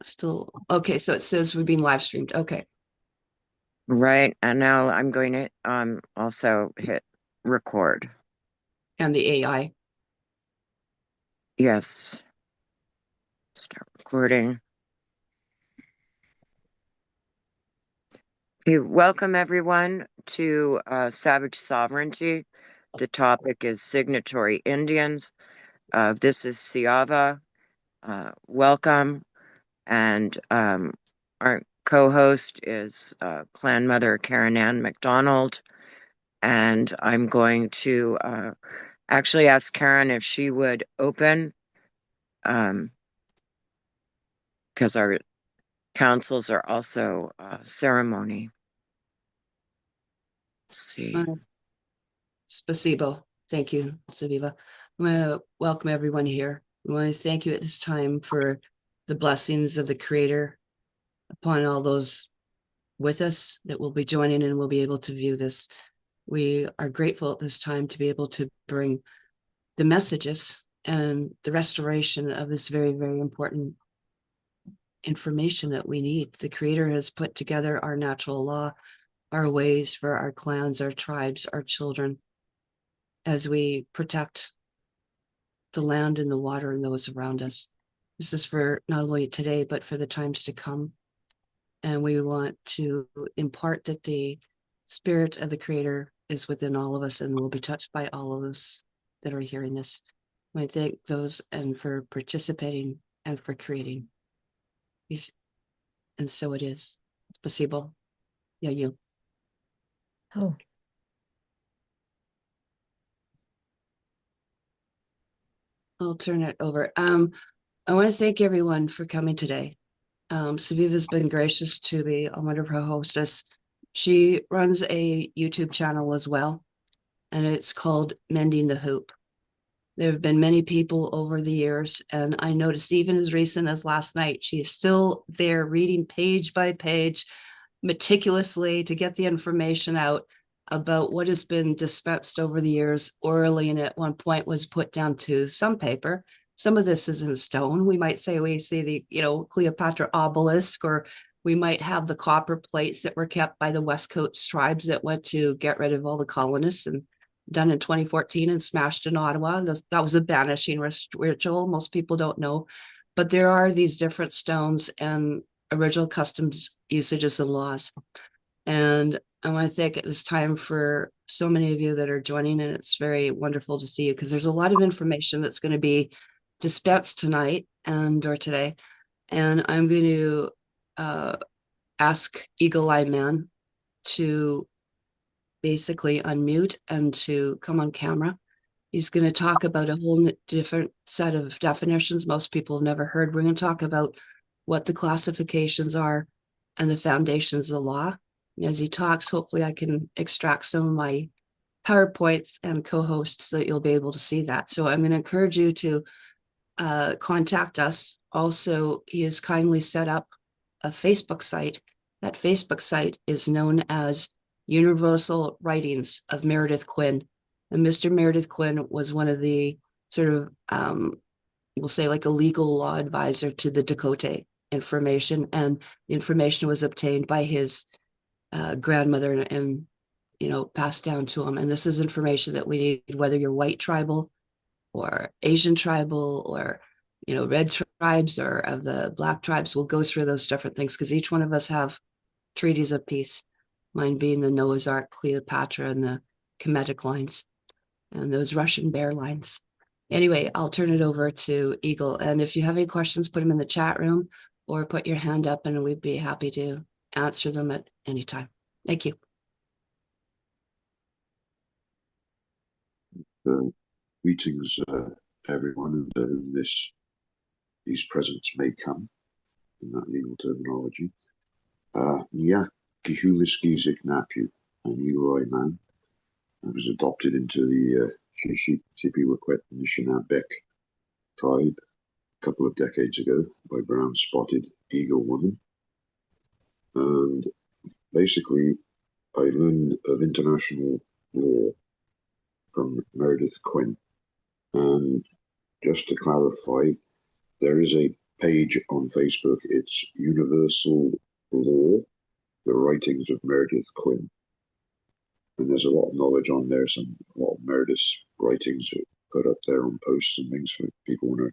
still okay. So it says we're being live streamed. Okay. Right, and now I'm going to also hit record. And the AI. Yes, start recording. Okay, welcome everyone to Savage Sovereignty. The topic is signatory Indians. This is Siava. Welcome, and our co-host is Clan Mother Karen Ann McDonald, and I'm going to actually ask Karen if she would open, because our councils are also ceremony. Let's see. Spasibo. Thank you, Saviva. I want to welcome everyone here. I want to thank you at this time for the blessings of the Creator upon all those with us that will be joining and will be able to view this. We are grateful at this time to be able to bring the messages and the restoration of this very, very important information that we need. The Creator has put together our natural law, our ways for our clans, our tribes, our children, as we protect the land and the water and those around us. This is for not only today, but for the times to come. And we want to impart that the spirit of the Creator is within all of us and will be touched by all of us that are hearing this. I thank those and for participating and for creating. And so it is. It's possible. Yeah, you. Oh, I'll turn it over. I want to thank everyone for coming today. Saviva's been gracious to be a wonderful hostess. She runs a YouTube channel as well, and it's called Mending the Hoop. There have been many people over the years, and I noticed even as recent as last night, she's still there reading page by page meticulously to get the information out about what has been dispensed over the years orally, and at one point was put down to some paper. Some of this is in stone. We might say we see the, Cleopatra obelisk, or we might have the copper plates that were kept by the West Coast tribes that went to get rid of all the colonists, and done in 2014 and smashed in Ottawa. That was a banishing ritual. Most people don't know, but there are these different stones and original customs, usages, and laws. And I want to thank at this time for so many of you that are joining, and it's very wonderful to see you because there's a lot of information that's going to be dispensed tonight or today. And I'm going to ask Eagle Eye Man to basically unmute and to come on camera. He's going to talk about a whole different set of definitions most people have never heard. We're going to talk about what the classifications are and the foundations of the law. And as he talks, hopefully I can extract some of my PowerPoints and co-host so that you'll be able to see that. So I'm going to encourage you to contact us. Also, he has kindly set up a Facebook site. That Facebook site is known as Universal Writings of Meredith Quinn. And Mr. Meredith Quinn was one of the sort of, we'll say like a legal law advisor to the Dakota information. And the information was obtained by his grandmother and, passed down to him. And this is information that we need, whether you're white tribal or Asian tribal or, red tribes or of the black tribes. We'll go through those different things because each one of us have treaties of peace. Mine being the Noah's Ark, Cleopatra, and the Kemetic lines, and those Russian bear lines. Anyway, I'll turn it over to Eagle. And if you have any questions, put them in the chat room or put your hand up and we'd be happy to answer them at any time. Thank you. Greetings, everyone, and whom these presents may come in that legal terminology. Nia Kihuliski Zignapu, an Eloy man. I was adopted into the Shishitipiwakwe Nishinabek tribe a couple of decades ago by brown-spotted eagle woman. And basically, I learned of international law from Meredith Quinn. And just to clarify, there is a page on Facebook. It's Universal Law, the writings of Meredith Quinn. And there's a lot of knowledge on there, a lot of Meredith's writings are put up there on posts and things for people who want to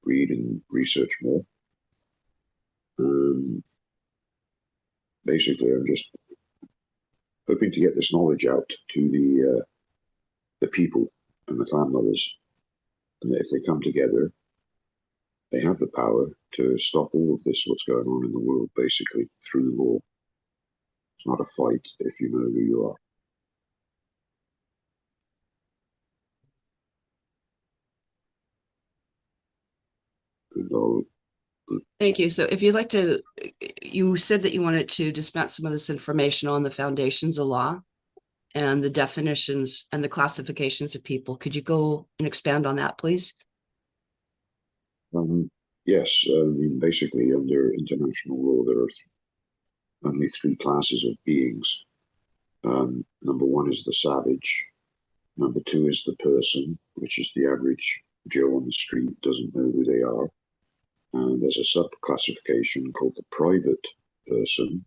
read and research more. Basically, I'm just hoping to get this knowledge out to the people and the clan mothers, and that if they come together, they have the power to stop all of this, what's going on in the world, basically, through law. It's not a fight if you know who you are. And I'll Thank you. So if you'd like to, you said that you wanted to dispense some of this information on the foundations of law and the definitions and the classifications of people. Could you go and expand on that, please? yes, I mean, basically, under international law, there are only three classes of beings. Number one is the savage. Number two is the person, which is the average Joe on the street, doesn't know who they are. And there's a sub-classification called the private person,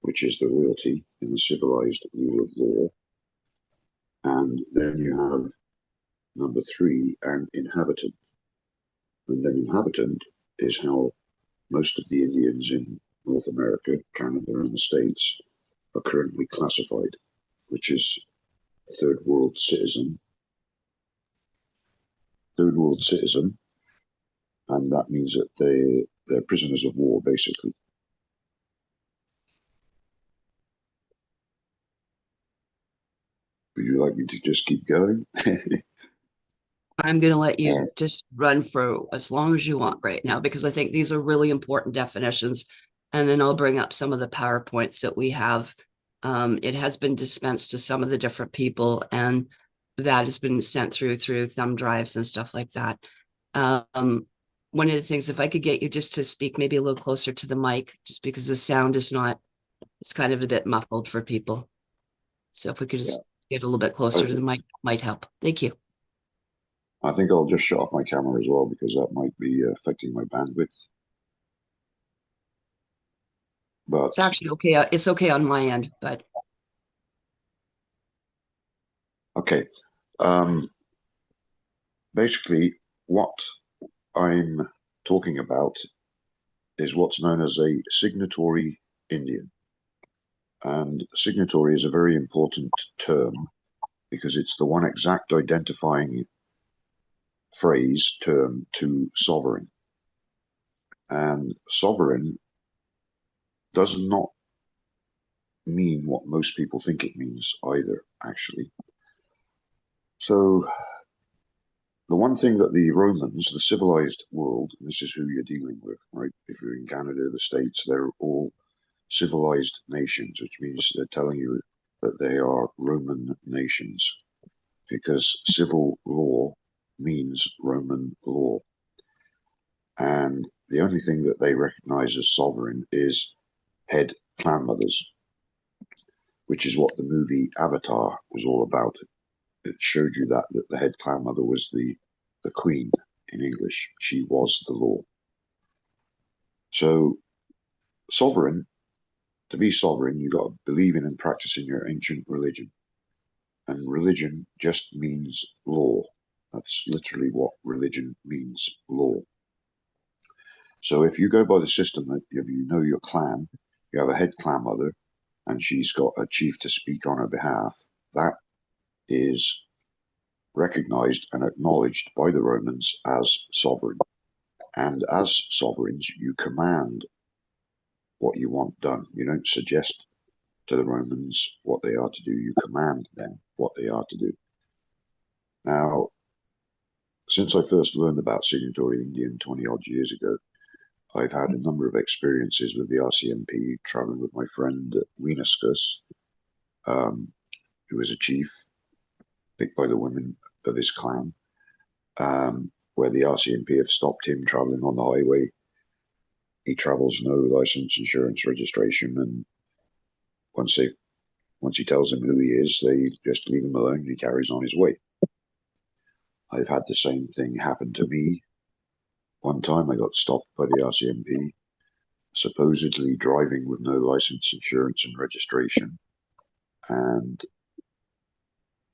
which is the royalty in the civilized rule of law. And then you have number three, an inhabitant. And then inhabitant is how most of the Indians in North America, Canada, and the States are currently classified, which is third world citizen. Third world citizen, and that means that they're prisoners of war, basically. Would you like me to just keep going? I'm going to let you Yeah. just run for as long as you want right now, because I think these are really important definitions. And then I'll bring up some of the PowerPoints that we have. It has been dispensed to some of the different people, and that has been sent through thumb drives and stuff like that. One of the things, if I could get you just to speak maybe a little closer to the mic, just because the sound is not, it's kind of a bit muffled for people. So if we could just get a little bit closer to the mic, might help. Thank you. I think I'll just shut off my camera as well, because that might be affecting my bandwidth. But It's actually okay. It's okay on my end, but okay. Basically, what I'm talking about is what's known as a signatory Indian. And signatory is a very important term because it's the one exact identifying phrase, term to sovereign. And sovereign does not mean what most people think it means either, actually. So the one thing that the Romans, the civilized world, and this is who you're dealing with, right? If you're in Canada, the States, they're all civilized nations, which means they're telling you that they are Roman nations, because civil law means Roman law. And the only thing that they recognize as sovereign is head clan mothers, which is what the movie Avatar was all about. It showed you that the head clan mother was the queen in English. She was the law. So sovereign, to be sovereign, you got to believe in and practice in your ancient religion. And religion just means law. That's literally what religion means, law. So if you go by the system that you know your clan, you have a head clan mother, and she's got a chief to speak on her behalf, that is recognized and acknowledged by the Romans as sovereign. And as sovereigns, you command what you want done. You don't suggest to the Romans what they are to do, you command them what they are to do. Now, since I first learned about signatory Indian 20 odd years ago, I've had a number of experiences with the RCMP, traveling with my friend Wienuskus, who was a chief picked by the women of his clan, where the RCMP have stopped him traveling on the highway. He travels no license, insurance, registration, and once he tells them who he is, they just leave him alone and he carries on his way. I've had the same thing happen to me one time I got stopped by the RCMP, supposedly driving with no license, insurance, and registration. And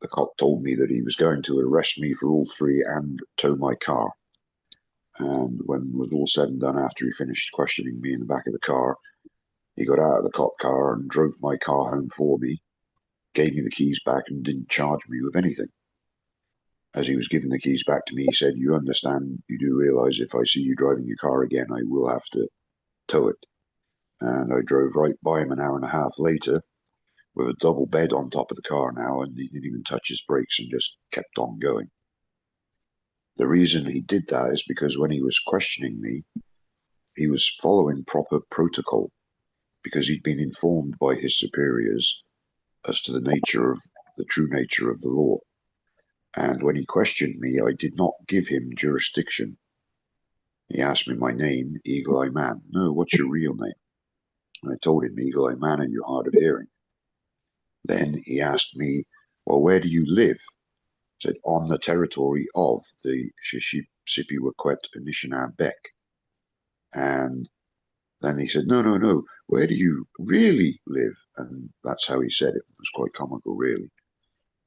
the cop told me that he was going to arrest me for all three and tow my car. And when it was all said and done, after he finished questioning me in the back of the car, he got out of the cop car and drove my car home for me, gave me the keys back, and didn't charge me with anything. As he was giving the keys back to me, he said, "You understand, you do realize if I see you driving your car again, I will have to tow it." And I drove right by him an hour and a half later with a double bed on top of the car now, and he didn't even touch his brakes and just kept on going. The reason he did that is because when he was questioning me, he was following proper protocol, because he'd been informed by his superiors as to the true nature of the law. And when he questioned me, I did not give him jurisdiction. He asked me my name, Eagle Eye Man. "No, what's your real name?" I told him, "Eagle Eye Man, are you hard of hearing?" Then he asked me, "Well, where do you live?" I said, "On the territory of the Shishipsipiwakot Anishinaabe." And then he said, "No, no, no, where do you really live?" And that's how he said it. It was quite comical, really.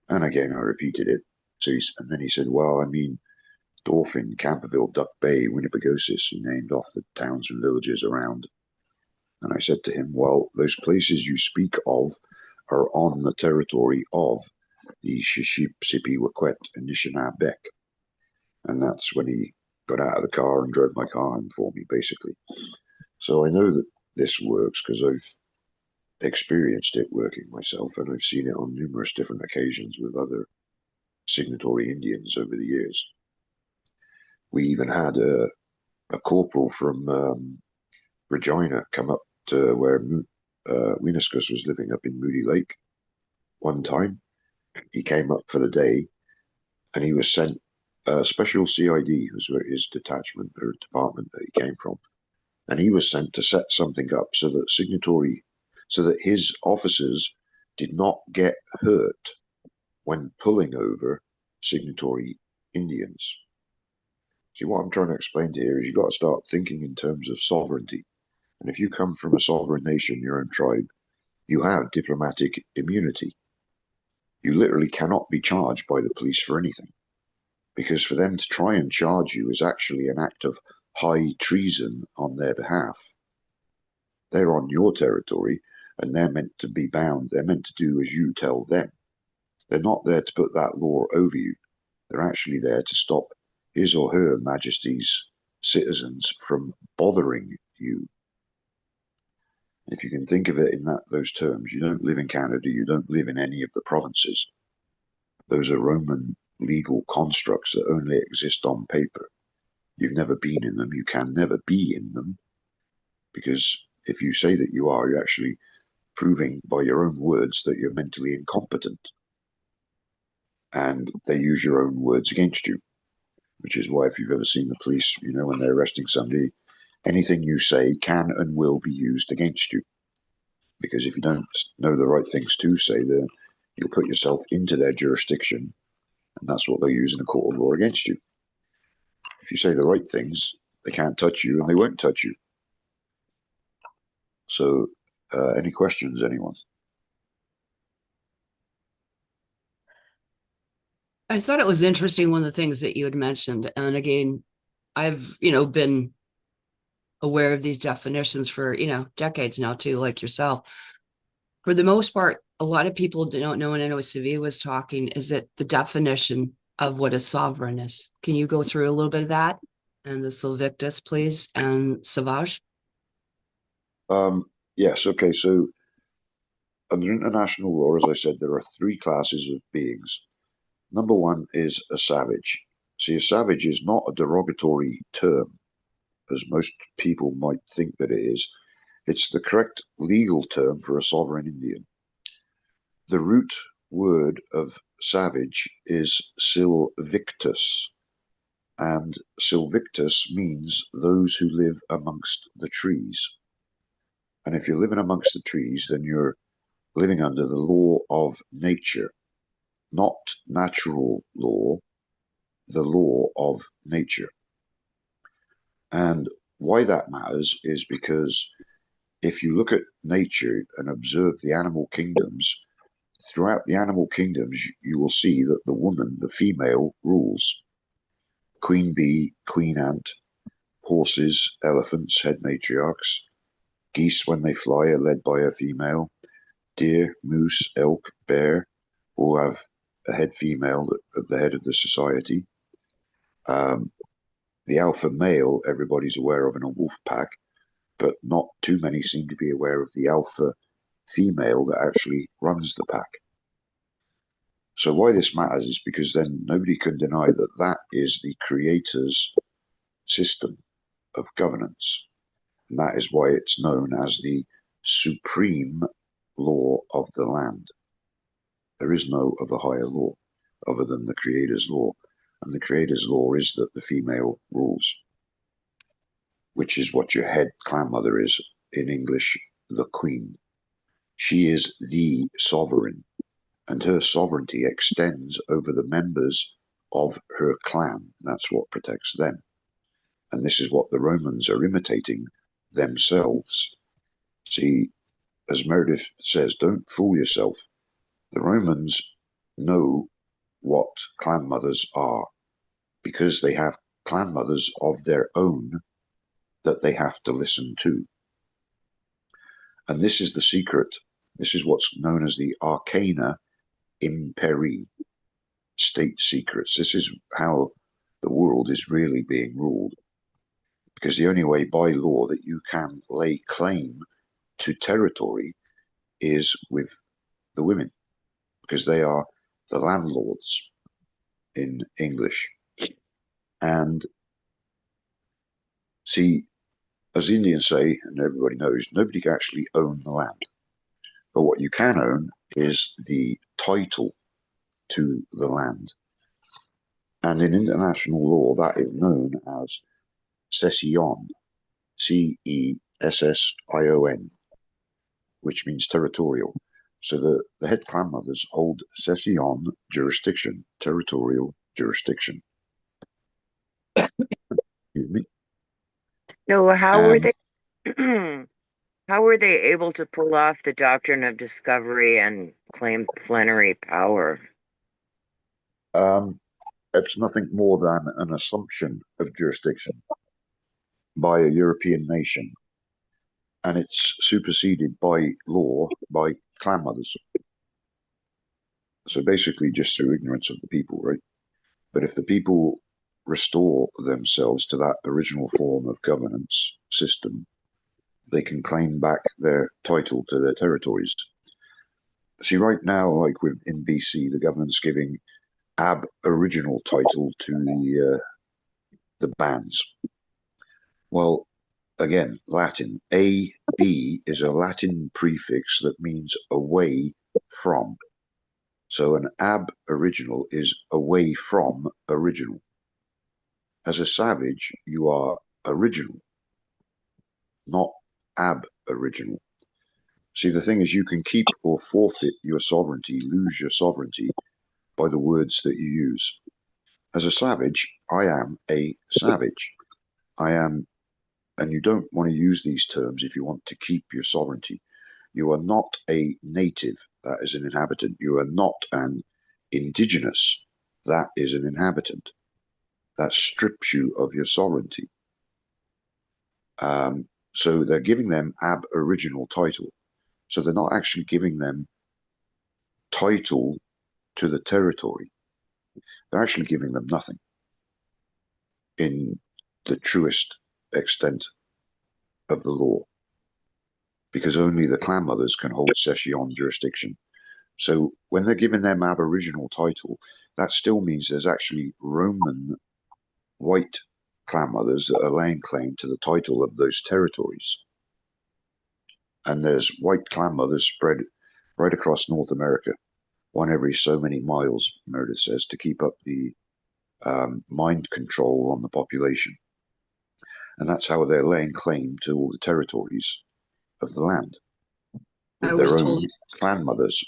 And again, I repeated it. And then he said, "Well, I mean, Dauphin, Camperville, Duck Bay, Winnipegosis." He named off the towns and villages around. And I said to him, "Well, those places you speak of are on the territory of the Shishipsipiwakot Anishinaabe." And that's when he got out of the car and drove my car home for me, basically. So I know that this works because I've experienced it working myself, and I've seen it on numerous different occasions with other signatory Indians over the years. We even had a corporal from Regina come up to where Wieniscus was living up in Moody Lake one time. He came up for the day, and he was sent special CID, was his detachment or department that he came from, and he was sent to set something up so that his officers did not get hurt when pulling over signatory Indians. See, what I'm trying to explain to here is you've got to start thinking in terms of sovereignty. And if you come from a sovereign nation, your own tribe, you have diplomatic immunity. You literally cannot be charged by the police for anything, because for them to try and charge you is actually an act of high treason on their behalf. They're on your territory, and they're meant to be bound. They're meant to do as you tell them. They're not there to put that law over you. They're actually there to stop His or Her Majesty's citizens from bothering you. If you can think of it in those terms, you don't live in Canada, you don't live in any of the provinces. Those are Roman legal constructs that only exist on paper. You've never been in them, you can never be in them, because if you say that you are, you're actually proving by your own words that you're mentally incompetent. And they use your own words against you, which is why if you've ever seen the police, you know, when they're arresting somebody, anything you say can and will be used against you. Because if you don't know the right things to say, then you'll put yourself into their jurisdiction, and that's what they'll use in a court of law against you. If you say the right things, they can't touch you and they won't touch you. So, any questions, anyone? I thought it was interesting, one of the things that you had mentioned. And again, I've, been aware of these definitions for, decades now too, like yourself. For the most part, a lot of people don't know, and I know Savi was talking, is that the definition of what a sovereign is. Can you go through a little bit of that? And the Silvictus, please, and Savage? Yes, okay, so under international law, as I said, there are three classes of beings. Number one is a savage. See, a savage is not a derogatory term, as most people might think that it is. It's the correct legal term for a sovereign Indian. The root word of savage is silvictus, and silvictus means those who live amongst the trees. And if you're living amongst the trees, then you're living under the law of nature, not natural law, the law of nature. And why that matters is because if you look at nature and observe the animal kingdoms, throughout the animal kingdoms, you will see that the woman, the female, rules. Queen bee, queen ant, horses, elephants, head matriarchs, geese when they fly are led by a female, deer, moose, elk, bear, all have a head female at the head of the society. The alpha male, everybody's aware of in a wolf pack, but not too many seem to be aware of the alpha female that actually runs the pack. So why this matters is because then nobody can deny that that is the creator's system of governance. And that is why it's known as the supreme law of the land. There is no other higher law other than the creator's law. And the creator's law is that the female rules, which is what your head clan mother is in English, the queen. She is the sovereign, and her sovereignty extends over the members of her clan. That's what protects them. And this is what the Romans are imitating themselves. See, as Meredith says, don't fool yourself. The Romans know what clan mothers are because they have clan mothers of their own that they have to listen to. And this is the secret. This is what's known as the arcana imperii, state secrets. This is how the world is really being ruled. Because the only way by law that you can lay claim to territory is with the women, because they are the landlords in English. And see, as the Indians say, and everybody knows, nobody can actually own the land. But what you can own is the title to the land. And in international law, that is known as cession, Cession, which means territorial. So the head clan mothers hold cession jurisdiction, territorial jurisdiction. Excuse me. So how were And they how were they able to pull off the doctrine of discovery and claim plenary power? it's nothing more than an assumption of jurisdiction by a European nation, and it's superseded by law by clan mothers. So basically, just through ignorance of the people, right? But if the people restore themselves to that original form of governance system, they can claim back their title to their territories. See, right now, like in BC, the government's giving aboriginal title to the bands. Well, again, Latin. AB is a Latin prefix that means away from. So an aboriginal is away from original. As a savage, you are original, not aboriginal. See, the thing is, you can keep or forfeit your sovereignty, lose your sovereignty by the words that you use. As a savage, I am a savage. I am, and you don't want to use these terms if you want to keep your sovereignty. You are not a native, that is an inhabitant. You are not an indigenous, that is an inhabitant. That strips you of your sovereignty. So they're giving them aboriginal title. So they're not actually giving them title to the territory. They're actually giving them nothing in the truest extent of the law, because only the clan mothers can hold cession jurisdiction. So when they're giving them aboriginal title, that still means there's actually Roman white clan mothers that are laying claim to the title of those territories. And there's white clan mothers spread right across North America, one every so many miles, Meredith says, to keep up the mind control on the population. And that's how they're laying claim to all the territories of the land with their own clan mothers.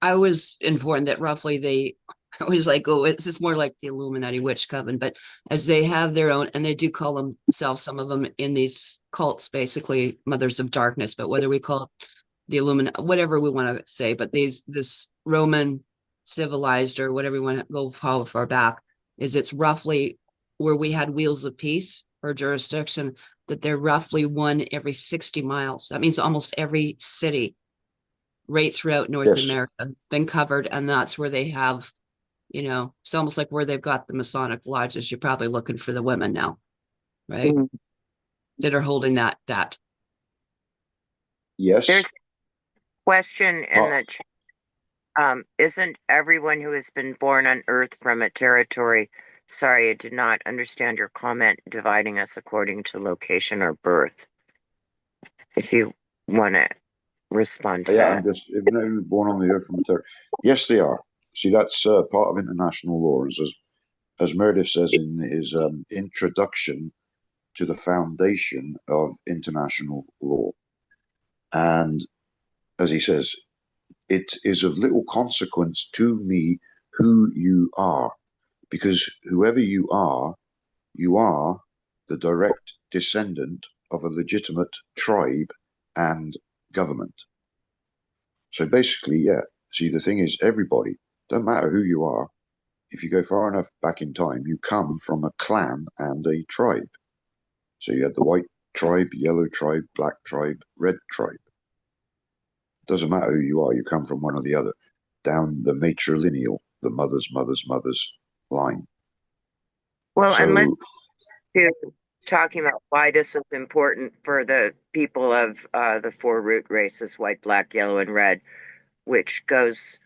I was informed that roughly they I was like, oh, it's more like the Illuminati witch coven, but as they have their own, and they do call themselves, some of them in these cults, basically mothers of darkness, but whether we call it the Illuminati, whatever we want to say, but this Roman civilized or whatever we want to go how far back is, it's roughly where we had wheels of peace or jurisdiction, that they're roughly one every 60 miles. That means almost every city right throughout North Yes, America has been covered. And that's where they have, it's almost like where they've got the Masonic lodges. You're probably looking for the women now, right? Mm. That are holding that. yes. There's a question in Oh, the chat. Isn't everyone who has been born on Earth from a territory? Sorry, I did not understand your comment dividing us according to location or birth. If you want to respond to yeah, that. if they're born on the earth from a terror. Yes, they are. See, that's part of international law. As Meredith says in his introduction to the foundation of international law. And as he says, it is of little consequence to me who you are, because whoever you are the direct descendant of a legitimate tribe and government. So basically, yeah. See, the thing is, everybody, don't matter who you are, if you go far enough back in time, you come from a clan and a tribe. So you had the white tribe, yellow tribe, black tribe, red tribe. Doesn't matter who you are, you come from one or the other, down the matrilineal, the mother's line. Well, and let's So, do talking about why this is important for the people of the four root races, white, black, yellow, and red, which goes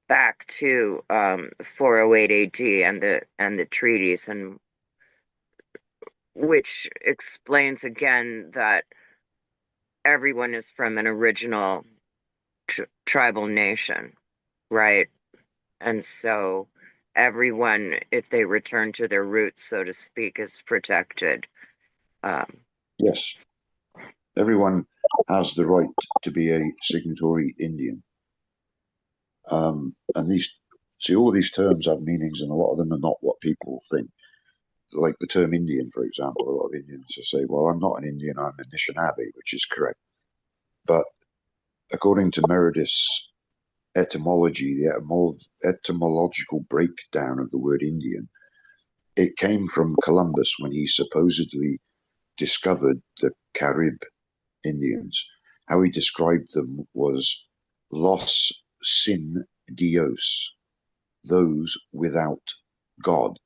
back to 408 AD and the treaties, and which explains again that everyone is from an original tribal nation, right? And so everyone, if they return to their roots, so to speak, is protected. yes, everyone has the right to be a signatory Indian. And all these terms have meanings, and a lot of them are not what people think. Like the term Indian, for example, a lot of Indians will say, well, I'm not an Indian, I'm a Anishinaabe, which is correct. But according to Meredith's etymology, the etymological breakdown of the word Indian, it came from Columbus when he supposedly discovered the Carib Indians. How he described them was los sin Dios, those without God,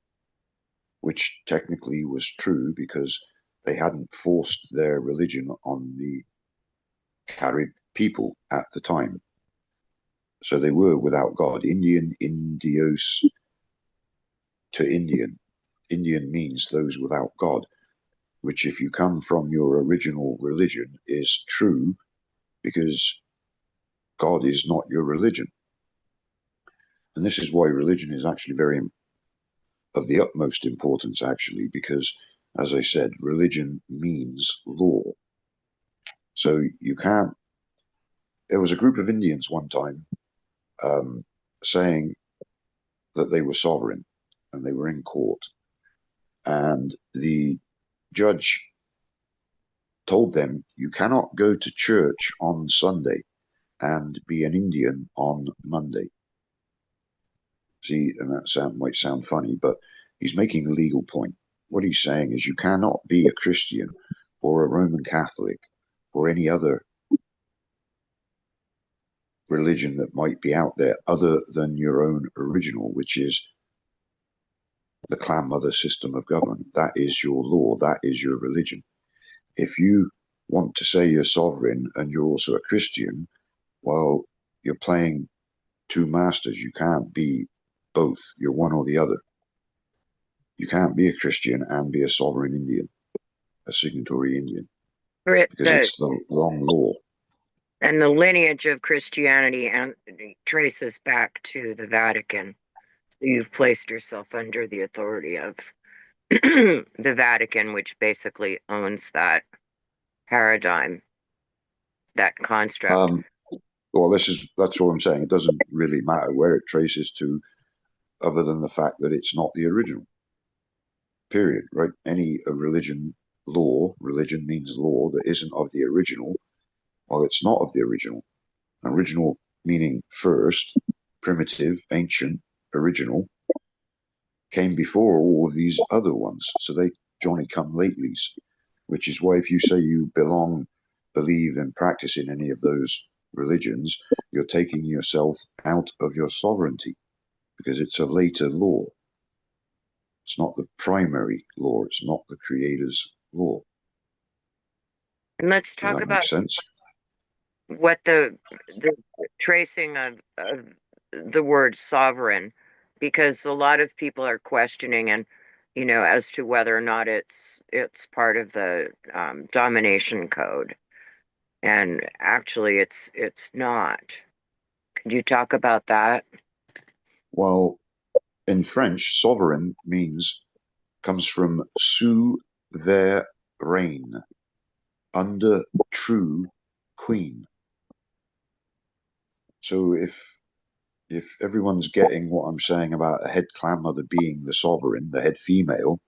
which technically was true because they hadn't forced their religion on the Carib people at the time. So they were without God. Indios to Indian. Indian means those without God, which, if you come from your original religion, is true because God is not your religion. And this is why religion is actually very of the utmost importance, actually, because, as I said, religion means law. So you can't. There was a group of Indians one time saying that they were sovereign, and they were in court, and the judge told them, you cannot go to church on Sunday and be an Indian on Monday. See, and that might sound funny, but he's making a legal point. What he's saying is you cannot be a Christian or a Roman Catholic or any other religion that might be out there other than your own original, which is the clan mother system of government. That is your law. That is your religion. If you want to say you're sovereign and you're also a Christian, well, you're playing two masters. You can't be both. You're one or the other. You can't be a Christian and be a sovereign Indian, a signatory Indian, because it's the wrong law. And the lineage of Christianity and traces back to the Vatican. So you've placed yourself under the authority of the Vatican, which basically owns that paradigm, that construct. Well, that's all I'm saying. It doesn't really matter where it traces to. other than the fact that it's not the original. Period, right? Any religion means law that isn't of the original. Well, it's not of the original. Original meaning first, primitive, ancient, original, came before all of these other ones. So they Johnny come latelys, which is why if you say you believe and practice in any of those religions, you're taking yourself out of your sovereignty because it's a later law. It's not the primary law. It's not the creator's law. And let's Does talk that make about sense? what the tracing of the word sovereign, because a lot of people are questioning and as to whether or not it's part of the domination code, and actually it's not. Could you talk about that? Well, in French, sovereign comes from sous their reign, under true queen. So if everyone's getting what I'm saying about a head clan mother being the sovereign, the head female,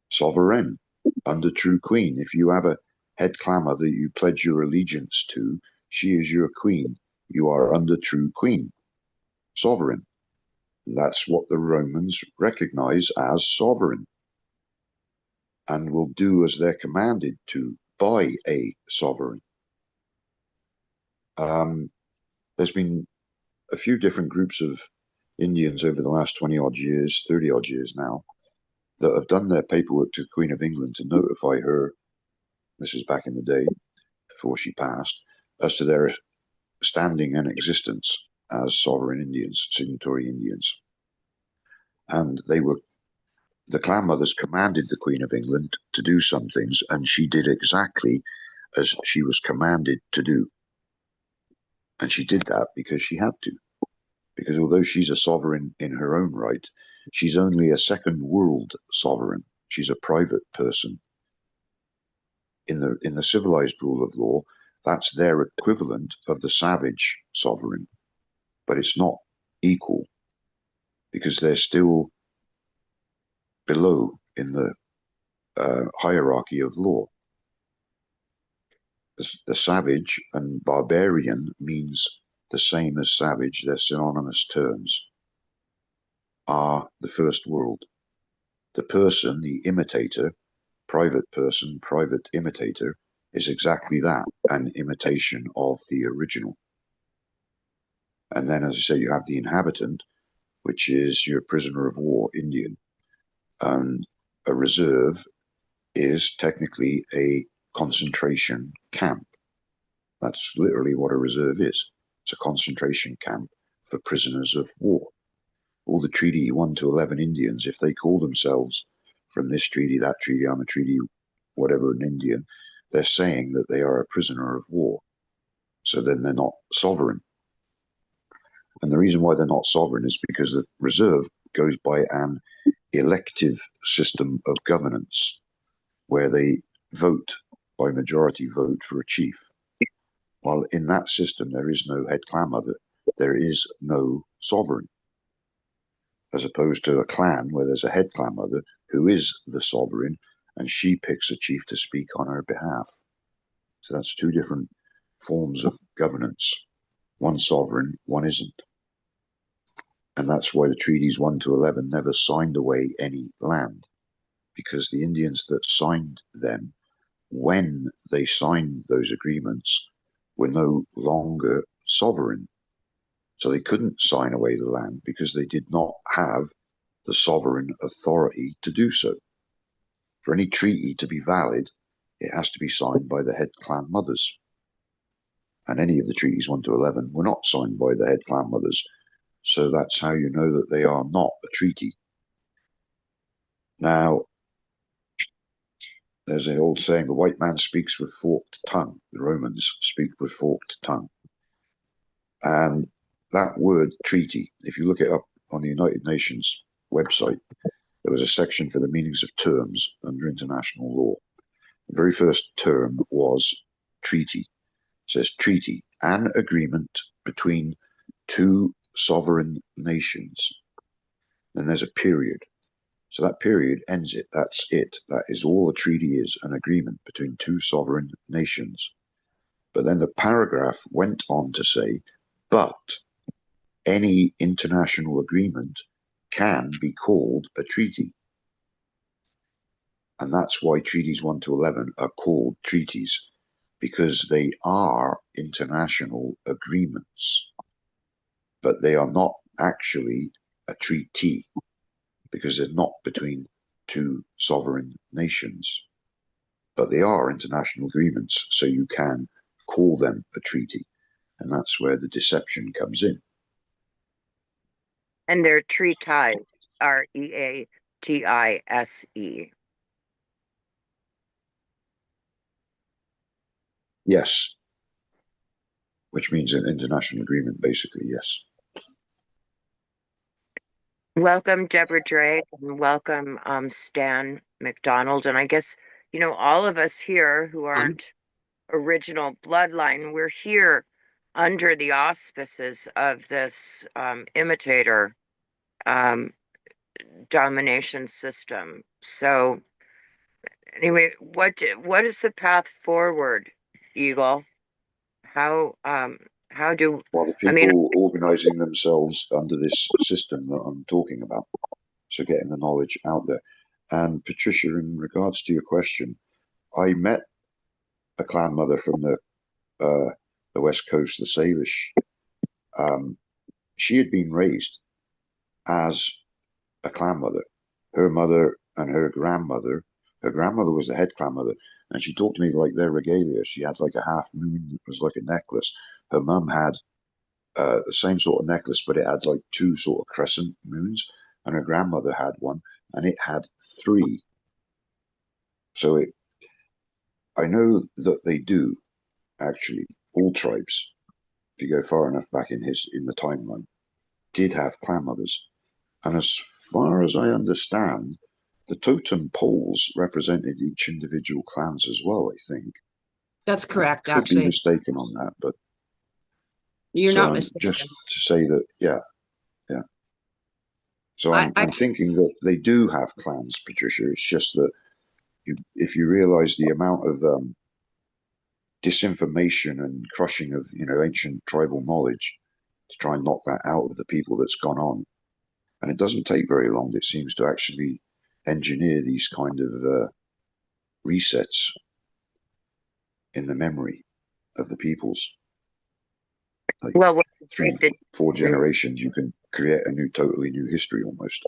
sovereign, under true queen. If you have a head clan mother you pledge your allegiance to, she is your queen. You are under true queen, sovereign. That's what the Romans recognize as sovereign and will do as they're commanded to by a sovereign. There's been a few different groups of Indians over the last 20 odd years, 30 odd years now, that have done their paperwork to the Queen of England to notify her, this is back in the day before she passed, as to their standing and existence as sovereign Indians, signatory Indians. And the clan mothers commanded the Queen of England to do some things, and she did exactly as she was commanded to do. And she did that because she had to. Because although she's a sovereign in her own right, she's only a second world sovereign. She's a private person. In the civilized rule of law, that's their equivalent of the savage sovereign. But it's not equal because they're still below in the hierarchy of law. The savage and barbarian means the same as savage. They're synonymous terms. Are the first world. The person, the imitator, private person, private imitator, is exactly that, an imitation of the original. And then, as I say, you have the inhabitant, which is your prisoner of war, Indian. And a reserve is technically a concentration camp. That's literally what a reserve is. It's a concentration camp for prisoners of war. All the Treaty 1 to 11 Indians, if they call themselves from this treaty, that treaty, I'm a treaty, whatever, an Indian, they're saying that they are a prisoner of war. So then they're not sovereign. And the reason why they're not sovereign is because the reserve goes by an elective system of governance where they vote by majority vote for a chief. While in that system there is no head clan mother, there is no sovereign. As opposed to a clan where there's a head clan mother who is the sovereign and she picks a chief to speak on her behalf. So that's two different forms of governance. One sovereign, one isn't. And that's why the treaties 1 to 11 never signed away any land, because the Indians that signed them, when they signed those agreements, were no longer sovereign. So they couldn't sign away the land because they did not have the sovereign authority to do so. For any treaty to be valid, it has to be signed by the head clan mothers. And any of the treaties 1 to 11 were not signed by the head clan mothers. So that's how you know that they are not a treaty. Now, there's an old saying, the white man speaks with forked tongue. The Romans speak with forked tongue. And that word treaty, if you look it up on the United Nations website, there was a section for the meanings of terms under international law. The very first term was treaty. It says treaty, an agreement between two sovereign nations. then there's a period. So that period ends it. That's it. That is all a treaty is, an agreement between two sovereign nations. But then the paragraph went on to say, but any international agreement can be called a treaty. And that's why treaties 1 to 11 are called treaties, because they are international agreements. But they are not actually a treaty, because they're not between two sovereign nations. But they are international agreements, so you can call them a treaty. And that's where the deception comes in. And they're treaties, Reatise. Yes. Which means an international agreement, basically, yes. Welcome, Deborah Drake, and welcome, Stan McDonald. And I guess, all of us here who aren't original bloodline, we're here under the auspices of this imitator domination system. So anyway, what is the path forward, Eagle? How do Well, the I mean, people organizing themselves under this system that I'm talking about, so getting the knowledge out there. And Patricia, in regards to your question, I met a clan mother from the West Coast, the Salish. She had been raised as a clan mother. Her mother and her grandmother was the head clan mother, and she talked to me like their regalia. She had like a half moon, it was like a necklace. Her mum had the same sort of necklace, but it had like two sort of crescent moons, and her grandmother had one, and it had three. So I know that they do actually. All tribes, if you go far enough back in the timeline, did have clan mothers, and as far as I understand, the totem poles represented each individual clans as well. I think That's correct, could be actually. mistaken on that, but You're so not mistaken. just to say that, yeah. So I I'm thinking that they do have clans, Patricia. It's just that if you realize the amount of disinformation and crushing of ancient tribal knowledge to try and knock that out of the people that's gone on, and it doesn't take very long, it seems, to actually engineer these kind of resets in the memory of the peoples. Like well, 3, 4 generations, you can create a totally new history almost.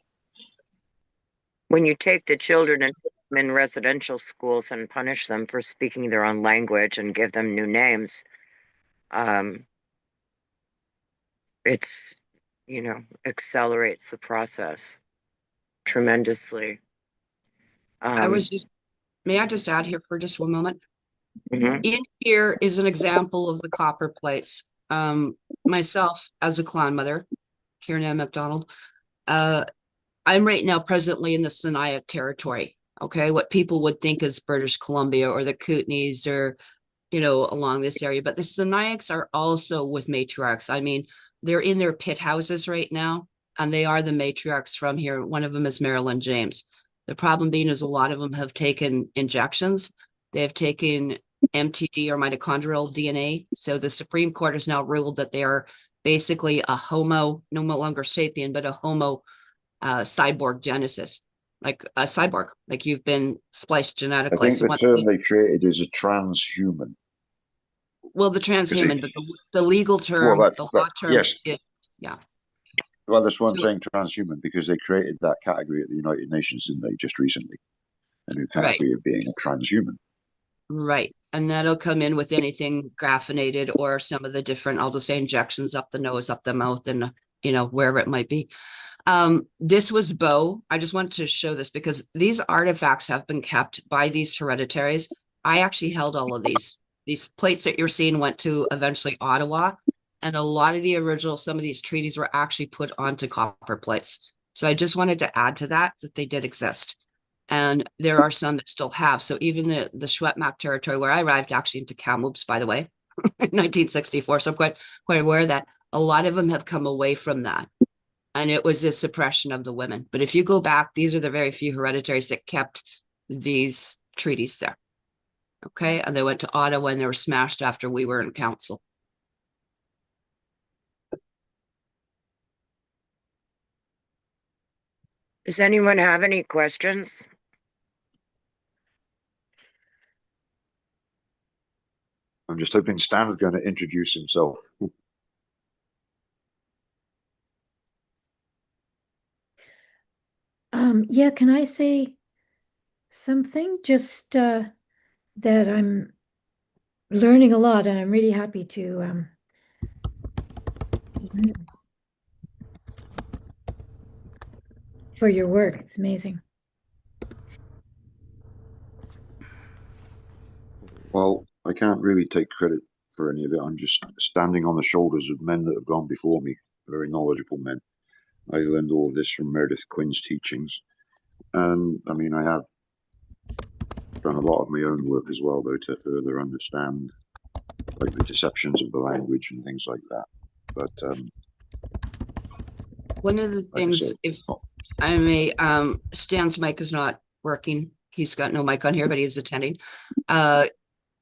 when you take the children and put them in residential schools and punish them for speaking their own language and give them new names, it's, accelerates the process tremendously. May I just add here for just one moment? Mhm. In here is an example of the copper plates. Myself, as a clan mother, Kieran McDonald, I'm right now presently in the Sinaiac territory. Okay, what people would think is British Columbia or the Kootenays or, along this area. But the Sinaiacs are also with matriarchs. I mean, they're in their pit houses right now, and they are the matriarchs from here. One of them is Marilyn James. The problem being is a lot of them have taken injections. They have taken MTD or mitochondrial DNA. So the Supreme Court has now ruled that they are basically a homo, no longer sapien, but a homo cyborg genesis, like a cyborg, like you've been spliced I genetically. think So the term they created is a transhuman. well, the transhuman, but the legal term, Well, the law term yes. is, yeah. Well, that's why I'm So, saying transhuman, because they created that category at the United Nations, didn't they, just recently? A new right, category of being a transhuman. right. And that'll come in with anything graphinated or some of the different, I'll just say injections up the nose, up the mouth, and, wherever it might be. This was Bo. I just wanted to show this because these artifacts have been kept by these hereditaries. I actually held all of these. These plates that you're seeing went to eventually Ottawa, and a lot of the original, some of these treaties were actually put onto copper plates. So I just wanted to add to that they did exist. And there are some that still have. So even the Schwetmack territory where I arrived actually into Kamloops, by the way, in 1964. So I'm quite aware that a lot of them have come away from that. And it was the suppression of the women. But if you go back, these are the very few hereditaries that kept these treaties there. Okay. And they went to Ottawa and they were smashed after we were in council. Does anyone have any questions? I'm just hoping Stan is going to introduce himself. Yeah, can I say something? Just that I'm learning a lot and I'm really happy to learn this for your work. It's amazing. Well, I can't really take credit for any of it. I'm just standing on the shoulders of men that have gone before me, very knowledgeable men. I learned all of this from Meredith Quinn's teachings. And I mean, I have done a lot of my own work as well, though, to further understand like the deceptions of the language and things like that. But One of the like I things, said, if I may, Stan's mic is not working. He's got no mic on here, but he's attending.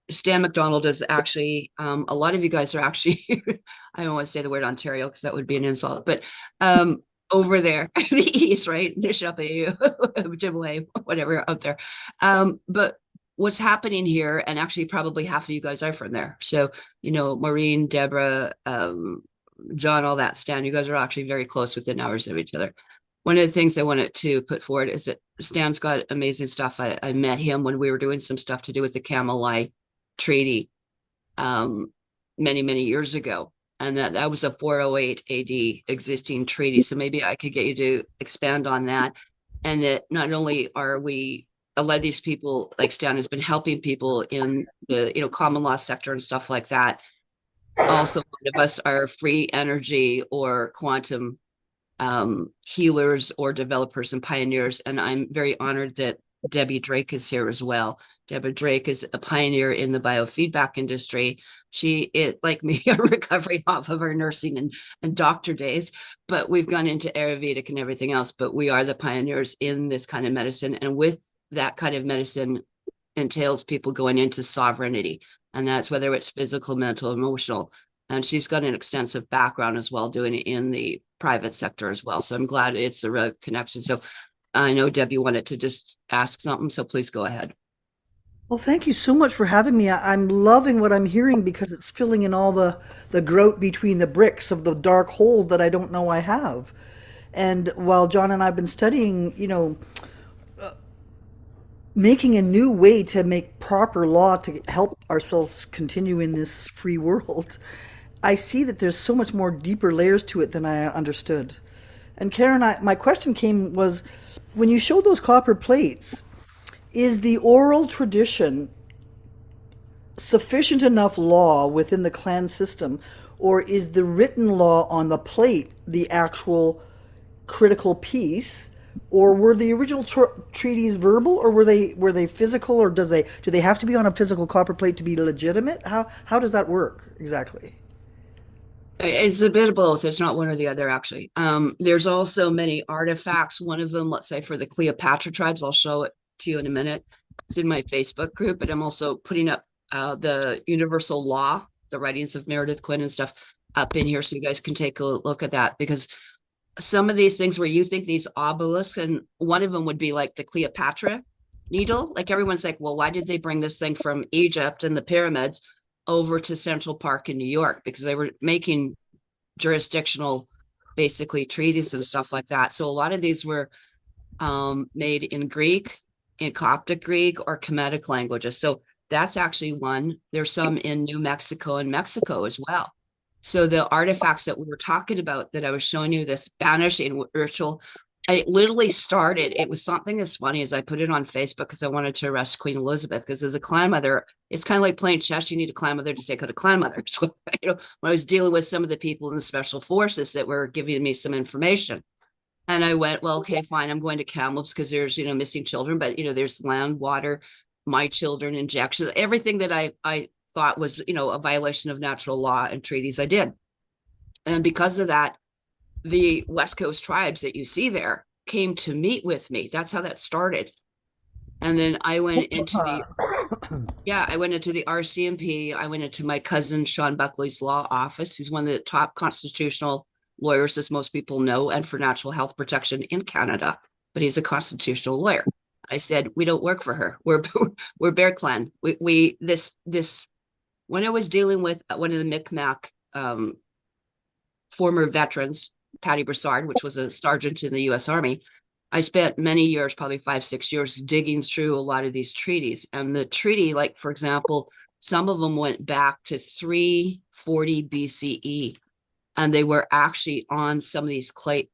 Stan McDonald is actually, a lot of you guys are actually, I don't want to say the word Ontario because that would be an insult, but over there, the east, right? Ojibwe, whatever out there. But what's happening here, and actually probably half of you guys are from there. So, you know, Maureen, Deborah, John, all that, Stan, you guys are actually very close within hours of each other. One of the things I wanted to put forward is that Stan's got amazing stuff. I met him when we were doing some stuff to do with the Camelot Treaty many years ago, and that was a 408 AD existing treaty. So maybe I could get you to expand on that, and that not only are we, a lot of these people like Stan has been helping people in the common law sector and stuff like that. Also, a lot of us are free energy or quantum healers or developers and pioneers. And I'm very honored that Debbie Drake is here as well. Deborah Drake is a pioneer in the biofeedback industry. She, like me, are recovering off of our nursing and doctor days, but we've gone into Ayurvedic and everything else, but we are the pioneers in this kind of medicine. And with that kind of medicine entails people going into sovereignty. And that's whether it's physical, mental, emotional. And she's got an extensive background as well, doing it in the private sector as well. So I'm glad it's a real connection. So I know Debbie wanted to just ask something, so please go ahead. Well, thank you so much for having me. I'm loving what I'm hearing because it's filling in all the grout between the bricks of the dark hole that I don't know I have. And while John and I have been studying, making a new way to make proper law to help ourselves continue in this free world, I see that there's so much more deeper layers to it than I understood. And Karen, my question was, when you showed those copper plates, is the oral tradition sufficient enough law within the clan system, or is the written law on the plate the actual critical piece? Or were the original treaties verbal, or were they physical, or do they have to be on a physical copper plate to be legitimate? How does that work exactly? It's a bit of both. It's not one or the other, actually. There's also many artifacts. One of them, let's say for the Cleopatra tribes, I'll show it to you in a minute. It's in my Facebook group, but I'm also putting up the universal law, the writings of Meredith Quinn and stuff up in here so you guys can take a look at that, because some of these things where you think these obelisks, and one of them would be like the Cleopatra needle. Like everyone's like, well, why did they bring this thing from Egypt and the pyramids over to Central Park in New York? Because they were making jurisdictional, basically treaties and stuff like that. So a lot of these were made in Greek, in Coptic Greek, or Kemetic languages. So that's actually one. There's some in New Mexico and Mexico as well. So the artifacts that we were talking about that I was showing you, this banishing ritual, it literally started, it was something as funny as I put it on Facebook because I wanted to arrest Queen Elizabeth, because as a clan mother, it's kind of like playing chess. You need a clan mother to take out a clan mother. So, when I was dealing with some of the people in the special forces that were giving me some information, and I went, well, okay, fine. I'm going to Kamloops because there's, missing children, but, there's land, water, my children, injections, everything that I thought was, a violation of natural law and treaties I did. And because of that, the West Coast tribes that you see there came to meet with me. That's how that started. And then I went into the I went into the RCMP. I went into my cousin Sean Buckley's law office. He's one of the top constitutional lawyers, as most people know, and for natural health protection in Canada. But he's a constitutional lawyer. I said, we don't work for her. We're Bear Clan. We this when I was dealing with one of the Micmac former veterans, Patty Broussard, which was a sergeant in the U.S. Army, I spent many years, probably 5-6 years, digging through a lot of these treaties. And the treaty, like, for example, some of them went back to 340 BCE, and they were actually on some of these clay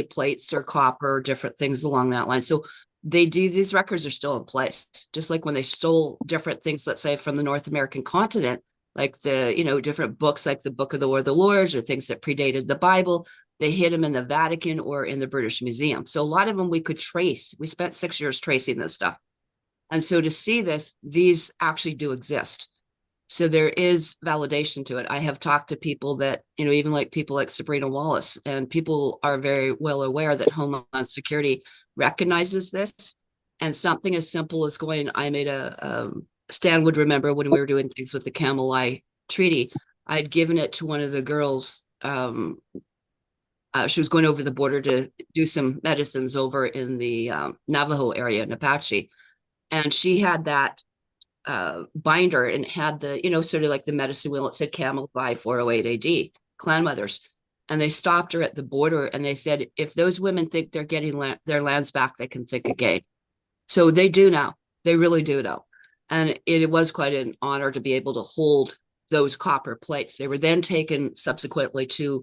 plates or copper, different things along that line. So these records are still in place, just like when they stole different things, let's say from the North American continent, like the, different books, like the Book of the War of the Lords or things that predated the Bible. They hid them in the Vatican or in the British Museum. So a lot of them we could trace. We spent 6 years tracing this stuff. And so to see these actually do exist. So there is validation to it. I have talked to people that, even like people like Sabrina Wallace, and people are very well aware that Homeland Security recognizes this. And something as simple as I made Stan would remember when we were doing things with the Camel Treaty, I'd given it to one of the girls. She was going over the border to do some medicines over in the Navajo area in Apache. And she had that binder and had the, sort of like the medicine wheel. It said Camel by 408 AD, clan mothers. And they stopped her at the border and they said, if those women think they're getting their lands back, they can think again. So they do now. They really do now. And it was quite an honor to be able to hold those copper plates. They were then taken subsequently in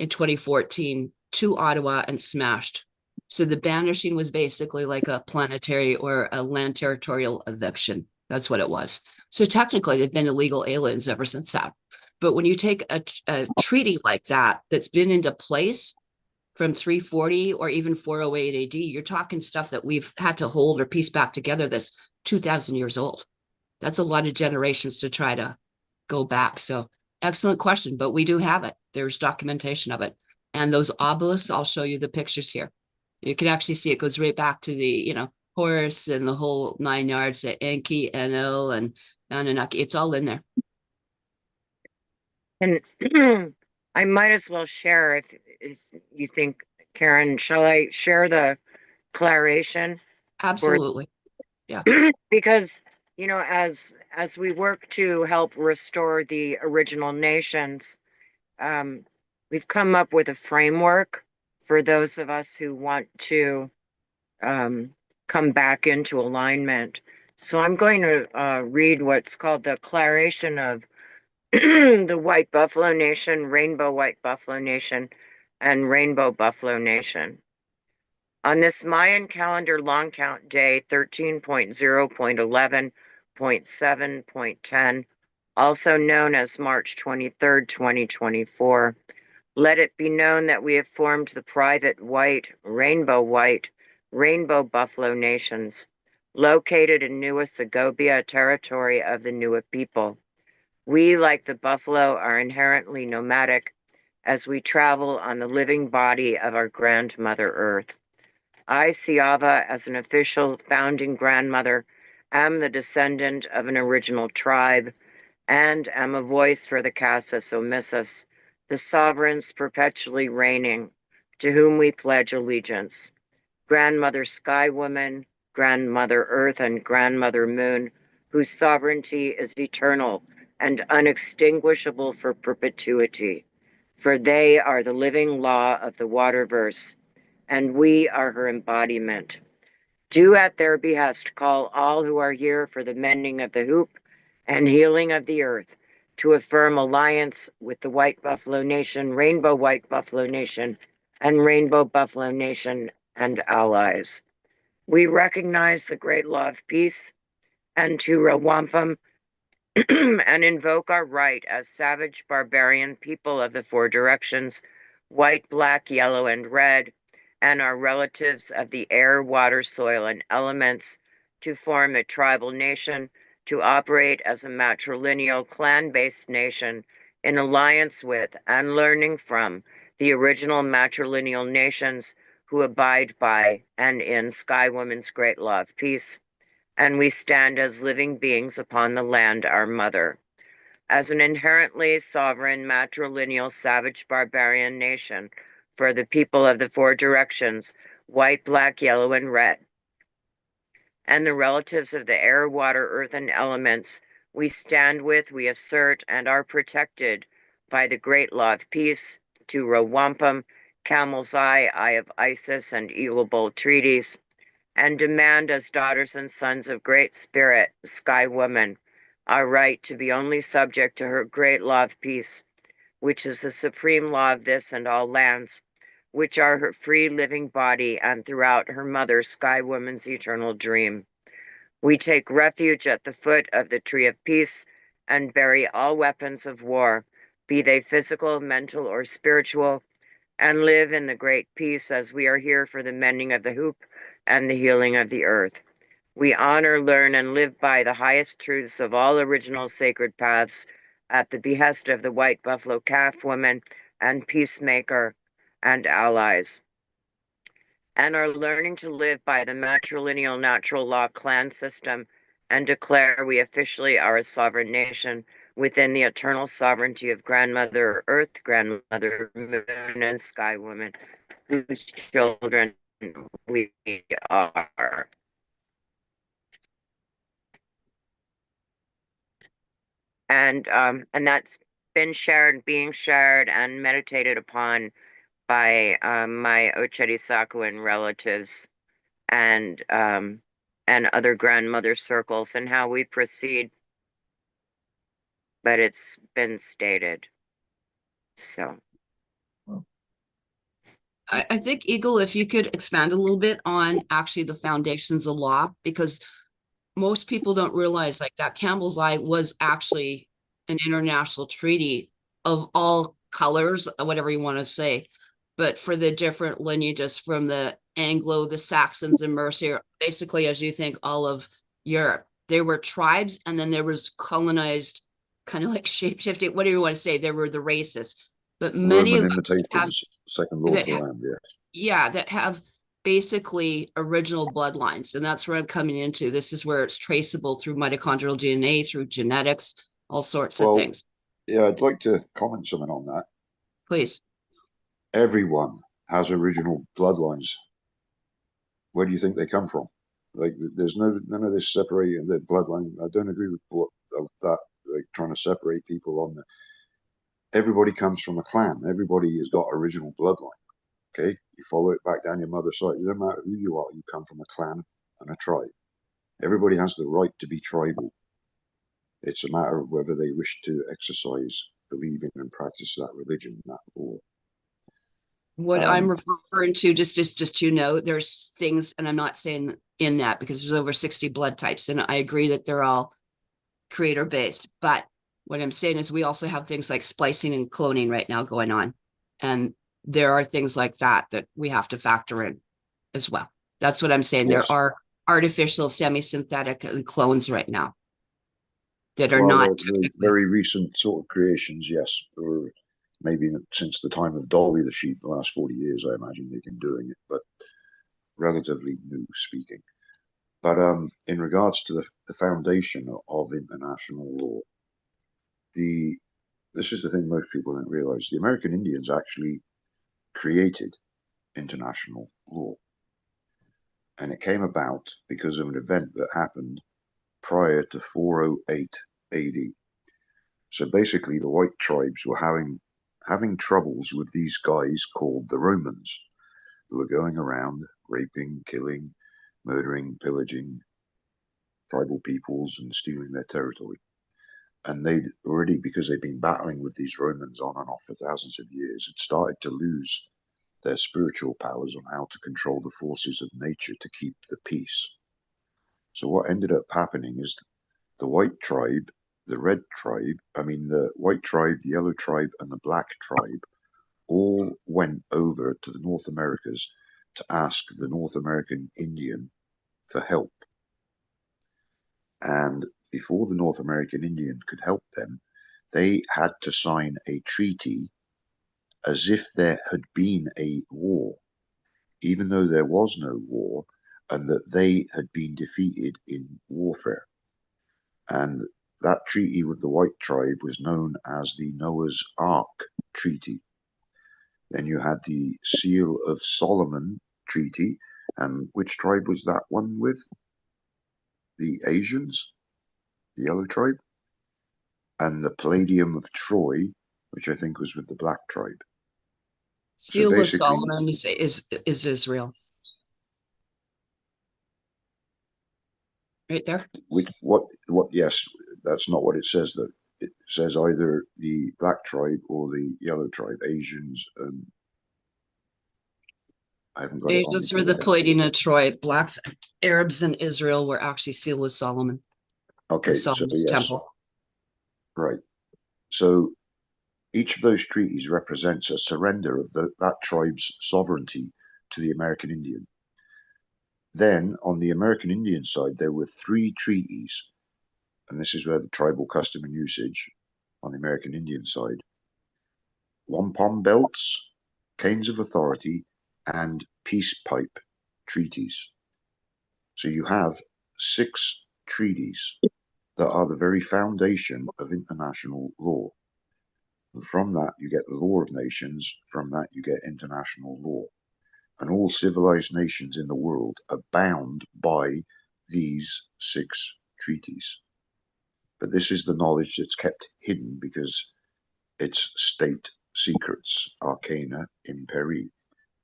2014 to Ottawa and smashed. So the banishing was basically like a planetary or a land territorial eviction. That's what it was. So technically, they've been illegal aliens ever since that. But when you take a treaty like that that's been into place from 340 or even 408 AD, you're talking stuff that we've had to hold or piece back together that's 2,000 years old. That's a lot of generations to try to go back. So excellent question, but we do have it. There's documentation of it. And those obelisks, I'll show you the pictures here. You can actually see it goes right back to the, Horus and the whole 9 yards, at Enki, Enlil, and Anunnaki. It's all in there. And I might as well share if you think, Karen, shall I share the declaration? Absolutely. Because, as we work to help restore the original nations, we've come up with a framework for those of us who want to come back into alignment. So I'm going to read what's called the Declaration of the White Buffalo Nation, Rainbow White Buffalo Nation, and Rainbow Buffalo Nation. On this Mayan calendar long count day 13.0.11.7.10, also known as March 23rd, 2024, let it be known that we have formed the private White Rainbow Buffalo Nations, located in Nua Segovia territory of the Nua people. We, like the buffalo, are inherently nomadic as we travel on the living body of our grandmother Earth. I, Siava, as an official founding grandmother, am the descendant of an original tribe and am a voice for the Casas Omissus, the sovereigns perpetually reigning, to whom we pledge allegiance. Grandmother Sky Woman, Grandmother Earth, and Grandmother Moon, whose sovereignty is eternal and unextinguishable for perpetuity, for they are the living law of the waterverse, and we are her embodiment. Do at their behest call all who are here for the mending of the hoop and healing of the earth, to affirm alliance with the White Buffalo Nation, Rainbow White Buffalo Nation, and Rainbow Buffalo Nation and allies. We recognize the great law of peace and to wampum and invoke our right as savage barbarian people of the four directions, white, black, yellow, and red, and our relatives of the air, water, soil, and elements, to form a tribal nation, to operate as a matrilineal clan-based nation in alliance with and learning from the original matrilineal nations who abide by and in Sky Woman's great law of peace, and we stand as living beings upon the land, our mother. As an inherently sovereign, matrilineal, savage, barbarian nation, for the people of the four directions, white, black, yellow, and red, and the relatives of the air, water, earth, and elements, we stand with, we assert, and are protected by the great law of peace, to Wampum, Camel's Eye of Isis, and Eagle Bolt treaties, and demand as daughters and sons of Great Spirit, Sky Woman, our right to be only subject to her great law of peace, which is the supreme law of this and all lands, which are her free living body, and throughout her mother, Sky Woman's eternal dream. We take refuge at the foot of the tree of peace and bury all weapons of war, be they physical, mental, or spiritual, and live in the great peace as we are here for the mending of the hoop and the healing of the earth. We honor, learn, and live by the highest truths of all original sacred paths at the behest of the White Buffalo Calf Woman and Peacemaker and allies, and are learning to live by the matrilineal natural law clan system, and declare we officially are a sovereign nation within the eternal sovereignty of Grandmother Earth, Grandmother Moon, and Sky Woman, whose children we are. And that's been shared, being shared, and meditated upon by my Ocherisakuan relatives and other grandmother circles, and how we proceed. But it's been stated. So I think, Eagle, if you could expand a little bit on actually the foundations of law, because most people don't realize like that Campbell's Eye was actually an international treaty of all colors, whatever you want to say, but for the different lineages from the Anglo, the Saxons, and Mercia, basically, as you think, all of Europe. There were tribes, and then there was colonized, kind of like shapeshifting, whatever you want to say. There were the races, but many Roman of us have imitations, second law of the land, yes. yeah, that have basically original bloodlines. And that's where I'm coming into. This is where it's traceable through mitochondrial DNA, through genetics, all sorts of Well, things. yeah, I'd like to comment something on that. Please. Everyone has original bloodlines. Where do you think they come from? Like, there's none of this separating the bloodline. I don't agree with what that, like, trying to separate people on the. Everybody comes from a clan. Everybody has got original bloodline. Okay, you follow it back down your mother's side. It doesn't matter who you are. You come from a clan and a tribe. Everybody has the right to be tribal. It's a matter of whether they wish to exercise, believe in, and practice that religion, that law. What I'm referring to, just you know, there's things, and I'm not saying in that because there's over 60 blood types, and I agree that they're all creator based. But what I'm saying is we also have things like splicing and cloning right now going on. And there are things like that that we have to factor in as well. That's what I'm saying. Yes. There are artificial, semi-synthetic clones right now that are Well, not the very recent sort of creations, yes, or maybe since the time of Dolly the sheep, the last 40 years, I imagine they've been doing it, but relatively new speaking. But in regards to the foundation of international law, this is the thing most people don't realize. The American Indians actually created international law. And it came about because of an event that happened prior to 408 AD. So basically, the white tribes were having troubles with these guys called the Romans, who were going around raping, killing, murdering, pillaging tribal peoples and stealing their territory. And they'd already, because they'd been battling with these Romans on and off for thousands of years, had started to lose their spiritual powers on how to control the forces of nature to keep the peace. So what ended up happening is the white tribe, the red tribe, the white tribe, the yellow tribe, and the black tribe all went over to the North Americas to ask the North American Indian for help. And before the North American Indian could help them, they had to sign a treaty as if there had been a war, even though there was no war, and that they had been defeated in warfare. And that treaty with the White Tribe was known as the Noah's Ark Treaty. Then you had the Seal of Solomon Treaty, and which tribe was that one with? The Asians, the Yellow Tribe, and the Palladium of Troy, which I think was with the Black Tribe. Seal of basically- Solomon is Israel. Right there. Yes, that's not what it says though. It says either the Black Tribe or the Yellow Tribe, Asians, I haven't got it on me. Asians were the Palladium of Troy. Blacks, Arabs, and Israel were actually Seal of Solomon. Okay, so Solomon's yes, temple. right. So each of those treaties represents a surrender of that tribe's sovereignty to the American Indian. Then, on the American Indian side, there were 3 treaties, and this is where the tribal custom and usage on the American Indian side: wampum belts, canes of authority, and peace pipe treaties. So you have 6 treaties that are the very foundation of international law. And from that, you get the law of nations. From that, you get international law. And all civilized nations in the world are bound by these 6 treaties. But this is the knowledge that's kept hidden because it's state secrets, arcana imperii,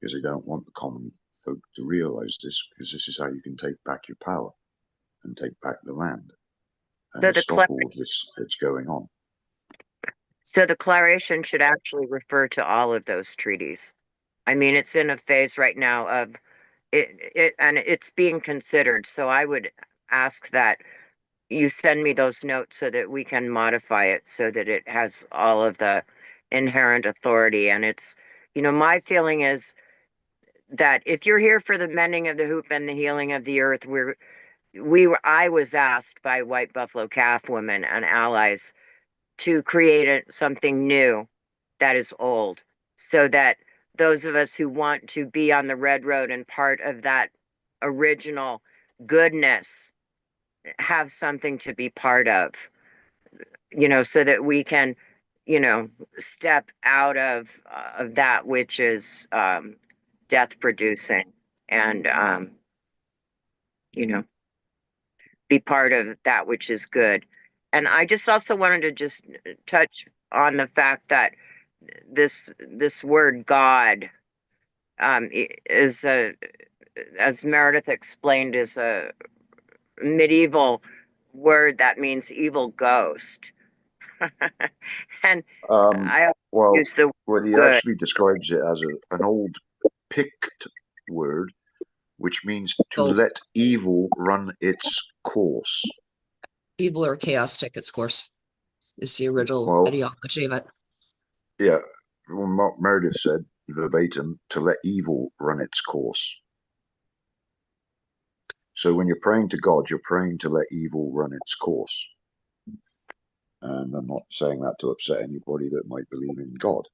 because they don't want the common folk to realize this, because this is how you can take back your power and take back the land and stop all of this that's going on. So the declaration should actually refer to all of those treaties. I mean, it's in a phase right now of it and it's being considered. So I would ask that you send me those notes so that we can modify it so that it has all of the inherent authority. And it's, my feeling is that if you're here for the mending of the hoop and the healing of the earth, I was asked by White Buffalo Calf women and allies to create something new that is old, so that those of us who want to be on the red road and part of that original goodness have something to be part of, so that we can, step out of that which is death producing and, be part of that which is good. And I just also wanted to just touch on the fact that this word God is as Meredith explained, is a medieval word that means evil ghost. And I Well, use the well, he good. actually describes it as an old Pict word, which means to let evil run its course. Evil or chaos take its course is the original ideology of it. Yeah, well, Meredith said verbatim, to let evil run its course. So when you're praying to God, you're praying to let evil run its course. And I'm not saying that to upset anybody that might believe in God,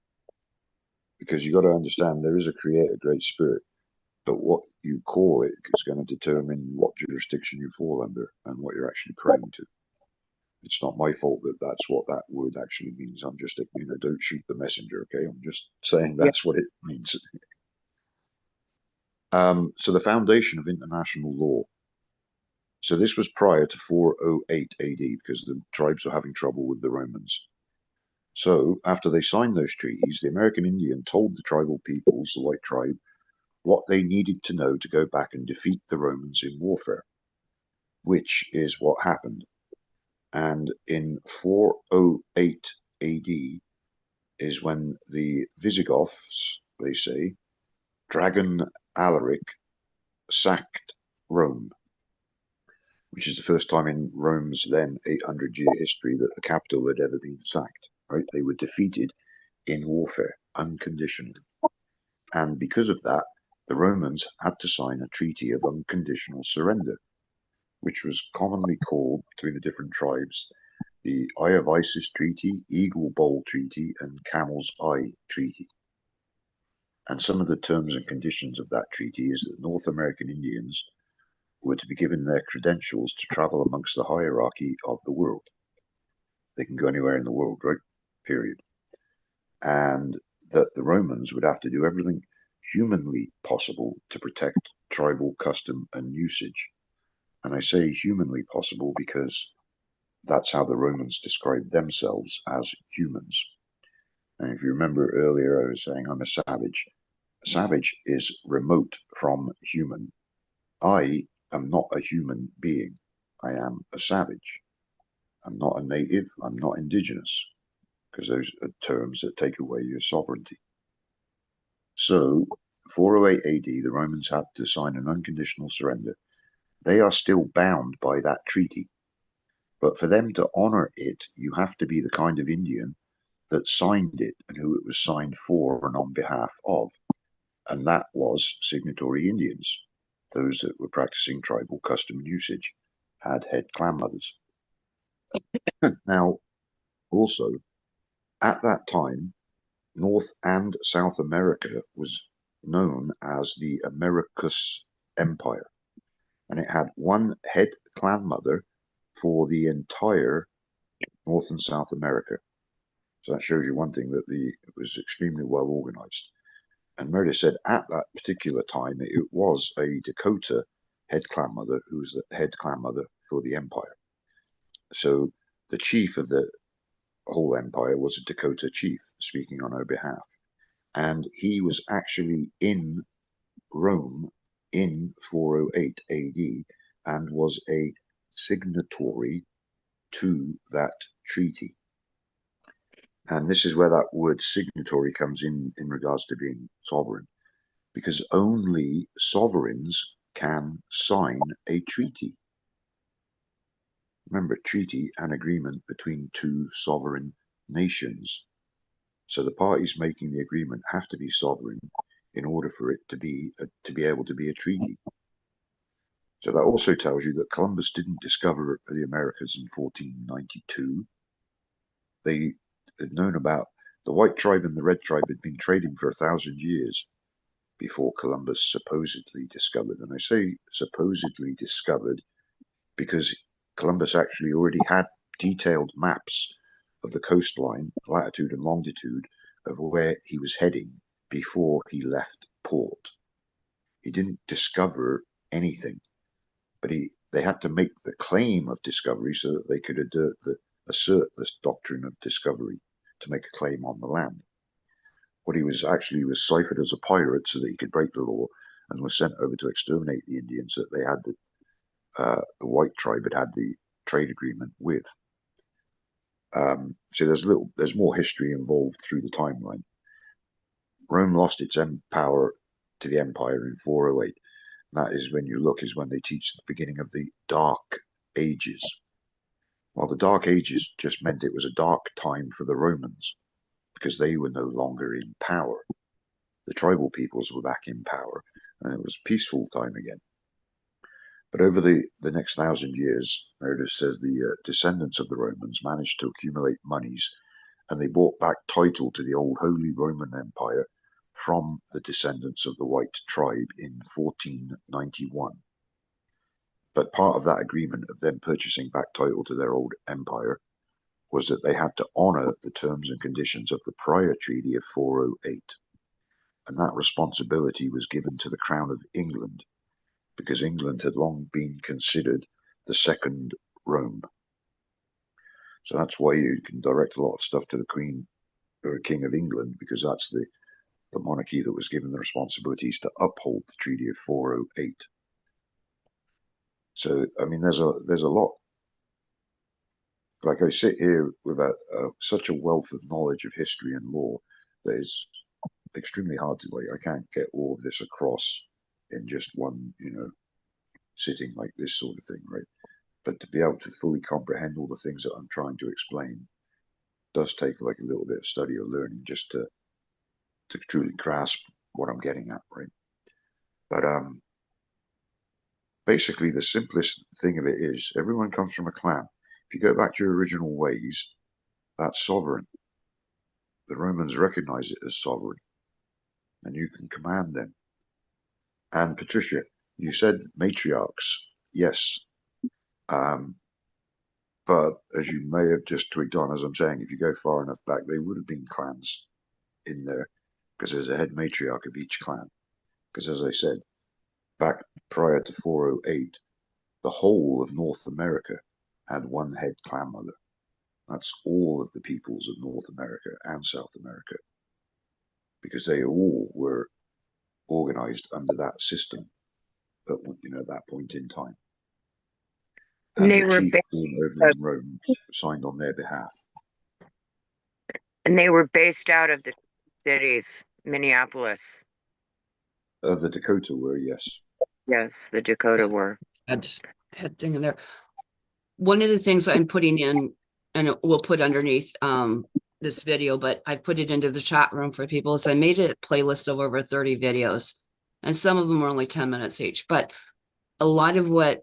because you got to understand there is a creator, great spirit, but what you call it is going to determine what jurisdiction you fall under and what you're actually praying to. It's not my fault that that's what that word actually means. I'm just, don't shoot the messenger, okay? I'm just saying that's what it means. So the foundation of international law. So this was prior to 408 AD because the tribes were having trouble with the Romans. So after they signed those treaties, the American Indian told the tribal peoples, the White Tribe, what they needed to know to go back and defeat the Romans in warfare, which is what happened. And in 408 AD is when the Visigoths, they say, Dragon Alaric sacked Rome, which is the first time in Rome's then 800-year history that the capital had ever been sacked. Right? They were defeated in warfare, unconditionally. And because of that, the Romans had to sign a treaty of unconditional surrender, which was commonly called between the different tribes the Eye of Isis Treaty, Eagle Bowl Treaty, and Camel's Eye Treaty. And some of the terms and conditions of that treaty is that North American Indians were to be given their credentials to travel amongst the hierarchy of the world. They can go anywhere in the world, right? Period. And that the Romans would have to do everything humanly possible to protect tribal custom and usage. And I say humanly possible because that's how the Romans described themselves as humans. And if you remember earlier, I was saying I'm a savage. A savage is remote from human. I am not a human being. I am a savage. I'm not a native. I'm not indigenous, because those are terms that take away your sovereignty. So, 408 AD, the Romans had to sign an unconditional surrender. They are still bound by that treaty. But for them to honor it, you have to be the kind of Indian that signed it and who it was signed for and on behalf of. And that was signatory Indians, those that were practicing tribal custom and usage, had head clan mothers. Now, also, at that time, North and South America was known as the Americus Empire, and it had one head clan mother for the entire North and South America. So that shows you one thing, that it was extremely well organized. And Meredith said at that particular time it was a Dakota head clan mother who was the head clan mother for the empire. So the chief of the whole empire was a Dakota chief speaking on her behalf. And he was actually in Rome in 408 AD and was a signatory to that treaty. And this is where that word signatory comes in regards to being sovereign, because only sovereigns can sign a treaty. Remember, treaty, an agreement between two sovereign nations. So the parties making the agreement have to be sovereign in order for it to be able to be a treaty. So that also tells you that Columbus didn't discover the Americas in 1492. They had known about the white tribe and the red tribe had been trading for 1,000 years before Columbus supposedly discovered. And I say supposedly discovered because Columbus actually already had detailed maps of the coastline, latitude and longitude of where he was heading before he left port. He didn't discover anything, but they had to make the claim of discovery so that they could assert this doctrine of discovery to make a claim on the land. What he was actually was ciphered as a pirate so that he could break the law and was sent over to exterminate the Indians that they had the white tribe had the trade agreement with. So there's more history involved through the timeline. Rome lost its power to the empire in 408. That is when you look is when they teach the beginning of the Dark Ages. Well, the Dark Ages just meant it was a dark time for the Romans because they were no longer in power. The tribal peoples were back in power, and it was a peaceful time again. But over the next 1,000 years, Meredith says the descendants of the Romans managed to accumulate monies, and they brought back title to the old Holy Roman Empire from the descendants of the White Tribe in 1491. But part of that agreement of them purchasing back title to their old empire was that they had to honour the terms and conditions of the prior treaty of 408. And that responsibility was given to the Crown of England, because England had long been considered the second Rome. So that's why you can direct a lot of stuff to the Queen or King of England, because that's the monarchy that was given the responsibilities to uphold the Treaty of 408. So, I mean, there's a lot. Like I sit here with such a wealth of knowledge of history and law that is extremely hard to, I can't get all of this across in just one, sitting like this sort of thing, right? But to be able to fully comprehend all the things that I'm trying to explain does take like a little bit of study or learning just to truly grasp what I'm getting at, right? But basically the simplest thing of it is everyone comes from a clan. If you go back to your original ways, that's sovereign. The Romans recognize it as sovereign. and you can command them. And Patricia, you said matriarchs. Yes. But as you may have just tweaked on, as I'm saying, if you go far enough back, they would have been clans in there because there's a head matriarch of each clan. Because as I said, back prior to 408, the whole of North America had one head clan mother. That's all of the peoples of North America and South America, because they all were organized under that system at that point in time. And And they the were chief based, over in Rome signed on their behalf. out of the cities, Minneapolis. The Dakota were, yes. Yes, the Dakota were. Had thing in there. One of the things I'm putting in, and we'll put underneath this video, but I put it into the chat room for people, is I made a playlist of over 30 videos, and some of them are only 10 minutes each. But a lot of what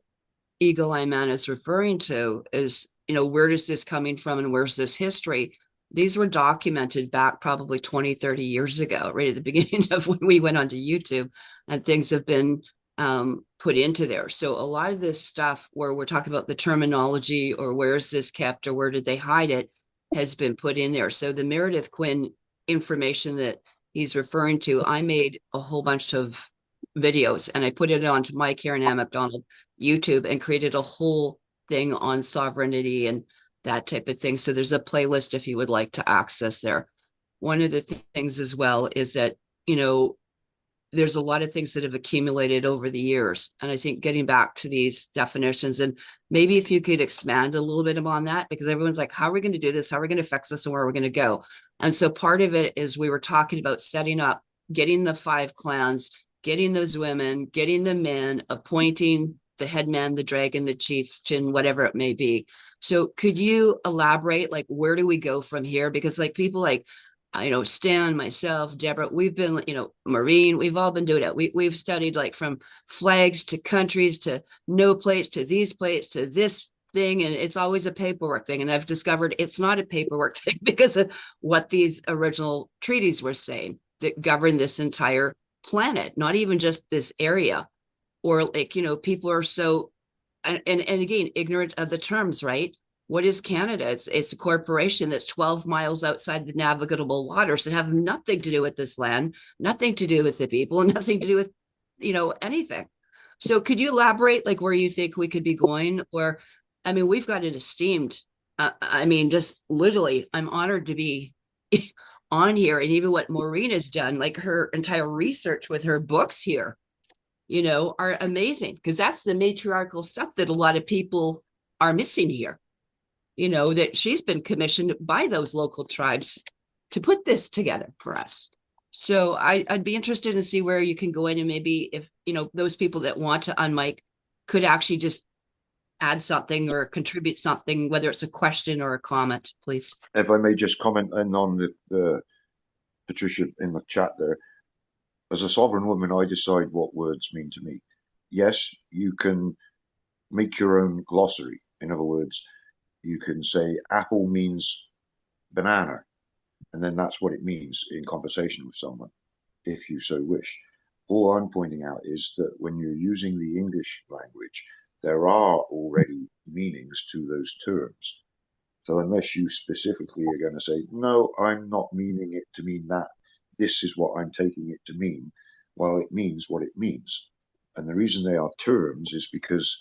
Eagle Eye Man is referring to is, where is this coming from and where's this history? These were documented back probably 20, 30 years ago, right at the beginning of when we went onto YouTube, and things have been put into there. So a lot of this stuff where we're talking about the terminology or where is this kept or where did they hide it has been put in there. So the Meredith Quinn information that he's referring to, I made a whole bunch of videos and I put it onto my Karen Ann McDonald YouTube and created a whole thing on sovereignty and that type of thing. So there's a playlist if you would like to access there. One of the things as well is that, there's a lot of things that have accumulated over the years. And I think getting back to these definitions, and maybe if you could expand a little bit upon that, because everyone's like, how are we going to do this? How are we going to fix this? And where are we going to go? And so part of it is we were talking about setting up, getting the 5 clans, getting those women, getting the men, appointing the headman, the dragon, the chieftain, whatever it may be. So could you elaborate, like, where do we go from here? Because like people like, Stan, myself, Deborah, we've been, Maureen, we've all been doing it. We've studied like from flags to countries to no plates to these plates to this thing. And it's always a paperwork thing. And I've discovered it's not a paperwork thing because of what these original treaties were saying that govern this entire planet, not even just this area. Or like, people are so, and again, ignorant of the terms, right? What is Canada? It's a corporation that's 12 miles outside the navigable waters that have nothing to do with this land, nothing to do with the people, and nothing to do with, anything. So could you elaborate like where you think we could be going? Or, we've got an esteemed, just literally, I'm honored to be on here. And even what Maureen has done, like her entire research with her books here, are amazing, because that's the matriarchal stuff that a lot of people are missing here. That she's been commissioned by those local tribes to put this together for us. So I'd be interested to see where you can go in, and maybe if, those people that want to unmic could actually just add something or contribute something, whether it's a question or a comment, please. If I may just comment on the Patricia in the chat there. As a sovereign woman, I decide what words mean to me. Yes, you can make your own glossary. In other words, you can say apple means banana, and then that's what it means in conversation with someone, if you so wish. All I'm pointing out is that when you're using the English language, there are already meanings to those terms. So unless you specifically are going to say, no, I'm not meaning it to mean that, this is what I'm taking it to mean, well, it means what it means. And the reason they are terms is because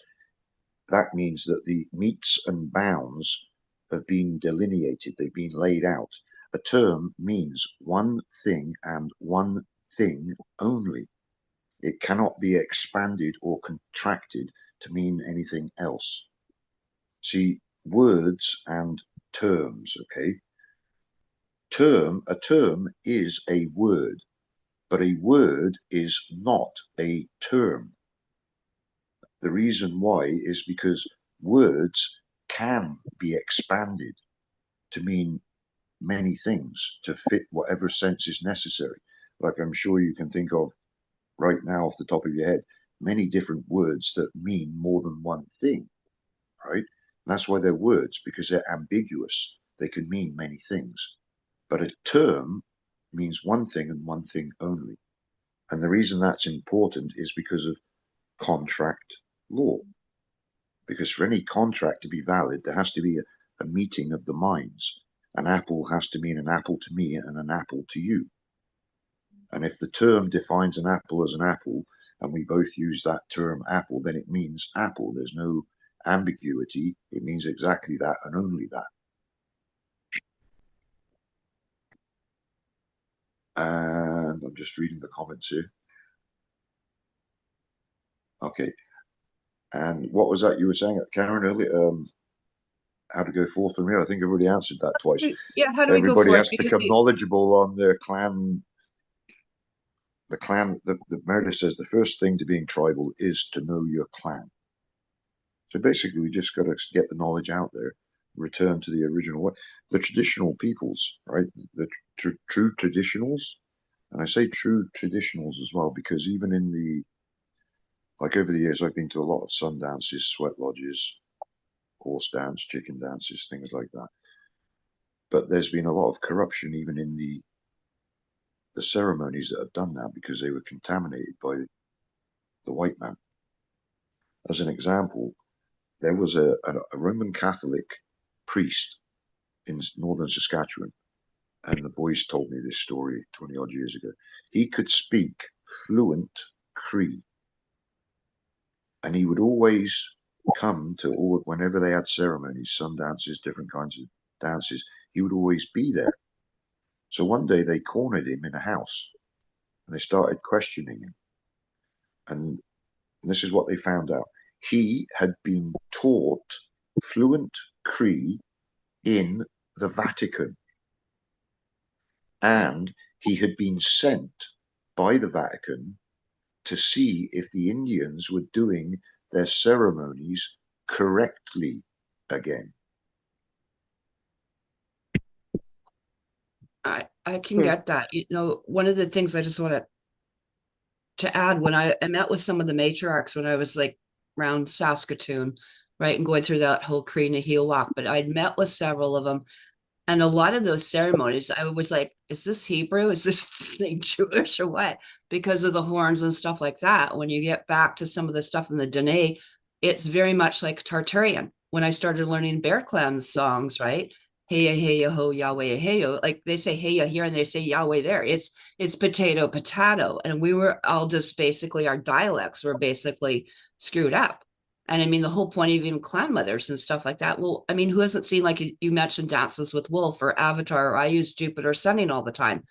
that means that the metes and bounds have been delineated, they've been laid out. A term means one thing and one thing only. It cannot be expanded or contracted to mean anything else. See, words and terms, okay? A term is a word, but a word is not a term. The reason why is because words can be expanded to mean many things, to fit whatever sense is necessary. Like I'm sure you can think of right now off the top of your head, many different words that mean more than one thing, right? And that's why they're words, because they're ambiguous. They can mean many things. But a term means one thing and one thing only. And the reason that's important is because of contract law. Because for any contract to be valid, there has to be a meeting of the minds. An apple has to mean an apple to me and an apple to you. And if the term defines an apple as an apple, and we both use that term apple, then it means apple. There's no ambiguity. It means exactly that and only that. And I'm just reading the comments here. Okay. And what was that you were saying, Karen, earlier? How to go forth from here? I think I've already answered that twice. Yeah, how do we go Everybody forth? has to Because become knowledgeable on their clan. The Meredith says the first thing to being tribal is to know your clan. So basically, we just got to get the knowledge out there, return to the original way. The traditional peoples, right? The true traditionals, and I say true traditionals as well because even in like over the years, I've been to a lot of sun dances, sweat lodges, horse dance, chicken dances, things like that. But there's been a lot of corruption even in the ceremonies that have done that because they were contaminated by the white man. As an example, there was a Roman Catholic priest in northern Saskatchewan, and the boys told me this story 20 odd years ago. He could speak fluent Cree, and he would always come to all whenever they had ceremonies, sun dances, different kinds of dances. He would always be there. So one day they cornered him in a house, and they started questioning him, and this is what they found out. He had been taught fluent Cree in the Vatican, and he had been sent by the Vatican to see if the Indians were doing their ceremonies correctly again. I can get that. One of the things I just want to add, when I met with some of the matriarchs when I was like around Saskatoon, right, and going through that whole Cree Nahil walk, but I'd met with several of them. And a lot of those ceremonies, I was like, is this Hebrew? Is this like Jewish or what? Because of the horns and stuff like that. When you get back to some of the stuff in the Dene, it's very much like Tartarian. When I started learning Bear Clan songs, right? Hey ya, hey ya, ho, Yahweh, hey yo. Like they say hey ya here and they say Yahweh there. It's potato, potato. And we were all just basically, our dialects were basically screwed up. And I mean, the whole point of even clan mothers and stuff like that. Well, I mean, who hasn't seen, like you mentioned, Dances with Wolf or Avatar, or I use Jupiter Sunning all the time.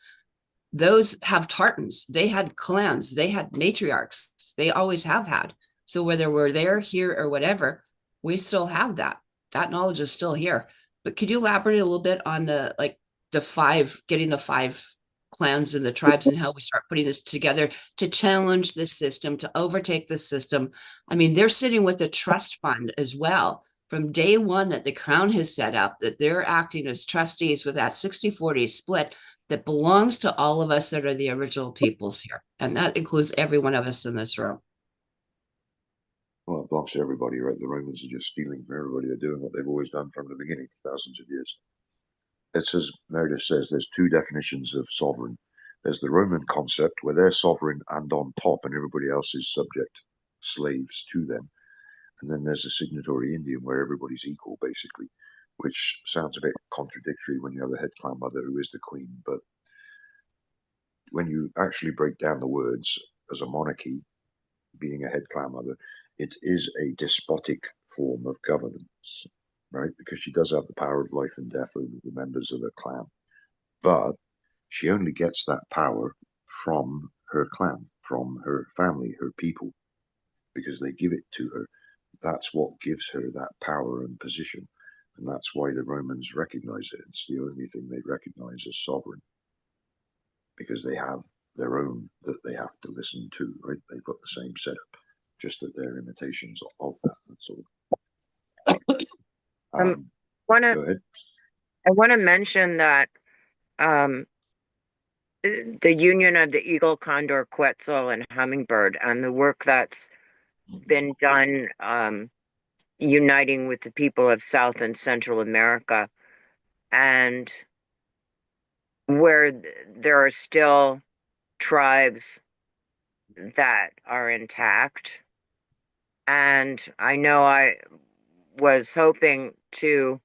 Those have tartans. They had clans. They had matriarchs. They always have had. So whether we're there, here, or whatever, we still have that. That knowledge is still here. But could you elaborate a little bit on getting the five clans and the tribes and how we start putting this together to challenge this system, to overtake this system? I mean, they're sitting with a trust fund as well from day one that the Crown has set up, that they're acting as trustees with that 60-40 split that belongs to all of us that are the original peoples here. And that includes every one of us in this room. Well, it belongs to everybody, right? The Romans are just stealing from everybody. They're doing what they've always done from the beginning for thousands of years. It says, Meredith says, there's two definitions of sovereign. There's the Roman concept where they're sovereign and on top and everybody else is subject, slaves to them. And then there's the signatory Indian where everybody's equal, basically, which sounds a bit contradictory when you have a head clan mother who is the queen. But when you actually break down the words as a monarchy, being a head clan mother, it is a despotic form of governance, right? Because she does have the power of life and death over the members of her clan. But she only gets that power from her clan, from her family, her people, because they give it to her. That's what gives her that power and position. And that's why the Romans recognize it. It's the only thing they recognize as sovereign, because they have their own that they have to listen to, right? They've got the same setup, just that they're imitations of that. That's all. Wanna Go ahead. I want to mention that the union of the eagle, condor, quetzal, and hummingbird, and the work that's been done uniting with the people of South and Central America, and where there are still tribes that are intact. And I know I was hoping to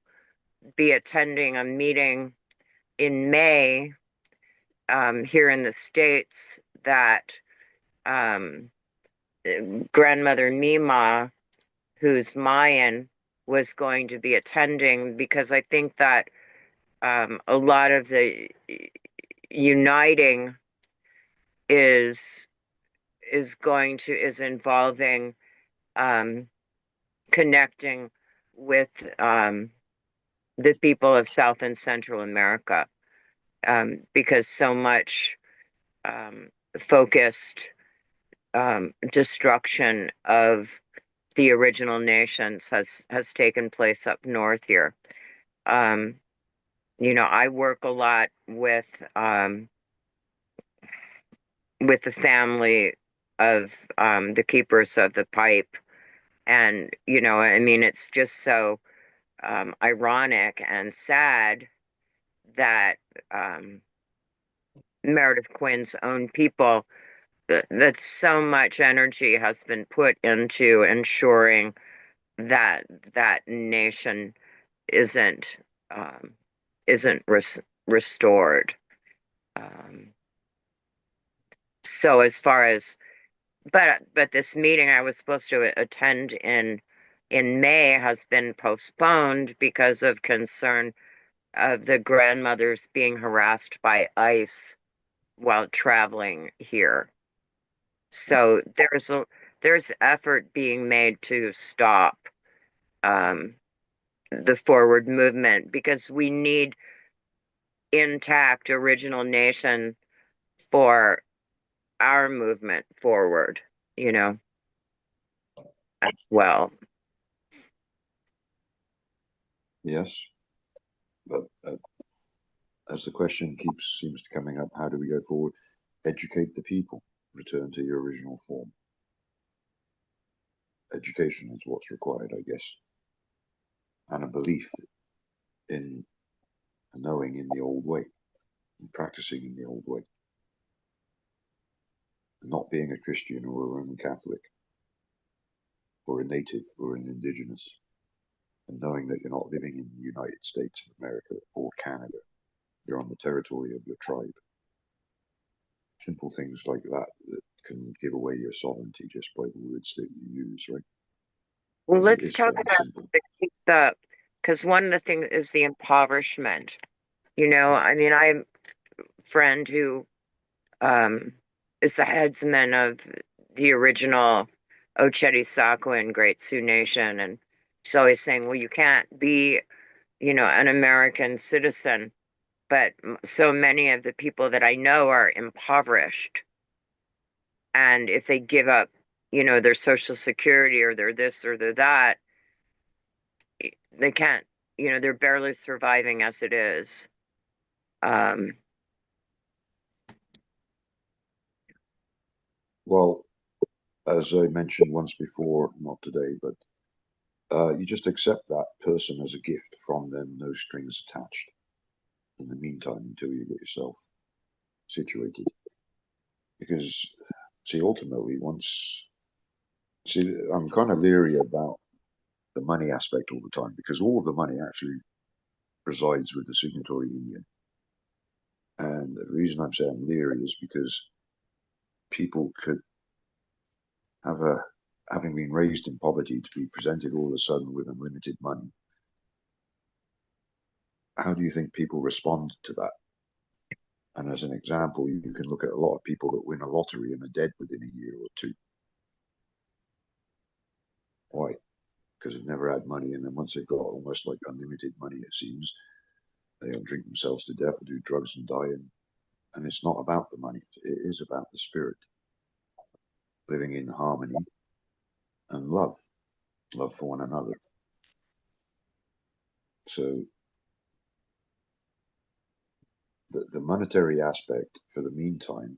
be attending a meeting in May here in the States that grandmother Mima, who's Mayan, was going to be attending, because I think that a lot of the uniting is involving connecting with the people of South and Central America, because so much focused destruction of the original nations has taken place up north here. You know, I work a lot with the family of the keepers of the pipe, and you know, I mean, it's just so ironic and sad that Meredith Quinn's own people, that so much energy has been put into ensuring that that nation isn't um, restored. So as far as, but this meeting I was supposed to attend in May has been postponed because of concern of the grandmothers being harassed by ICE while traveling here. So there's effort being made to stop the forward movement, because we need intact original nation for our movement forward, you know, as well. Yes, but as the question seems to coming up, how do we go forward? Educate the people, return to your original form. Education is what's required, I guess, and a belief in knowing in the old way, and practicing in the old way, not being a Christian or a Roman Catholic, or a native or an indigenous, and knowing that you're not living in the United States of America or Canada. You're on the territory of your tribe. Simple things like that that can give away your sovereignty just by the words that you use, right? Well, And it let's is talk very about simple. because one of the things is the impoverishment. You know, I mean, I have a friend who um, is the headsman of the original Ocheti Great Sioux Nation, and she's always saying, "Well, you can't be, you know, an American citizen." But so many of the people that I know are impoverished, and if they give up, you know, their Social Security or their this or their that, they can't. You know, they're barely surviving as it is. Um, Well, as I mentioned once before, not today, but you just accept that person as a gift from them, no strings attached. In the meantime, until you get yourself situated. Because, see, ultimately, I'm kind of leery about the money aspect all the time, because all of the money actually resides with the signatory Indian. And the reason I'm saying leery is because people could having been raised in poverty, to be presented all of a sudden with unlimited money. How do you think people respond to that? And as an example, you can look at a lot of people that win a lottery and are dead within a year or two. Why? Because they've never had money, and then once they've got almost like unlimited money, it seems, they'll drink themselves to death or do drugs and die. And it's not about the money, it is about the spirit, living in harmony and love for one another. So the monetary aspect for the meantime,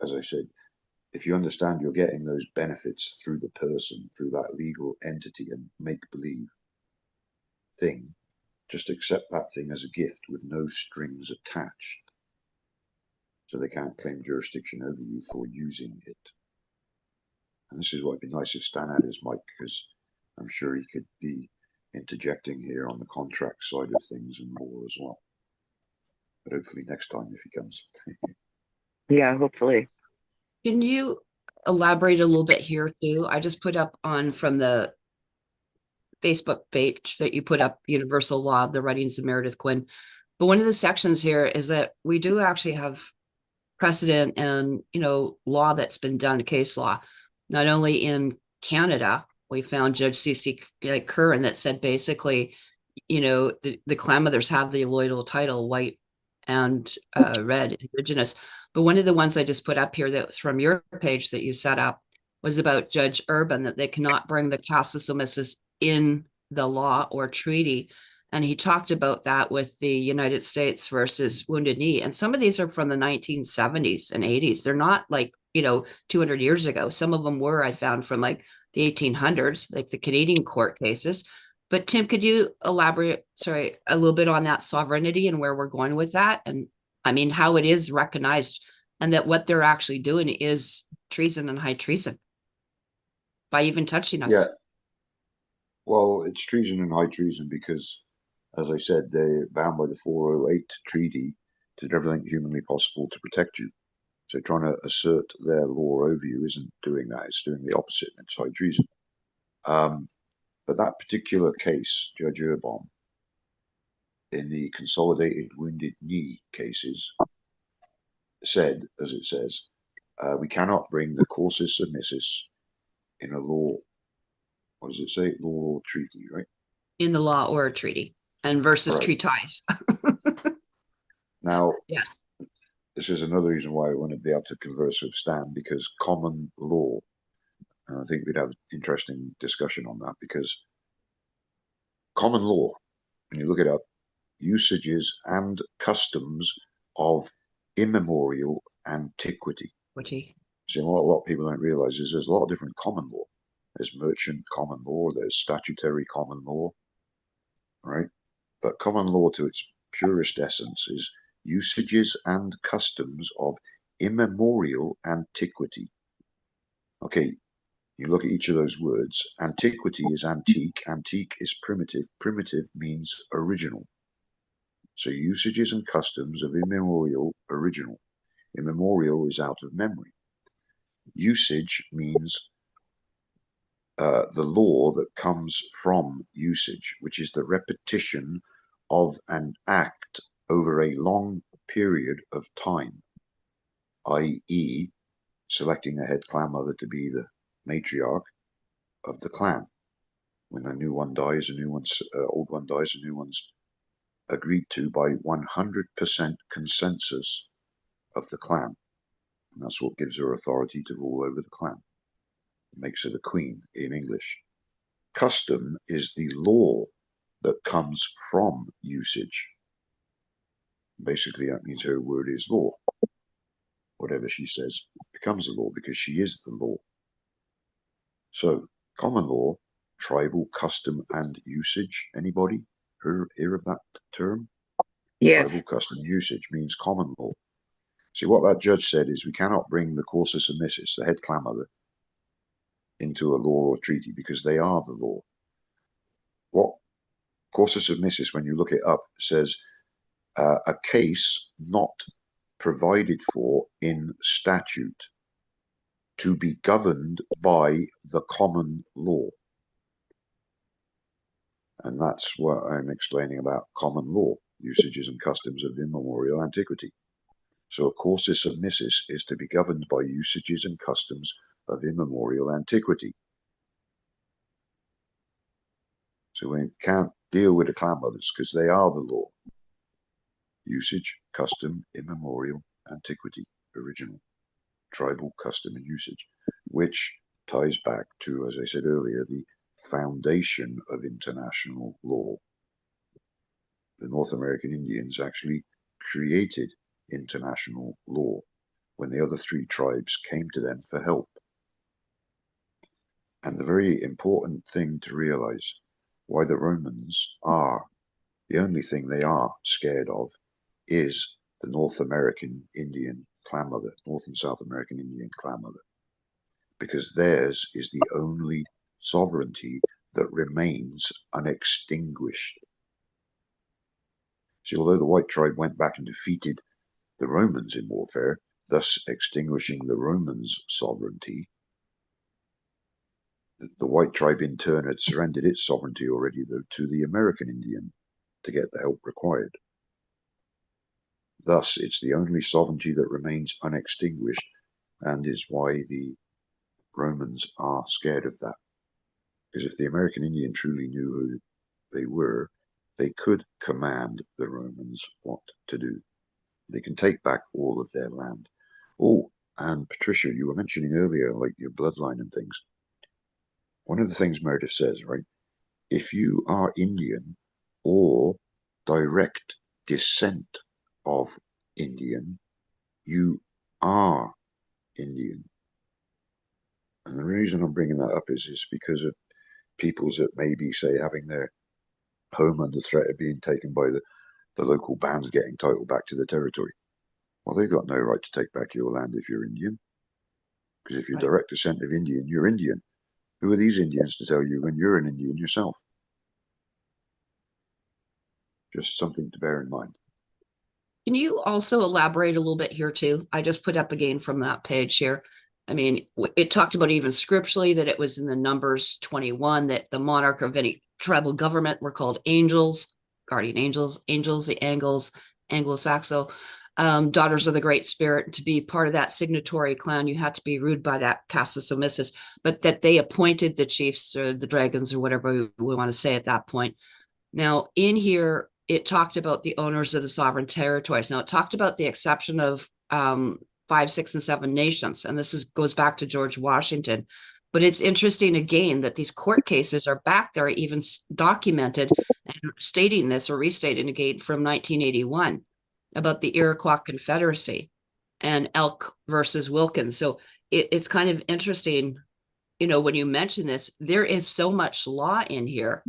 as I said, if you understand you're getting those benefits through the person, through that legal entity and make-believe thing, just accept that thing as a gift with no strings attached. So they can't claim jurisdiction over you for using it. And this is why it'd be nice if Stan had his mic, because I'm sure he could be interjecting here on the contract side of things and more as well. But hopefully next time if he comes. Yeah, hopefully. Can you elaborate a little bit here too? I just put up on from the Facebook page that you put up, Universal Law, the writings of Meredith Quinn. But one of the sections here is that we do actually have precedent and, law that's been done, case law, not only in Canada. We found Judge C.C. Curran that said basically, the clan mothers have the allodial title, white and red, indigenous. But one of the ones I just put up here that was from your page that you set up was about Judge Urban, that they cannot bring the casus omissus in the law or treaty. And he talked about that with the United States versus Wounded Knee. And some of these are from the 1970s and 80s. They're not like, 200 years ago. Some of them were, I found, from like the 1800s, like the Canadian court cases. But Tim, could you elaborate, a little bit on that sovereignty and where we're going with that? And I mean, how it is recognized and that what they're actually doing is treason and high treason by even touching us. Yeah. Well, it's treason and high treason because, as I said, they're bound by the 408 treaty to do everything humanly possible to protect you. So trying to assert their law over you isn't doing that. It's doing the opposite. It's high treason. But that particular case, Judge Urban, in the consolidated Wounded Knee cases, said, as it says, we cannot bring the causus omissus in a law. What does it say? Law or treaty, right? In the law or a treaty and versus Right. treatise. Now, yes. This is another reason why I want to be able to converse with Stan, because common law, and I think we'd have an interesting discussion on that, because common law, when you look it up, usages and customs of immemorial antiquity. See, what a lot of people don't realize is there's a lot of different common law. There's merchant common law, there's statutory common law, right? But common law to its purest essence is usages and customs of immemorial antiquity. Okay, you look at each of those words. Antiquity is antique, antique is primitive, primitive means original. So usages and customs of immemorial, original. Immemorial is out of memory. Usage means the law that comes from usage, which is the repetition of an act over a long period of time, i.e., selecting a head clan mother to be the matriarch of the clan. When a new one dies, old one dies, a new one's agreed to by 100% consensus of the clan. And that's what gives her authority to rule over the clan. It makes her the queen in English. Custom is the law that comes from usage. Basically, that means her word is law. Whatever she says becomes a law because she is the law. So, common law, tribal custom and usage. Anybody hear of that term? Yes. Tribal custom usage means common law. See, what that judge said is we cannot bring the causus omissus, the head clan mother, into a law or treaty because they are the law. What causus omissus, when you look it up, says a case not provided for in statute to be governed by the common law. And that's what I'm explaining about common law, usages and customs of immemorial antiquity. So a causus omissus is to be governed by usages and customs of immemorial antiquity. So we can't deal with the clan mothers because they are the law. Usage, custom, immemorial, antiquity, original, tribal custom and usage, which ties back to, as I said earlier, the foundation of international law. The North American Indians actually created international law when the other three tribes came to them for help. And the very important thing to realize, why the Romans are, the only thing they are scared of is the North American Indian clan mother, North and South American Indian clan mother, because theirs is the only sovereignty that remains unextinguished. See, although the white tribe went back and defeated the Romans in warfare, thus extinguishing the Romans' sovereignty, the white tribe in turn had surrendered its sovereignty already, though, to the American Indian to get the help required. Thus, it's the only sovereignty that remains unextinguished, and is why the Romans are scared of that. Because if the American Indian truly knew who they were, they could command the Romans what to do. They can take back all of their land. Oh, and Patricia, you were mentioning earlier, like your bloodline and things. One of the things Meredith says, right? If you are Indian or direct descent of Indian, you are Indian. And the reason I'm bringing that up is because of peoples that maybe, say, having their home under threat of being taken by the local bands getting title back to the territory. Well, they've got no right to take back your land if you're Indian. Because if you're direct descent of Indian, you're Indian. Who are these Indians to tell you when you're an Indian yourself? Just something to bear in mind. Can you also elaborate a little bit here too? I just put up again from that page here. I mean, it talked about even scripturally that it was in the Numbers 21 that the monarch of any tribal government were called angels, guardian angels, the Anglo-Saxon, daughters of the Great Spirit. To be part of that signatory clan, you had to be ruled by that castus omissus, but that they appointed the chiefs or the dragons or whatever we want to say at that point. Now, in here, it talked about the owners of the sovereign territories. Now, it talked about the exception of 5, 6, and 7 nations, and this goes back to George Washington. But it's interesting again that these court cases are back there, even documented and stating this or restating again from 1981 about the Iroquois Confederacy and Elk versus Wilkins. So it's kind of interesting, when you mention this, there is so much law in here.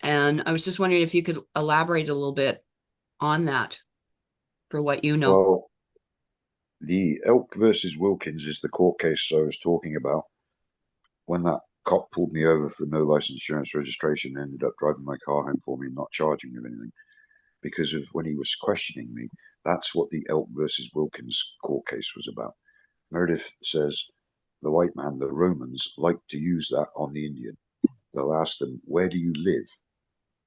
And I was just wondering if you could elaborate a little bit on that for what you know. Well, the Elk versus Wilkins is the court case I was talking about. When that cop pulled me over for no license, insurance, registration, ended up driving my car home for me and not charging me anything because of when he was questioning me. That's what the Elk versus Wilkins court case was about. Meredith says the white man, the Romans, like to use that on the Indian. They'll ask them, where do you live?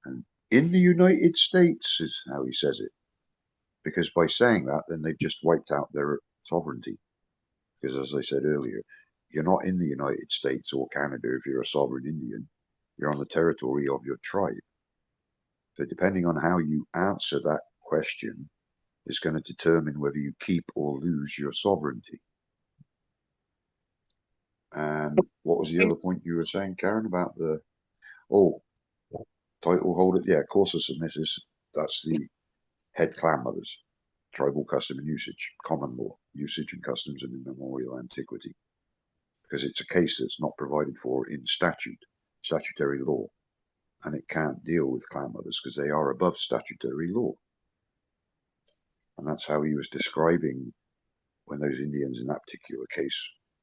And in the United States is how he says it. Because by saying that, then they've just wiped out their sovereignty. Because as I said earlier, you're not in the United States or Canada if you're a sovereign Indian. You're on the territory of your tribe. So depending on how you answer that question is going to determine whether you keep or lose your sovereignty. And what was the other point you were saying, Karen, about the title holder? Yeah, cursus omissus. That's the head clan mothers, tribal custom and usage, common law, usage and customs of immemorial antiquity. Because it's a case that's not provided for in statutory law, and it can't deal with clan mothers because they are above statutory law. And that's how he was describing when those Indians in that particular case,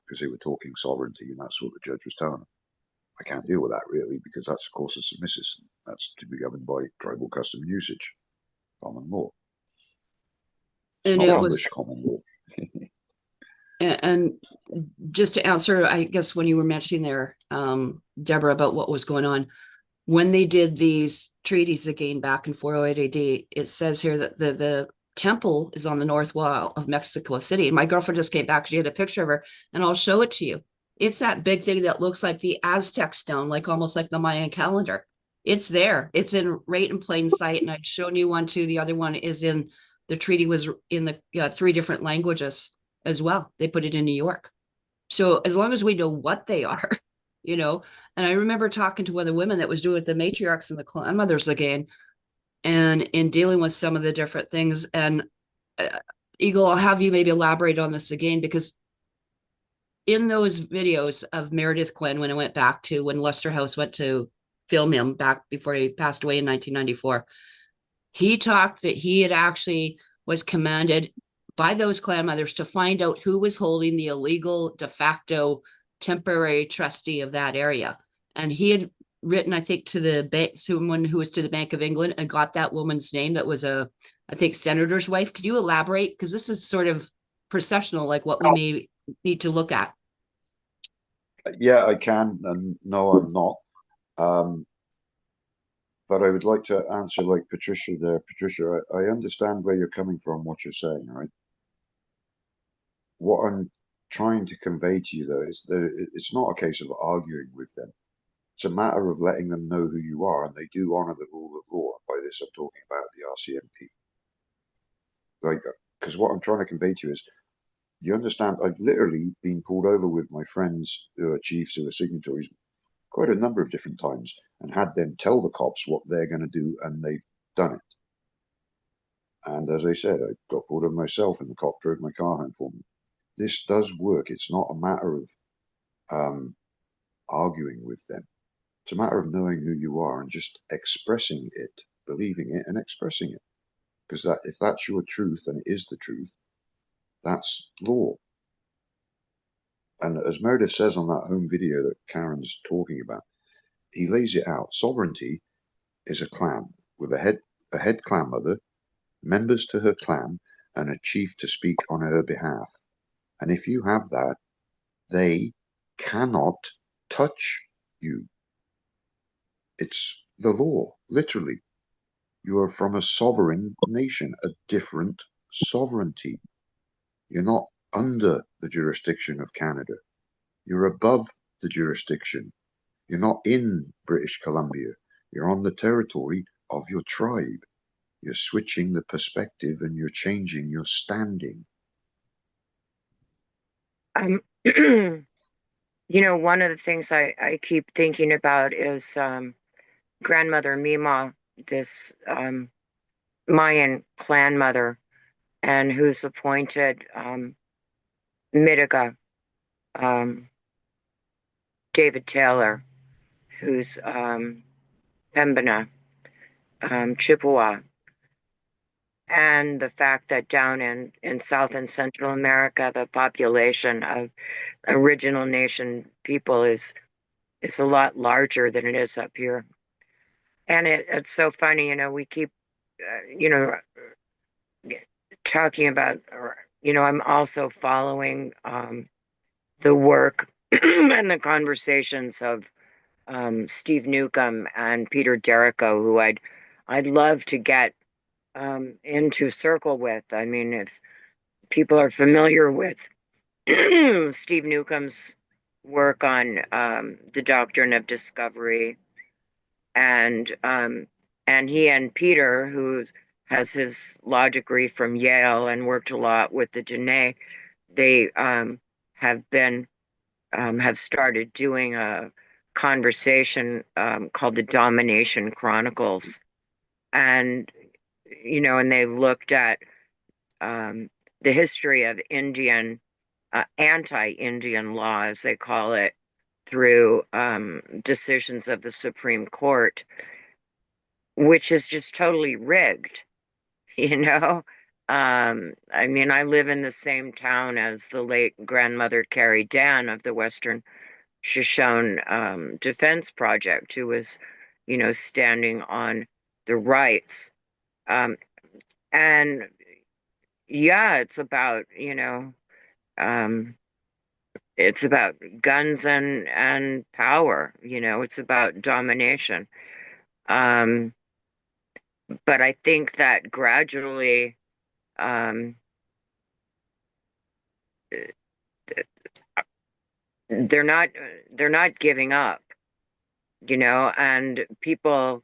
because they were talking sovereignty, and that's what the judge was telling them. I can't deal with that really because that's of course a submissus. That's to be governed by tribal custom and usage, common law. And not it English common law. And just to answer, I guess when you were mentioning there, Deborah, about what was going on, when they did these treaties again back in 408 AD, it says here that the temple is on the north wall of Mexico City. And my girlfriend just came back. She had a picture of her, and I'll show it to you. It's that big thing that looks like the Aztec stone, like almost like the Mayan calendar. It's there. It's right in plain sight. And I'd shown you one too. The other one is in the treaty was in the 3 different languages as well. They put it in New York. So as long as we know what they are, and I remember talking to one of the women that was doing with the matriarchs and the clan mothers again, and in dealing with some of the different things. And Eagle, I'll have you maybe elaborate on this again, because in those videos of Meredith Quinn, when I went back to when Lester House went to film him back before he passed away in 1994, he talked that he had actually was commanded by those clan mothers to find out who was holding the illegal de facto temporary trustee of that area. And he had written, I think, to the bank, someone who was to the Bank of England, and got that woman's name. That was a, I think, senator's wife. Could you elaborate? Because this is sort of processional, like what we may need to look at. Yeah, I can, and no, I'm not. But I would like to answer like Patricia there. Patricia, I understand where you're coming from, what you're saying, right? What I'm trying to convey to you, though, is that it's not a case of arguing with them. It's a matter of letting them know who you are, and they do honor the rule of law. By this, I'm talking about the RCMP. Like, because what I'm trying to convey to you is, you understand, I've literally been pulled over with my friends who are chiefs, who are signatories, quite a number of different times, and had them tell the cops what they're going to do, and they've done it. And as I said, I got pulled over myself, and the cop drove my car home for me. This does work. It's not a matter of arguing with them. It's a matter of knowing who you are and just expressing it, believing it, and expressing it. Because that, if that's your truth and it is the truth, that's law. And as Meredith says on that home video that Karen's talking about, he lays it out. Sovereignty is a clan with a head clan mother, members to her clan, and a chief to speak on her behalf. And if you have that, they cannot touch you. It's the law, literally. You are from a sovereign nation, a different sovereignty. You're not under the jurisdiction of Canada. You're above the jurisdiction. You're not in British Columbia. You're on the territory of your tribe. You're switching the perspective and you're changing your standing. You know, one of the things I keep thinking about is grandmother Mima, this Mayan clan mother, and who's appointed Mitiga, David Taylor, who's Pembina, Chippewa, and the fact that down in South and Central America, the population of original nation people is a lot larger than it is up here. And it's so funny, you know, we keep, you know, talking about, you know, I'm also following the work and the conversations of Steve Newcomb and Peter Derrico, who I'd love to get into circle with. I mean, if people are familiar with Steve Newcomb's work on the doctrine of discovery, and he and Peter, who has his law degree from Yale and worked a lot with the Dene, they have started doing a conversation called the Domination Chronicles, and you know, and they've looked at the history of Indian anti-Indian law, as they call it, through decisions of the Supreme Court, which is just totally rigged, you know? I mean, I live in the same town as the late grandmother Carrie Dan of the Western Shoshone Defense Project, who was, you know, standing on the rights. And yeah, it's about, you know, it's about guns and power, you know, it's about domination. But I think that gradually, they're not giving up, you know, and people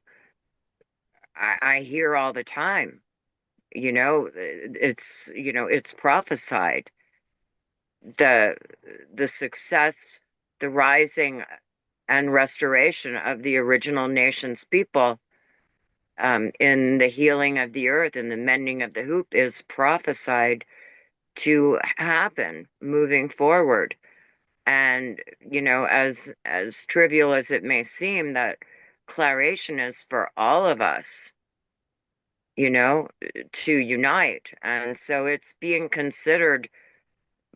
I hear all the time, you know, it's prophesied, the success, the rising and restoration of the original nation's people in the healing of the earth and the mending of the hoop is prophesied to happen moving forward. And, you know, as trivial as it may seem, that claration is for all of us, to unite. And so it's being considered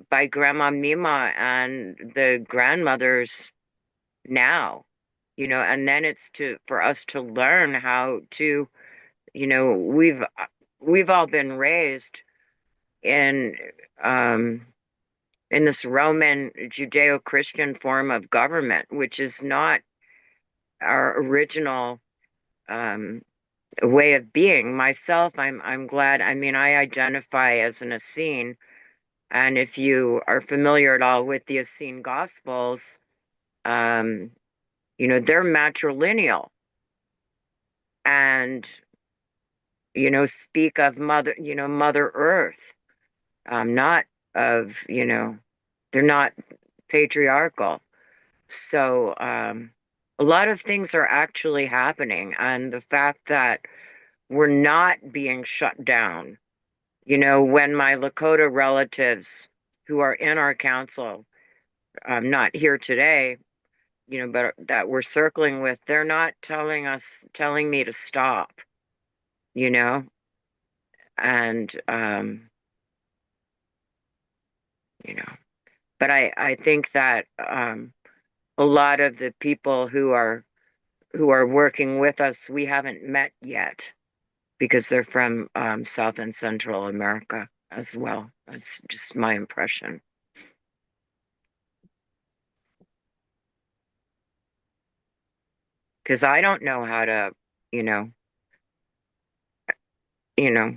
by Grandma Mima and the grandmothers now, and then it's for us to learn how to, we've all been raised in this Roman Judeo-Christian form of government, which is not our original way of being. Myself, I'm glad. I mean, I identify as an Essene, and if you are familiar at all with the Essene Gospels, they're matrilineal and speak of Mother Earth, not of they're not patriarchal. So a lot of things are actually happening, and the fact that we're not being shut down. When my Lakota relatives who are in our council, not here today, but that we're circling with, they're not telling me to stop, and, but I think that, a lot of the people who are working with us, we haven't met yet because they're from, South and Central America as well. That's just my impression. Because I don't know how to, you know, you know,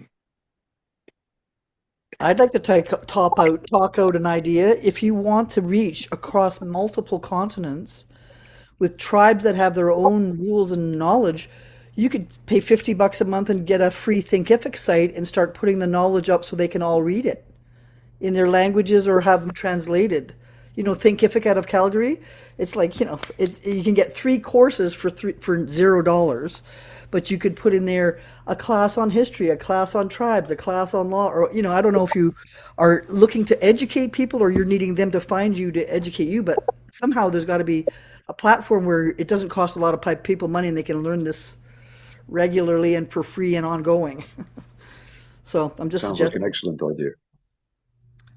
I'd like to talk out an idea. If you want to reach across multiple continents with tribes that have their own rules and knowledge, you could pay $50 a month and get a free Thinkific site and start putting the knowledge up so they can all read it in their languages or have them translated. Thinkific out of Calgary, it's like, you can get 3 courses for $0, but you could put in there a class on history, a class on tribes, a class on law, or, I don't know if you are looking to educate people or you're needing them to find you to educate you, but somehow there's got to be a platform where it doesn't cost a lot of people money and they can learn this regularly and for free and ongoing. So I'm just Sounds like suggesting. an excellent idea.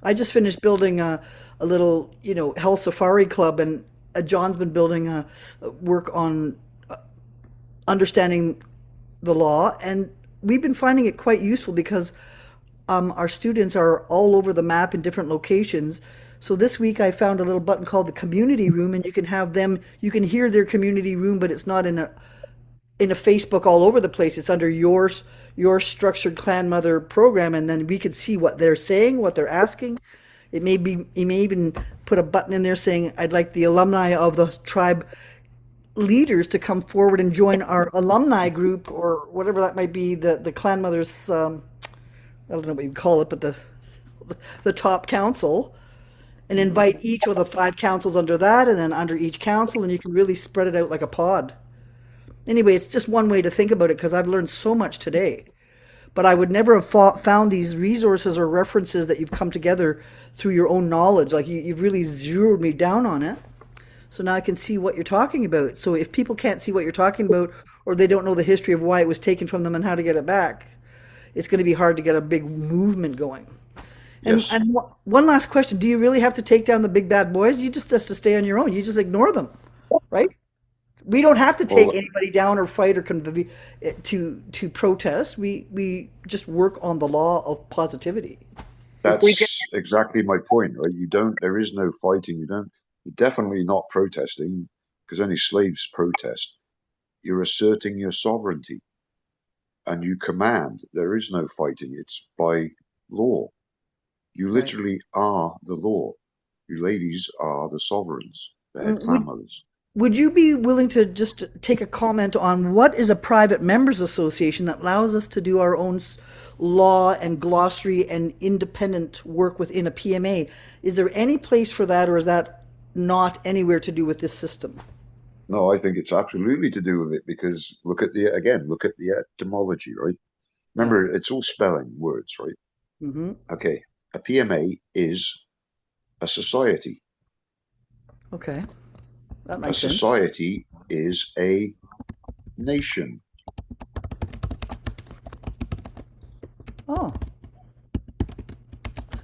I just finished building a little, health safari club, and John's been building work on understanding the law, and we've been finding it quite useful because our students are all over the map in different locations. So this week I found a little button called the community room, and you can have them, you can hear their community room, but it's not in a Facebook all over the place. It's under your structured clan mother program, and then we could see what they're saying, what they're asking. You may even put a button in there saying, "I'd like the alumni of the tribe leaders to come forward and join our alumni group," or whatever that might be. The clan mothers, I don't know what you call it, but the top council, and invite each of the 5 councils under that, and then under each council, and you can really spread it out like a pod. Anyway, it's just one way to think about it because I've learned so much today. But I would never have found these resources or references that you've come together through your own knowledge. Like you've really zeroed me down on it. So now I can see what you're talking about. So if people can't see what you're talking about, or they don't know the history of why it was taken from them and how to get it back, it's going to be hard to get a big movement going. Yes. And one last question. Do you really have to take down the big bad boys? You just have to stay on your own. You just ignore them, right? We don't have to take Well, anybody down or fight or to protest. We just work on the law of positivity. we just, that's exactly my point, right? There is no fighting. You're definitely not protesting because only slaves protest. You're asserting your sovereignty and you command. There is no fighting. It's by law. You Right. literally are the law. You ladies are the sovereigns, the head clan Would mothers. would you be willing to just take a comment on what is a private members association that allows us to do our own law and glossary and independent work within a PMA? Is there any place for that, or is that not anywhere to do with this system? No, I think it's absolutely to do with it because look at the etymology, right? Yeah. Remember, it's all spelling words, right? Mm-hmm. Okay, a PMA is a society. Okay, that A makes sense. society is a nation. Oh.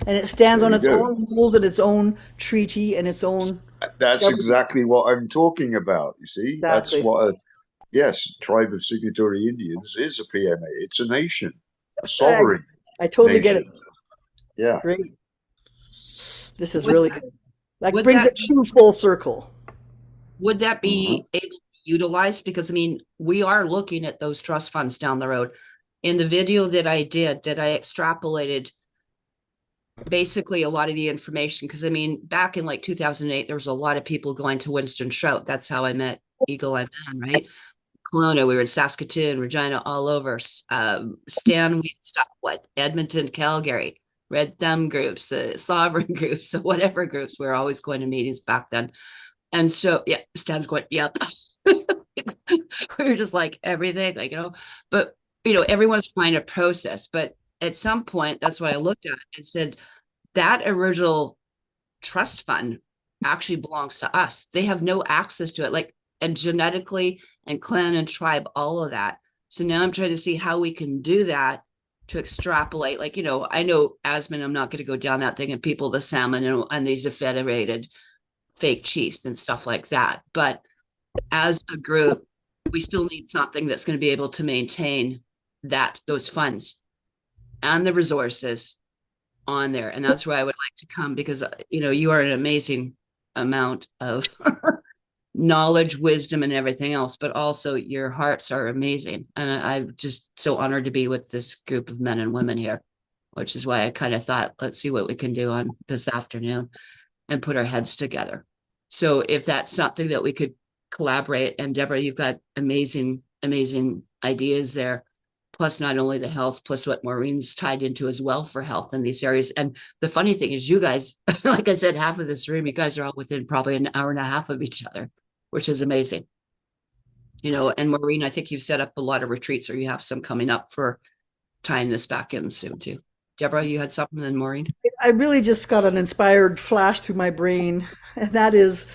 And it stands There on you its go. own rules and its own treaty and its own That's governance. exactly what I'm talking about. You see, that's Exactly. what yes, tribe of signatory Indians is a PMA. It's a nation, a I, sovereign I totally get it. nation. Yeah. Great. This is Would really good. That would brings that it true full circle. would that Mhm. be able to be utilized? Because I mean, we are looking at those trust funds down the road. In the video that I did, that I extrapolated basically a lot of the information, because I mean, back in like 2008, there was a lot of people going to Winston Trout. That's how I met Eagle Eye Man, right? Kelowna, we were in Saskatoon, Regina, all over. Stan, we stopped what? Edmonton, Calgary, Red Thumb groups, the Sovereign groups, so whatever groups. We were always going to meetings back then. And so, yeah, Stan's going, yep. We were just like everything, like, but, everyone's trying to process. But at some point, that's what I looked at and said, that original trust fund actually belongs to us. They have no access to it, like, and genetically and clan and tribe, all of that. So now I'm trying to see how we can do that to extrapolate. Like, I know Asman, I'm not going to go down that thing and people, the salmon and these are federated fake chiefs and stuff like that. But as a group, we still need something that's going to be able to maintain those funds and the resources on there. And that's where I would like to come, because you are an amazing amount of knowledge, wisdom, and everything else, but also your hearts are amazing. And I'm just so honored to be with this group of men and women here, which is why I kind of thought, let's see what we can do on this afternoon and put our heads together. So if that's something that we could collaborate, and Deborah, you've got amazing, amazing ideas there. Plus not only the health, plus what Maureen's tied into as well for health in these areas. And the funny thing is, you guys, like I said, half of this room, you guys are all within probably an hour and a half of each other, which is amazing. And Maureen, I think you've set up a lot of retreats, or you have some coming up for tying this back in soon too. Deborah, you had something, then Maureen. I really just got an inspired flash through my brain, and that is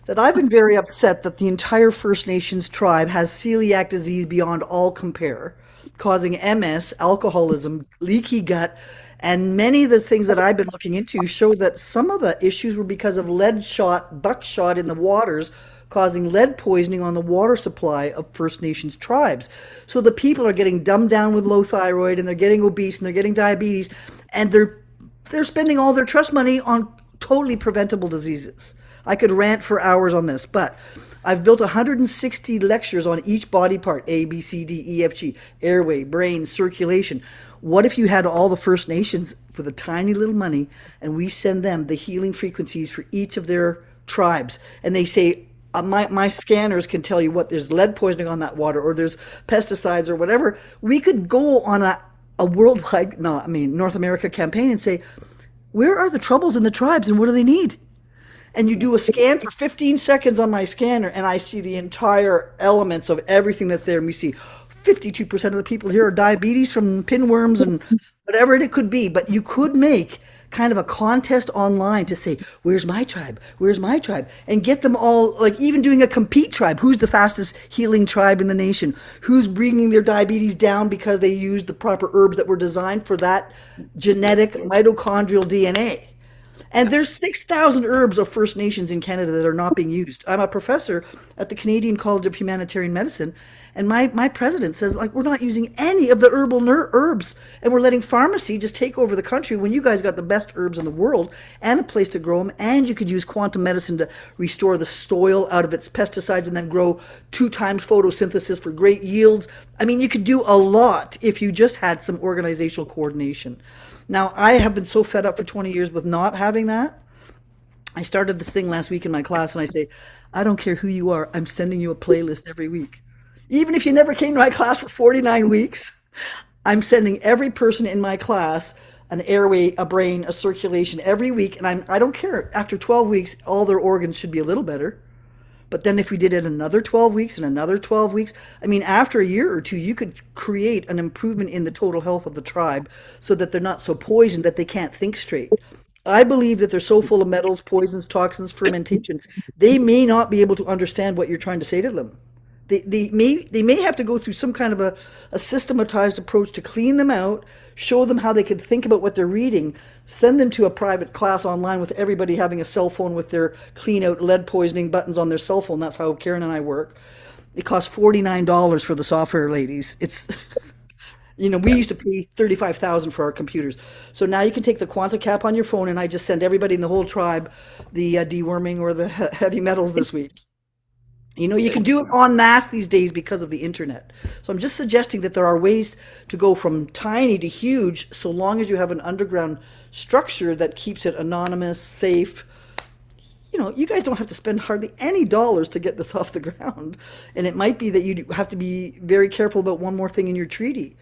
that I've been very upset that the entire First Nations tribe has celiac disease beyond all compare, causing MS, alcoholism, leaky gut, and many of the things that I've been looking into show that some of the issues were because of buckshot in the waters, causing lead poisoning on the water supply of First Nations tribes. So the people are getting dumbed down with low thyroid, and they're getting obese, and they're getting diabetes, and they're spending all their trust money on totally preventable diseases. I could rant for hours on this, but I've built 160 lectures on each body part: A, B, C, D, E, F, G, airway, brain, circulation. What if you had all the First Nations for the tiny little money, and we send them the healing frequencies for each of their tribes, and they say, my scanners can tell you what there's lead poisoning on that water, or there's pesticides or whatever. We could go on a worldwide, North America campaign and say, where are the troubles in the tribes and what do they need? And you do a scan for 15 seconds on my scanner, and I see the entire elements of everything that's there. And we see 52% of the people here are diabetes from pinworms and whatever it could be. But you could make kind of a contest online to say, where's my tribe? Where's my tribe? And get them all, like even doing a compete tribe. Who's the fastest healing tribe in the nation? Who's bringing their diabetes down because they used the proper herbs that were designed for that genetic mitochondrial DNA? And there's 6,000 herbs of First Nations in Canada that are not being used. I'm a professor at the Canadian College of Humanitarian Medicine, and my president says, like, we're not using any of the herbal herbs, and we're letting pharmacy just take over the country when you guys got the best herbs in the world and a place to grow them, and you could use quantum medicine to restore the soil out of its pesticides and then grow 2 times photosynthesis for great yields. I mean, you could do a lot if you just had some organizational coordination. Now, I have been so fed up for 20 years with not having that. I started this thing last week in my class, and I say, I don't care who you are, I'm sending you a playlist every week. Even if you never came to my class for 49 weeks, I'm sending every person in my class an airway, a brain, a circulation every week. And I don't care. After 12 weeks, all their organs should be a little better. But then if we did it another 12 weeks and another 12 weeks, I mean, after a year or two, you could create an improvement in the total health of the tribe so that they're not so poisoned that they can't think straight. I believe that they're so full of metals, poisons, toxins, fermentation, they may not be able to understand what you're trying to say to them. They may have to go through some kind of a systematized approach to clean them out, show them how they can think about what they're reading, send them to a private class online with everybody having a cell phone with their clean out lead poisoning buttons on their cell phone. That's how Karen and I work. It costs $49 for the software, ladies. It's we used to pay 35,000 for our computers. So now you can take the Quanta cap on your phone, and I just send everybody in the whole tribe the deworming or the heavy metals this week. You can do it en masse these days because of the internet. So I'm just suggesting that there are ways to go from tiny to huge, so long as you have an underground structure that keeps it anonymous, safe. You guys don't have to spend hardly any dollars to get this off the ground. And it might be that you have to be very careful about one more thing in your treaty,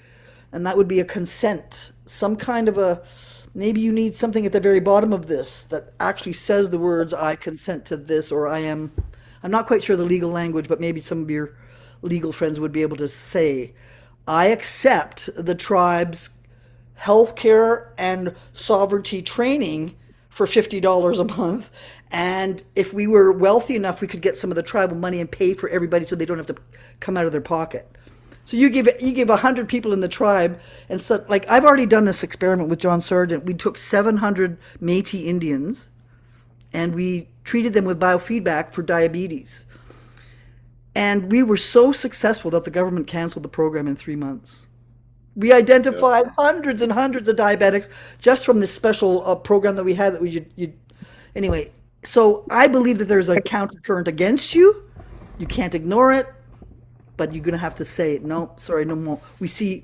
and that would be a consent. Some kind of maybe you need something at the very bottom of this that actually says the words, I consent to this, or I'm not quite sure the legal language, but maybe some of your legal friends would be able to say, I accept the tribe's healthcare and sovereignty training for $50 a month. And if we were wealthy enough, we could get some of the tribal money and pay for everybody so they don't have to come out of their pocket. So you give 100 people in the tribe, and so like I've already done this experiment with John Sargent. We took 700 Métis Indians, and we treated them with biofeedback for diabetes. And we were so successful that the government canceled the program in 3 months. We identified hundreds and hundreds of diabetics just from this special program that we had that anyway. So I believe that there's a countercurrent against you. You can't ignore it, but you're going to have to say, no, sorry, no more. We see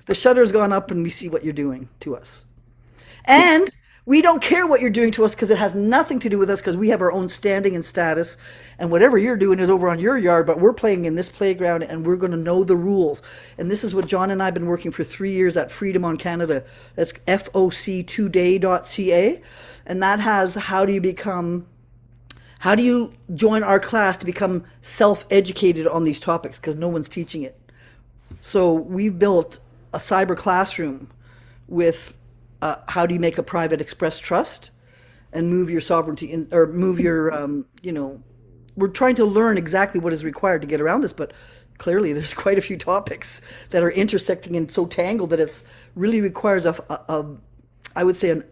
the shutter's gone up and we see what you're doing to us. And we don't care what you're doing to us because it has nothing to do with us, because we have our own standing and status, and whatever you're doing is over on your yard, but we're playing in this playground and we're going to know the rules. And this is what John and I have been working for 3 years at Freedom on Canada. That's foc2day.ca. And that has how do you join our class to become self-educated on these topics, because no one's teaching it. So we've built a cyber classroom with how do you make a private express trust and move your sovereignty or move your, we're trying to learn exactly what is required to get around this, but clearly there's quite a few topics that are intersecting and so tangled that it really requires I would say, a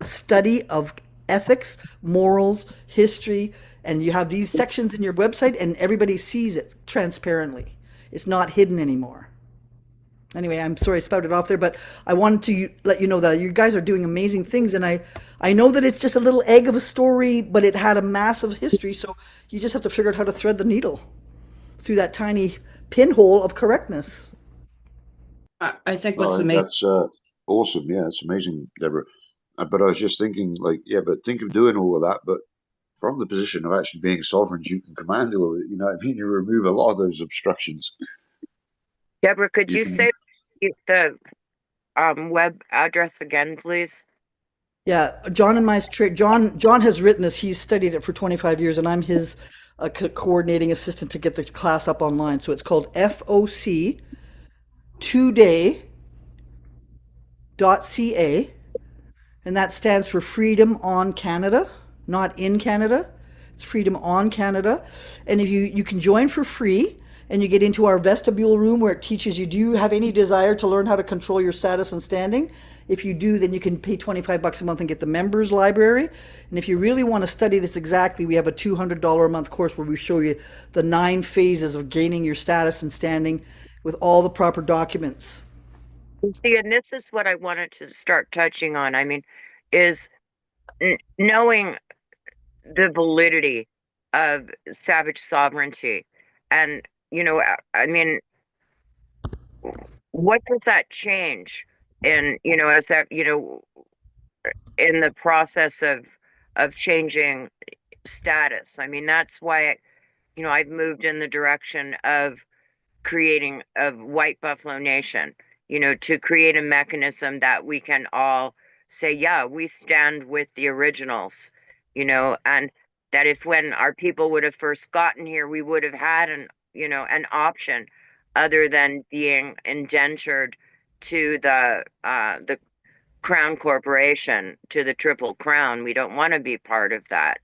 study of ethics, morals, history, and you have these sections in your website and everybody sees it transparently. It's not hidden anymore. Anyway, I'm sorry I spouted off there, but I wanted to let you know that you guys are doing amazing things, and I know that it's just a little egg of a story, but it had a massive history, so you just have to figure out how to thread the needle through that tiny pinhole of correctness. I think No, what's I think amazing. that's awesome. Yeah, it's amazing, Deborah. But I was just thinking, like, yeah, but think of doing all of that, but from the position of actually being sovereigns, you can command all of it. You know what I mean? You remove a lot of those obstructions. Deborah, could You you can, say the web address again, please? Yeah, John and my John has written this. He's studied it for 25 years, and I'm his coordinating assistant to get the class up online. So it's called FOC2day.ca, and that stands for Freedom on Canada, not in Canada. It's Freedom on Canada. And if you can join for free, and you get into our vestibule room where it teaches you, do you have any desire to learn how to control your status and standing? If you do, then you can pay $25 a month and get the members library. And if you really want to study this exactly, we have a $200 a month course where we show you the 9 phases of gaining your status and standing with all the proper documents. See, and this is what I wanted to start touching on. I mean, is knowing the validity of savage sovereignty. And, I mean, what does that change as that, in the process of changing status? I mean, that's why, I've moved in the direction of creating of White Buffalo Nation, to create a mechanism that we can all say, yeah, we stand with the originals, and that if when our people would have first gotten here, we would have had an option other than being indentured to the Crown Corporation, to the Triple Crown. We don't want to be part of that,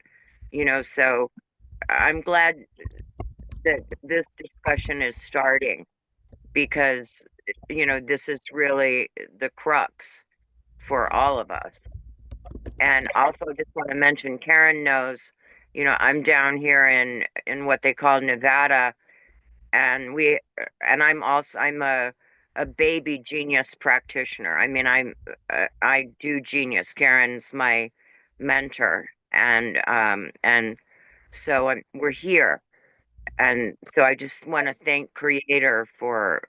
so I'm glad that this discussion is starting, because, this is really the crux for all of us. And also just want to mention, Karen knows, I'm down here in what they call Nevada, and I'm a baby genius practitioner. I mean, I do genius. Karen's my mentor, and so we're here. And so I just want to thank Creator for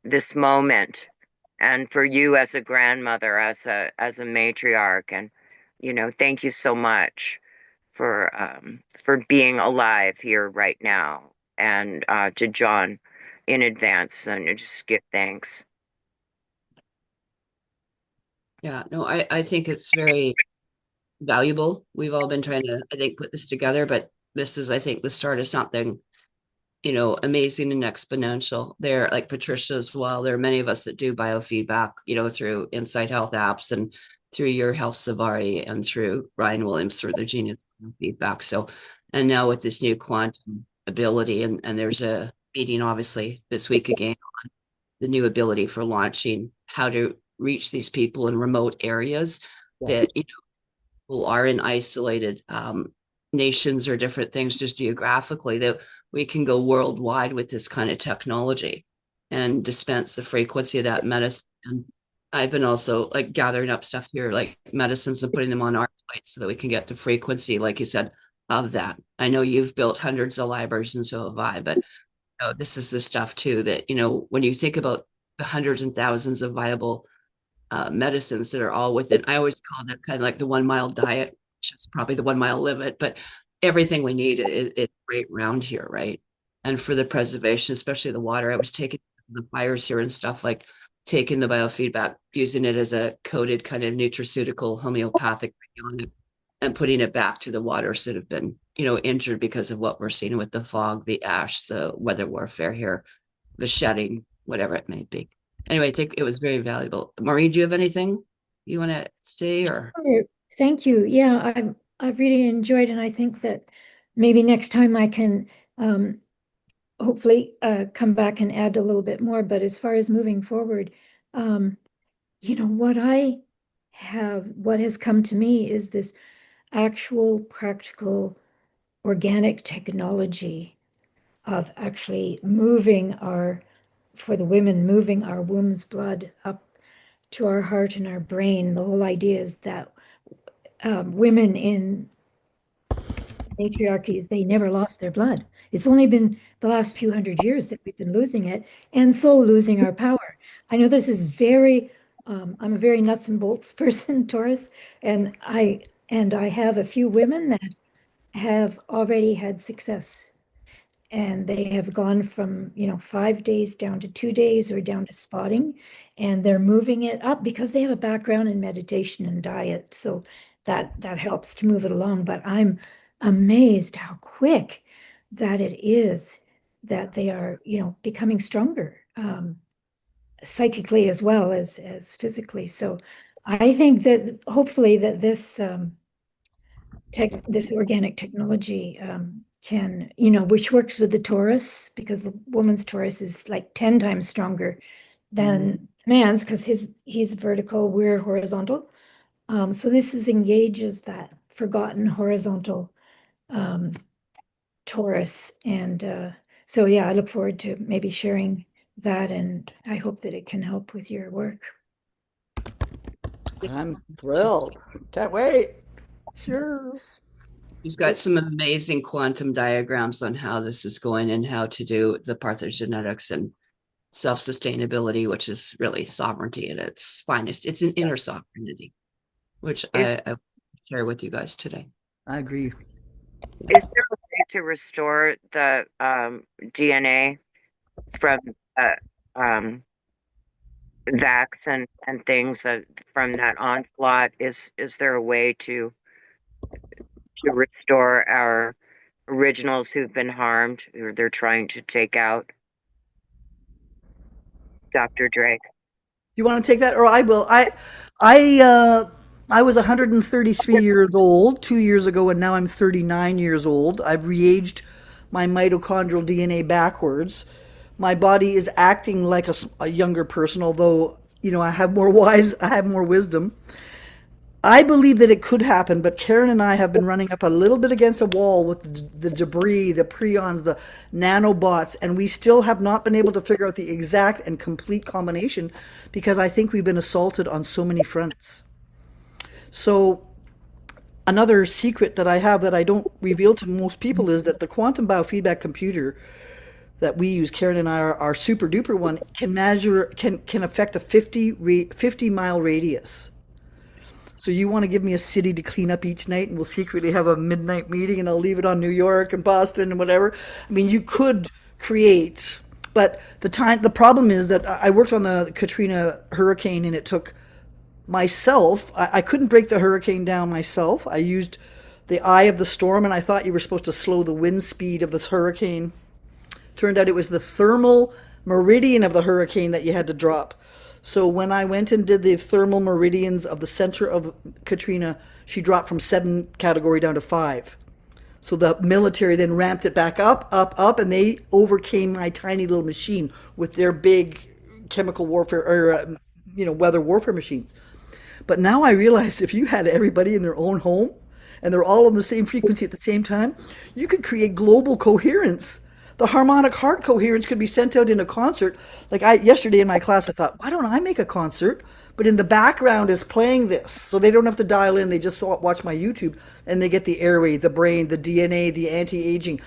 this moment, and for you as a grandmother, as a matriarch, and thank you so much for being alive here right now, and to John in advance, and I just give thanks. Yeah, no, I think it's very valuable. We've all been trying to, I think, put this together, but this is, I think, the start of something, amazing and exponential. There, like Patricia as well, there are many of us that do biofeedback, through Insight Health apps and through Your Health Savari and through Ryan Williams through the Genius feedback. So, and now with this new quantum ability, and there's a meeting obviously this week again on the new ability for launching how to reach these people in remote areas that people are in isolated nations or different things just geographically, that we can go worldwide with this kind of technology and dispense the frequency of that medicine. And I've been also like gathering up stuff here, like medicines, and putting them on our plates so that we can get the frequency, like you said, of that. I know you've built hundreds of libraries and so have I, but this is the stuff too that, when you think about the hundreds and thousands of viable medicines that are all within, I always call it kind of like the 1 mile diet, which is probably the 1 mile limit, but everything we need is right around here, right? And for the preservation, especially the water, I was taking the fires here and stuff, like taking the biofeedback, using it as a coated kind of nutraceutical homeopathic and putting it back to the waters that have been, injured because of what we're seeing with the fog, the ash, the weather warfare here, the shedding, whatever it may be. Anyway, I think it was very valuable. Maureen, do you have anything you want to say or? Thank you. Yeah, I've really enjoyed, and I think that maybe next time I can hopefully come back and add a little bit more. But as far as moving forward, what has come to me is this actual practical organic technology of actually for the women, moving our womb's blood up to our heart and our brain. The whole idea is that women in matriarchies, they never lost their blood. It's only been the last few hundred years that we've been losing it, and so losing our power. I know this is I'm a very nuts and bolts person, Taurus, and I have a few women that have already had success, and they have gone from 5 days down to 2 days or down to spotting, and they're moving it up because they have a background in meditation and diet, so that helps to move it along. But I'm amazed how quick that it is that they are becoming stronger, psychically as well as physically. So I think that hopefully that this organic technology can, which works with the Taurus, because the woman's Taurus is like 10 times stronger than man's, because he's vertical, we're horizontal. So this engages that forgotten horizontal Taurus. And so, yeah, I look forward to maybe sharing that, and I hope that it can help with your work. I'm thrilled. Can't wait. Cheers. He's got some amazing quantum diagrams on how this is going and how to do the parthenogenetics and self-sustainability, which is really sovereignty at its finest. It's an inner sovereignty, which I share with you guys today. I agree. Is there a way to restore the DNA from vax and things from that onslaught? Is there a way to restore our originals who've been harmed, or they're trying to take out? Dr. Drake. You want to take that, or I will? I was 133 years old 2 years ago, and now I'm 39 years old. I've re-aged my mitochondrial DNA backwards. My body is acting like a younger person, although, I have I have more wisdom. I believe that it could happen, but Karen and I have been running up a little bit against a wall with the debris, the prions, the nanobots, and we still have not been able to figure out the exact and complete combination because I think we've been assaulted on so many fronts. So, another secret that I have that I don't reveal to most people is that the quantum biofeedback computer that we use, Karen and I, our super duper one, can affect a 50-mile radius. So you want to give me a city to clean up each night, and we'll secretly have a midnight meeting, and I'll leave it on New York and Boston and whatever. I mean, you could create, but the problem is that I worked on the Katrina hurricane, and it took myself. I couldn't break the hurricane down myself. I used the eye of the storm, and I thought you were supposed to slow the wind speed of this hurricane. Turned out it was the thermal meridian of the hurricane that you had to drop. So when I went and did the thermal meridians of the center of Katrina, she dropped from 7 category down to 5. So the military then ramped it back up, and they overcame my tiny little machine with their big chemical warfare or weather warfare machines. But now I realize if you had everybody in their own home and they're all on the same frequency at the same time, you could create global coherence. The harmonic heart coherence could be sent out in a concert. Like yesterday in my class, I thought, why don't I make a concert? But in the background is playing this. So they don't have to dial in. They just watch my YouTube and they get the airway, the brain, the DNA, the anti-aging.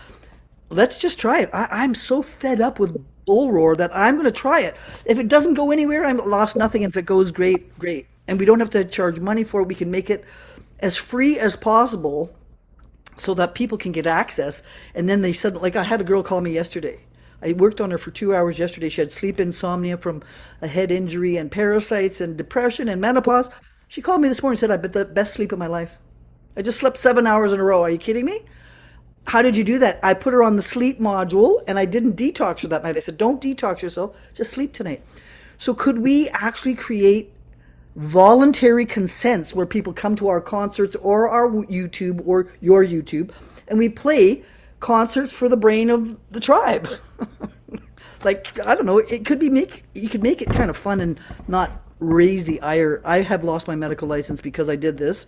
Let's just try it. I'm so fed up with bull roar that I'm going to try it. If it doesn't go anywhere, I'm lost nothing. If it goes, great, great. And we don't have to charge money for it. We can make it as free as possible so that people can get access. And then they said, like I had a girl call me yesterday. I worked on her for 2 hours yesterday. She had sleep insomnia from a head injury and parasites and depression and menopause. She called me this morning and said, I had the best sleep of my life. I just slept 7 hours in a row. Are you kidding me? How did you do that? I put her on the sleep module and I didn't detox her that night. I said, don't detox yourself, just sleep tonight. So could we actually create voluntary consents where people come to our concerts or our YouTube or your YouTube and we play concerts for the brain of the tribe? Like, I don't know, you could make it kind of fun and not raise the ire. I have lost my medical license because I did this.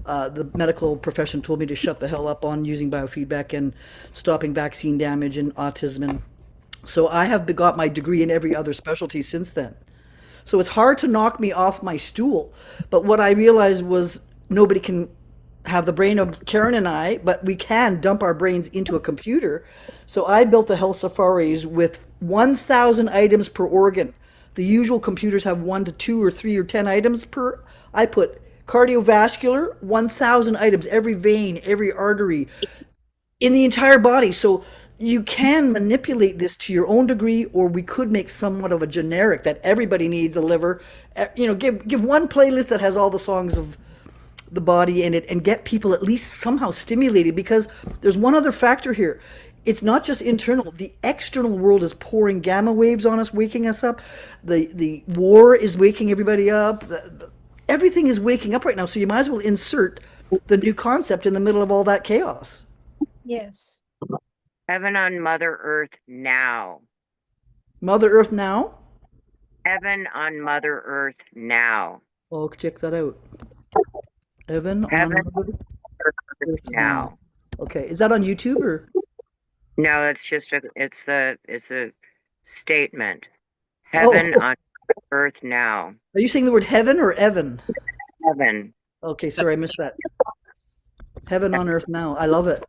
The medical profession told me to shut the hell up on using biofeedback and stopping vaccine damage and autism. And so I have got my degree in every other specialty since then. So it's hard to knock me off my stool. But what I realized was nobody can have the brain of Karen and I, but we can dump our brains into a computer. So I built the health safaris with 1,000 items per organ. The usual computers have 1 to 2 or 3 or 10 items per. I put cardiovascular, 1,000 items, every vein, every artery in the entire body. So you can manipulate this to your own degree, or we could make somewhat of a generic that everybody needs a liver. Give one playlist that has all the songs of the body in it and get people at least somehow stimulated, because there's one other factor here. It's not just internal. The external world is pouring gamma waves on us, waking us up. The war is waking everybody up. Everything is waking up right now. So you might as well insert the new concept in the middle of all that chaos. Yes. Heaven on Mother Earth now. Mother Earth now? Heaven on Mother Earth now. Oh, check that out. Heaven on Heaven Mother Earth now. Okay, is that on YouTube or? No, it's just it's a statement. Heaven on Earth now. Are you saying the word heaven or Evan? Heaven. Okay, sorry, I missed that. Heaven on Earth now. I love it.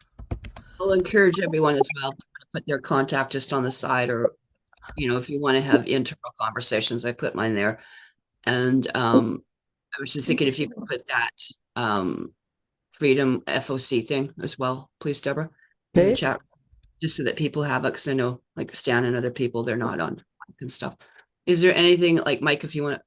I'll encourage everyone as well to put their contact just on the side, or if you want to have internal conversations, I put mine there. And I was just thinking if you could put that Freedom FOC thing as well, please, Deborah, in the chat, just so that people have it, because I know like Stan and other people, they're not on and stuff. Is there anything like Mike, if you want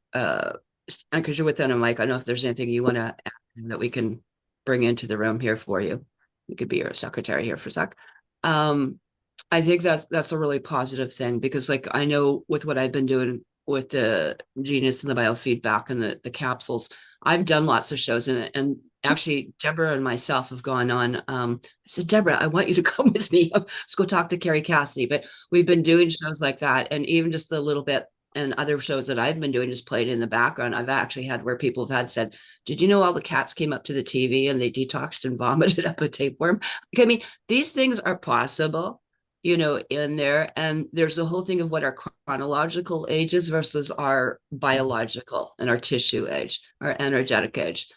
because you're within a mic, I don't know if there's anything you want to add that we can bring into the room here for you. You could be your secretary here for a sec. I think that's a really positive thing, because like I know with what I've been doing with the Genius and the biofeedback and the capsules, I've done lots of shows and actually, Deborah and myself have gone on. I said, Deborah, I want you to come with me. Let's go talk to Carrie Cassidy. But we've been doing shows like that, and even just a little bit, and other shows that I've been doing just played in the background. I've actually had where people have had said, "Did you know all the cats came up to the TV and they detoxed and vomited up a tapeworm?" I mean, these things are possible, in there. And there's a whole thing of what our chronological age is versus our biological and our tissue age, our energetic age.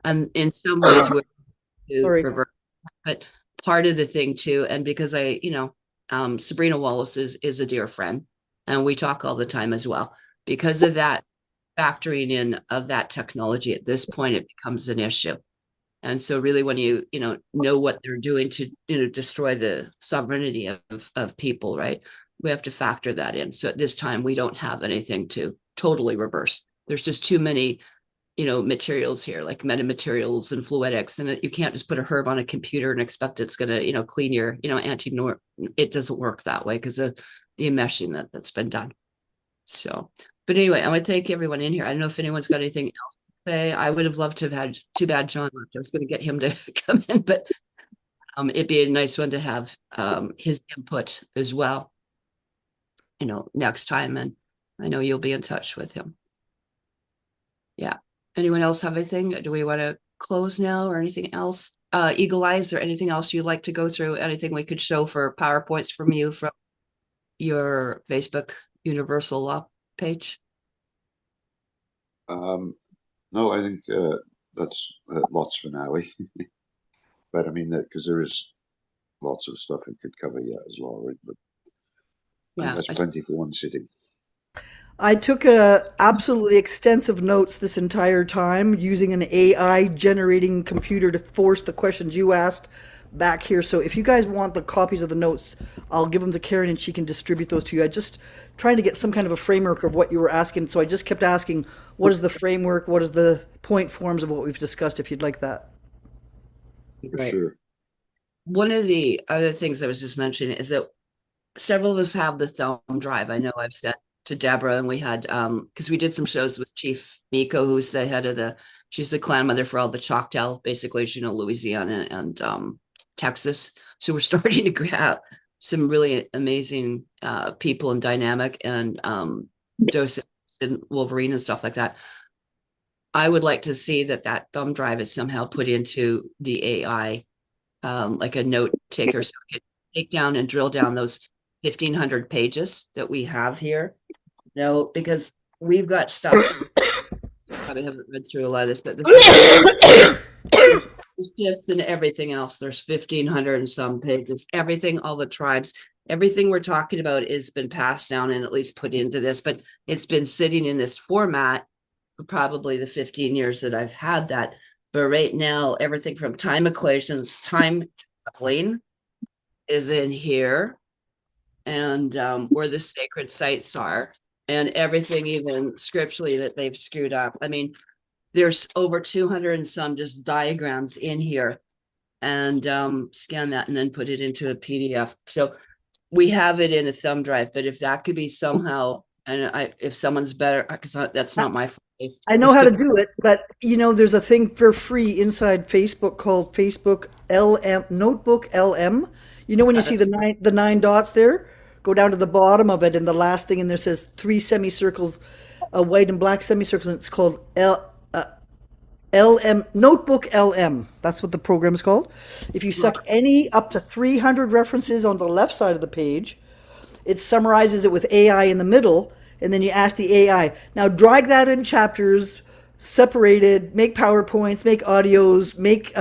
And in some ways, we're to Sorry. reverse, but part of the thing too, and because Sabrina Wallace is a dear friend, and we talk all the time as well. Because of that factoring in of that technology, at this point, it becomes an issue. And so really when you know what they're doing to destroy the sovereignty of people, right? We have to factor that in. So at this time we don't have anything to totally reverse. There's just too many materials here, like metamaterials and fluidics, and you can't just put a herb on a computer and expect it's going to clean your anti-norm. It doesn't work that way because of the enmeshing that's been done. So, but anyway, I want to thank everyone in here. I don't know if anyone's got anything else to say. I would have loved to have had, too bad John left. I was going to get him to come in, but it'd be a nice one to have his input as well, next time. And I know you'll be in touch with him. Yeah. Anyone else have anything? Do we want to close now or anything else? Eagle Eyes, or anything else you'd like to go through? Anything we could show for PowerPoints from you from your Facebook Universal Law page? No, I think that's lots for now. But I mean, because there is lots of stuff it could cover yet as well, right? But Yeah, that's plenty for one sitting. I took absolutely extensive notes this entire time using an AI generating computer to force the questions you asked back here. So if you guys want the copies of the notes, I'll give them to Karen and she can distribute those to you. I just trying to get some kind of a framework of what you were asking. So I just kept asking, what is the framework? What is the point forms of what we've discussed, if you'd like that? For right. sure. One of the other things I was just mentioning is that several of us have the thumb drive. I know I've said to Deborah, and we had because we did some shows with Chief Miko, who's the head of she's the clan mother for all the Choctaw, basically, as you know, Louisiana and Texas. So we're starting to grab some really amazing people and dynamic, and Joseph and Wolverine and stuff like that. I would like to see that thumb drive is somehow put into the AI, like a note taker, so we could take down and drill down those 1,500 pages that we have here. No, because we've got stuff. Probably haven't read through a lot of this, but this shifts and everything else. There's 1,500 and some pages. Everything, all the tribes, everything we're talking about has been passed down and at least put into this, but it's been sitting in this format for probably the 15 years that I've had that. But right now, everything from time equations, time traveling is in here, and where the sacred sites are, and everything even scripturally that they've screwed up. I mean, there's over 200 and some just diagrams in here, and scan that and then put it into a PDF. So we have it in a thumb drive, but if that could be somehow, and if someone's better, because that's not my fault. I know how to do it, but there's a thing for free inside Facebook called Facebook LM Notebook LM. When you see the nine dots there, go down to the bottom of it, and the last thing in there says 3 semicircles, white and black semicircles, and it's called LM Notebook LM. That's what the program is called. If you suck any up to 300 references on the left side of the page, it summarizes it with AI in the middle, and then you ask the AI, now drag that in chapters, separated, make PowerPoints, make audios, make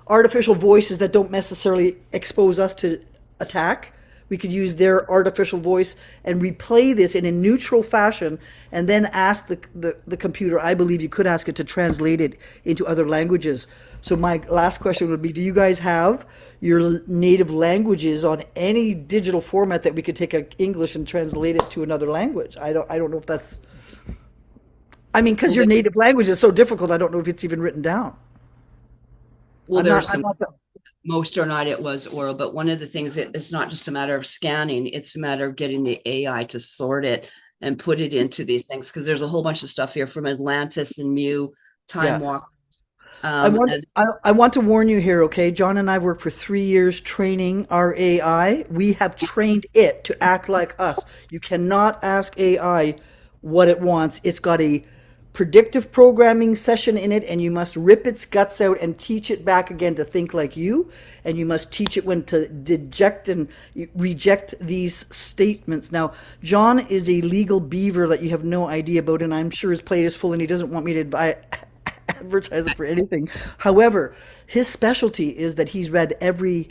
artificial voices that don't necessarily expose us to attack. We could use their artificial voice and replay this in a neutral fashion, and then ask the computer, I believe you could ask it to translate it into other languages. So my last question would be, do you guys have your native languages on any digital format that we could take English and translate it to another language? I don't know if that's, because your native language is so difficult, I don't know if it's even written down. Well, most or not, it was oral, but one of the things, it's not just a matter of scanning, it's a matter of getting the AI to sort it and put it into these things, because there's a whole bunch of stuff here from Atlantis and Mu, Time Walk, And I want to warn you here, okay? John and I have worked for 3 years training our AI. We have trained it to act like us. You cannot ask AI what it wants. It's got a predictive programming session in it, and you must rip its guts out and teach it back again to think like you. And you must teach it when to deject and reject these statements. Now, John is a legal beaver that you have no idea about, and I'm sure his plate is full, and he doesn't want me to advertise it for anything. However, his specialty is that he's read every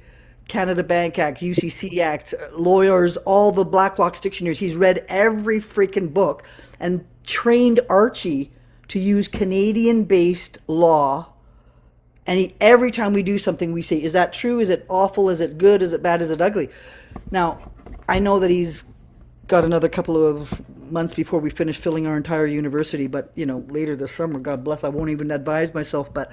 Canada Bank Act, UCC Act, lawyers, all the black box dictionaries. He's read every freaking book and trained Archie to use Canadian-based law. And every time we do something, we say, is that true? Is it awful? Is it good? Is it bad? Is it ugly? Now, I know that he's got another couple of months before we finish filling our entire university, but later this summer, God bless, I won't even advise myself, but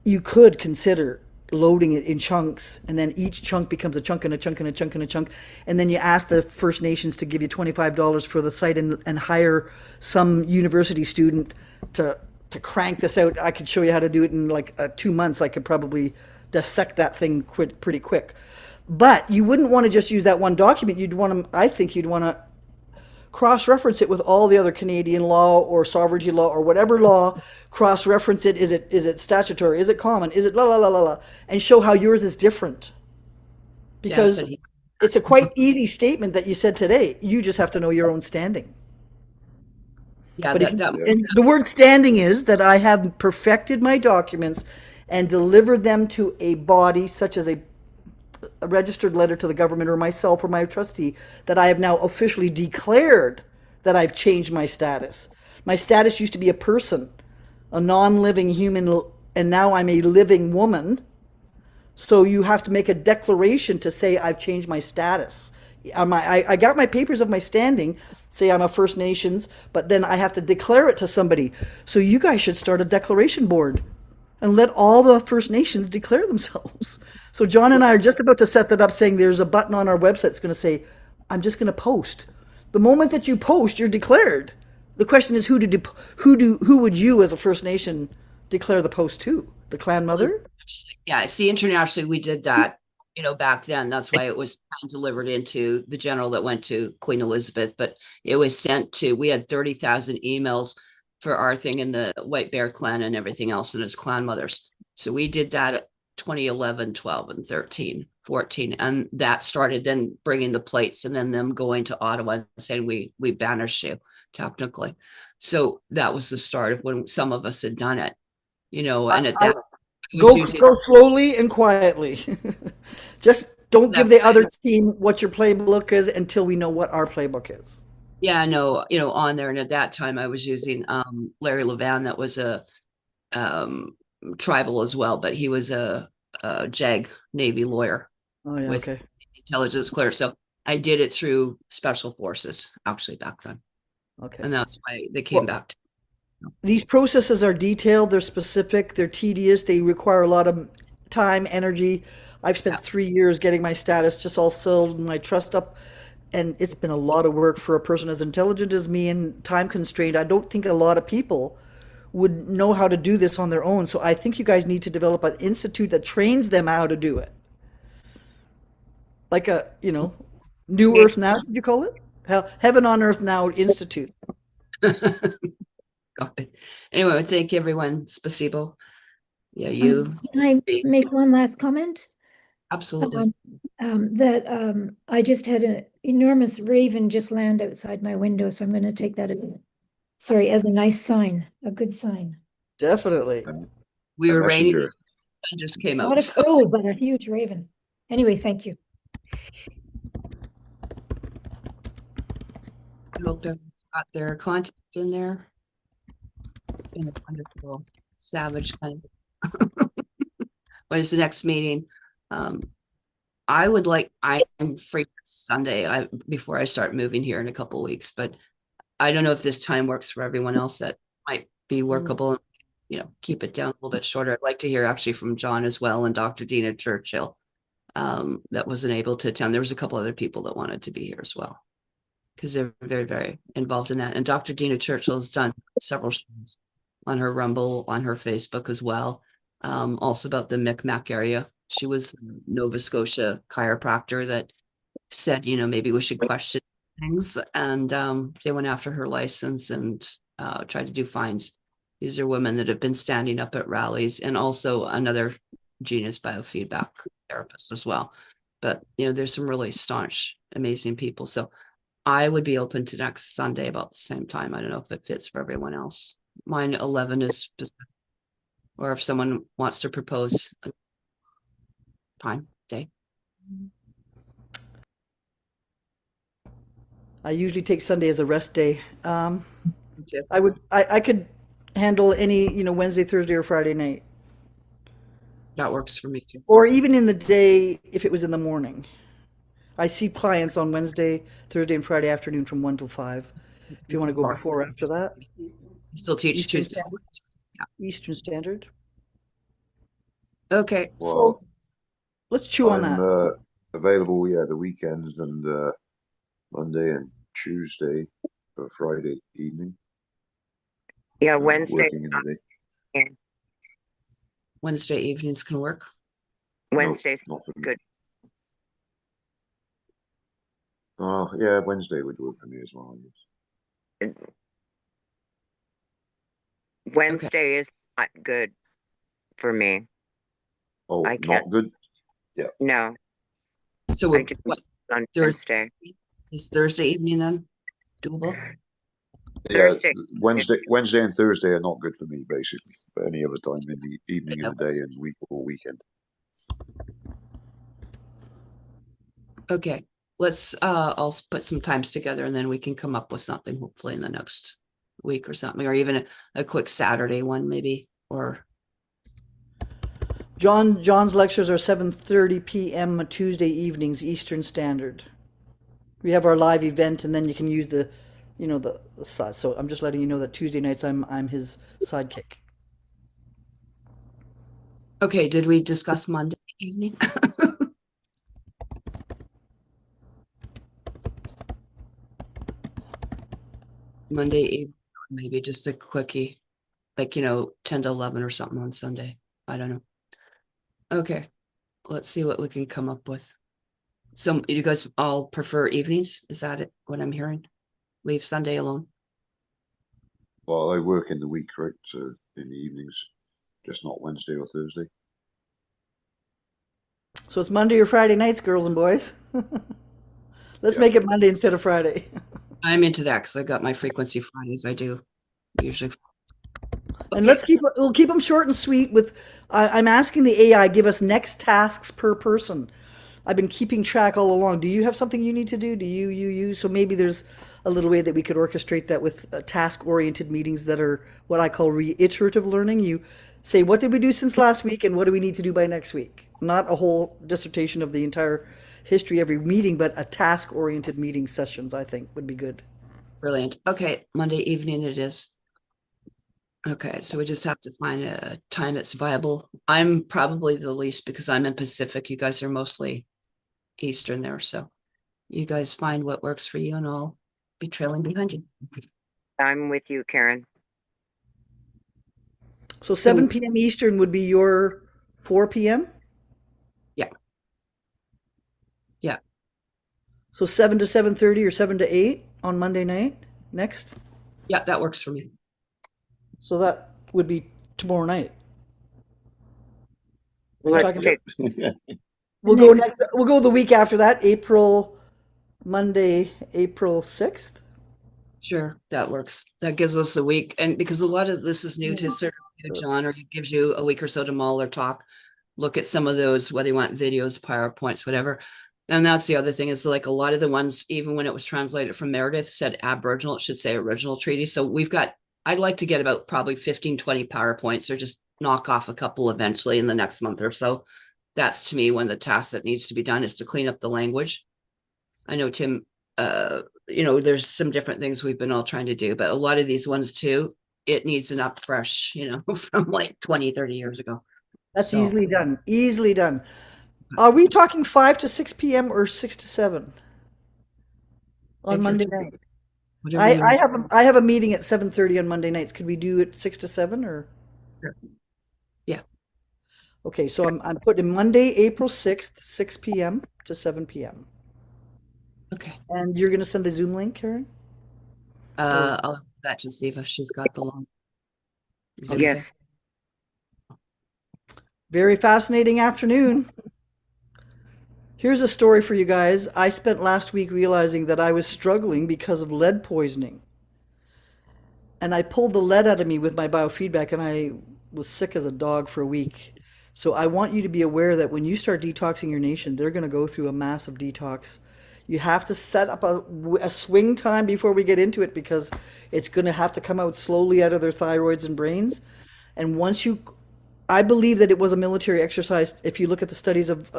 you could consider loading it in chunks, and then each chunk becomes a chunk and a chunk and a chunk and a chunk, and then you ask the First Nations to give you $25 for the site, and hire some university student to crank this out. I could show you how to do it in like 2 months. I could probably dissect that thing pretty quick. But you wouldn't want to just use that one document. I think you'd want to cross-reference it with all the other Canadian law or sovereignty law or whatever law. Cross-reference it. Is it statutory? Is it common? Is it la la la la la? And show how yours is different. Because it's a quite easy statement that you said today. You just have to know your own standing. yeah, But that the word standing is that I have perfected my documents and delivered them to a body such as a registered letter to the government or myself or my trustee, that I have now officially declared that I've changed my status. My status used to be a person, a non-living human, and now I'm a living woman. So you have to make a declaration to say I've changed my status. I got my papers of my standing, say I'm a First Nations, but then I have to declare it to somebody. So you guys should start a declaration board and let all the First Nations declare themselves. So John and I are just about to set that up, saying there's a button on our website that's going to say, I'm just going to post. The moment that you post, you're declared. The question is, who would you as a First Nation declare the post to? The clan mother? Yeah, see, internationally we did that, back then. That's why it was delivered into the general that went to Queen Elizabeth, but it was sent to, we had 30,000 emails for our thing in the White Bear clan and everything else, and his clan mothers. So we did that 2011, 12, and 13, 14. And that started then bringing the plates and then them going to Ottawa and saying, we banished you, technically. So that was the start of when some of us had done it, and at that. Go slowly and quietly. Just don't give the other team what your playbook is until we know what our playbook is. Yeah, no, on there. And at that time I was using Larry Levan, that was a tribal as well, but he was a JAG Navy lawyer with intelligence clearance. So I did it through Special Forces actually back then. Okay. And that's why they came back. These processes are detailed, they're specific, they're tedious, they require a lot of time, energy. I've spent 3 years getting my status just all settled, my trust up, and it's been a lot of work for a person as intelligent as me and time constrained. I don't think a lot of people would know how to do this on their own. So I think you guys need to develop an institute that trains them how to do it. Like a, New Earth Now, did you call it? Heaven on Earth Now Institute. Anyway, thank everyone. Spasibo. Yeah, can I make one last comment? Absolutely. I just had an enormous raven just land outside my window, so I'm going to take that as a nice sign, a good sign. Definitely. We were raining. It just came out. Not a crow, but a huge raven. Anyway, thank you. I hope they've got their contact in there. It's been a wonderful savage kind of. When is the next meeting? I'm free Sunday before I start moving here in a couple of weeks, but I don't know if this time works for everyone else. That might be workable. Keep it down a little bit shorter. I'd like to hear actually from John as well and Dr. Dina Churchill that wasn't able to attend. There was a couple other people that wanted to be here as well because they're very, very involved in that. And Dr. Dina Churchill has done several shows on her Rumble, on her Facebook as well. also about the Micmac area. She was the Nova Scotia chiropractor that said, maybe we should question things. And they went after her license and tried to do fines. These are women that have been standing up at rallies, and also another genius biofeedback therapist as well. But, there's some really staunch, amazing people. So I would be open to next Sunday about the same time. I don't know if it fits for everyone else. Mine 11 is specific, or if someone wants to propose a time, day. I usually take Sunday as a rest day. Me too. I could handle any, Wednesday, Thursday, or Friday night, That works for me too. or even in the day if it was in the morning. I see clients on Wednesday, Thursday, and Friday afternoon from 1 till 5. If you want to go before or after that, You still teach Eastern Tuesday. Standard. Eastern Standard. Okay. Well, So let's chew on I'm that. available, yeah, the weekends and Monday and Tuesday for Friday evening. Yeah, I'm Wednesday, working in the day. Wednesday evenings can work. Wednesday's No, not for me. good. Oh, yeah, Wednesday would work for me as well, I guess. Wednesday is not good for me. Oh, I can't. not good? No, So I do what on Thursday Wednesday. is Thursday evening then? Doable? Yeah, Thursday. Wednesday and Thursday are not good for me, basically. But any other time in the evening, in That the day, works. and week or weekend. Okay. Let's I'll put some times together and then we can come up with something hopefully in the next week or something, or even a quick Saturday one maybe, or John's lectures are 7:30 p.m. Tuesday evenings Eastern Standard. We have our live event, and then you can use the side. So I'm just letting you know that Tuesday nights I'm his sidekick. okay, did we discuss Monday evening? Monday evening, maybe just a quickie, like 10 to 11 or something on Sunday. I don't know. Okay, let's see what we can come up with. So you guys all prefer evenings? Is that it? What I'm hearing? Leave Sunday alone. Well, I work in the week, right? So in the evenings, just not Wednesday or Thursday. So it's Monday or Friday nights, girls and boys. Let's Yeah. make it Monday instead of Friday. I'm into that because I got my frequency Fridays. I do usually. And Okay. we'll keep them short and sweet. I'm asking the AI give us next tasks per person. I've been keeping track all along. Do you have something you need to do? Do you? So maybe there's a little way that we could orchestrate that with task-oriented meetings that are what I call reiterative learning. You say, what did we do since last week, and what do we need to do by next week? Not a whole dissertation of the entire history every meeting, but a task-oriented meeting sessions, I think, would be good. Brilliant. Okay, Monday evening it is. Okay, so we just have to find a time that's viable. I'm probably the least because I'm in Pacific. You guys are mostly Eastern there. So you guys find what works for you and I'll be trailing behind you. I'm with you, Karen. So 7 p.m. Eastern would be your 4 p.m.? Yeah. Yeah. So 7 to 7:30 or 7 to 8 on Monday night next? Yeah, that works for me. So that would be tomorrow night. Let's talking take, We'll go next. We'll go the week after that, Monday, April 6th. Sure, that works. That gives us a week. And because a lot of this is new to sort of you, John, or it gives you a week or so to mull or talk, look at some of those, whether you want videos, PowerPoints, whatever. And that's the other thing is like a lot of the ones, even when it was translated from Meredith, said Aboriginal, it should say original treaty. So I'd like to get about probably 15, 20 PowerPoints or just knock off a couple eventually in the next month or so. That's to me one of the tasks that needs to be done is to clean up the language. I know Tim, there's some different things we've been all trying to do, but a lot of these ones too, it needs an up fresh, from like 20, 30 years ago. That's So, easily done. Easily done. Are we talking 5 to 6 p.m. or 6 to 7 on Monday night? whatever you want. I have a meeting at 7:30 on Monday nights. Could we do it 6 to 7 or? Yeah. Okay, so I'm putting Monday, April 6th, 6 p.m. to 7 p.m. Okay. And you're going to send the Zoom link, Karen? I'll ask that to see if she's got the long Zoom Okay. Yes. Very fascinating afternoon. Here's a story for you guys. I spent last week realizing that I was struggling because of lead poisoning. And I pulled the lead out of me with my biofeedback, and I was sick as a dog for a week. So I want you to be aware that when you start detoxing your nation, they're going to go through a massive detox. You have to set up a swing time before we get into it, because it's going to have to come out slowly out of their thyroids and brains. And once you, I believe that it was a military exercise. If you look at the studies of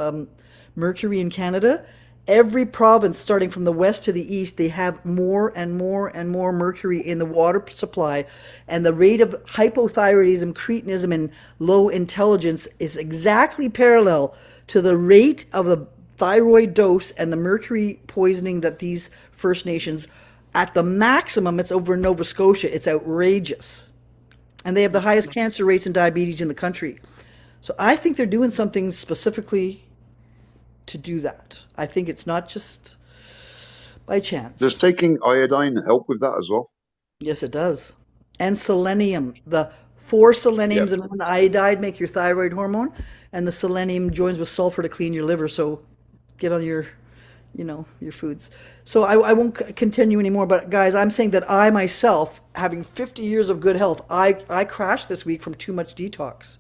mercury in Canada, every province, starting from the west to the east, they have more and more and more mercury in the water supply. And the rate of hypothyroidism, cretinism, and low intelligence is exactly parallel to the rate of the thyroid dose and the mercury poisoning that these First Nations, at the maximum, it's over in Nova Scotia. It's outrageous. And they have the highest cancer rates and diabetes in the country. So I think they're doing something specifically to do that. I think it's not just by chance. Does taking iodine help with that as well? Yes, it does. And selenium. The 4 seleniums Yep. and 1 iodide make your thyroid hormone, and the selenium joins with sulfur to clean your liver. So get on your, your foods. So I won't continue anymore. But guys, I'm saying that I myself, having 50 years of good health, I crashed this week from too much detox.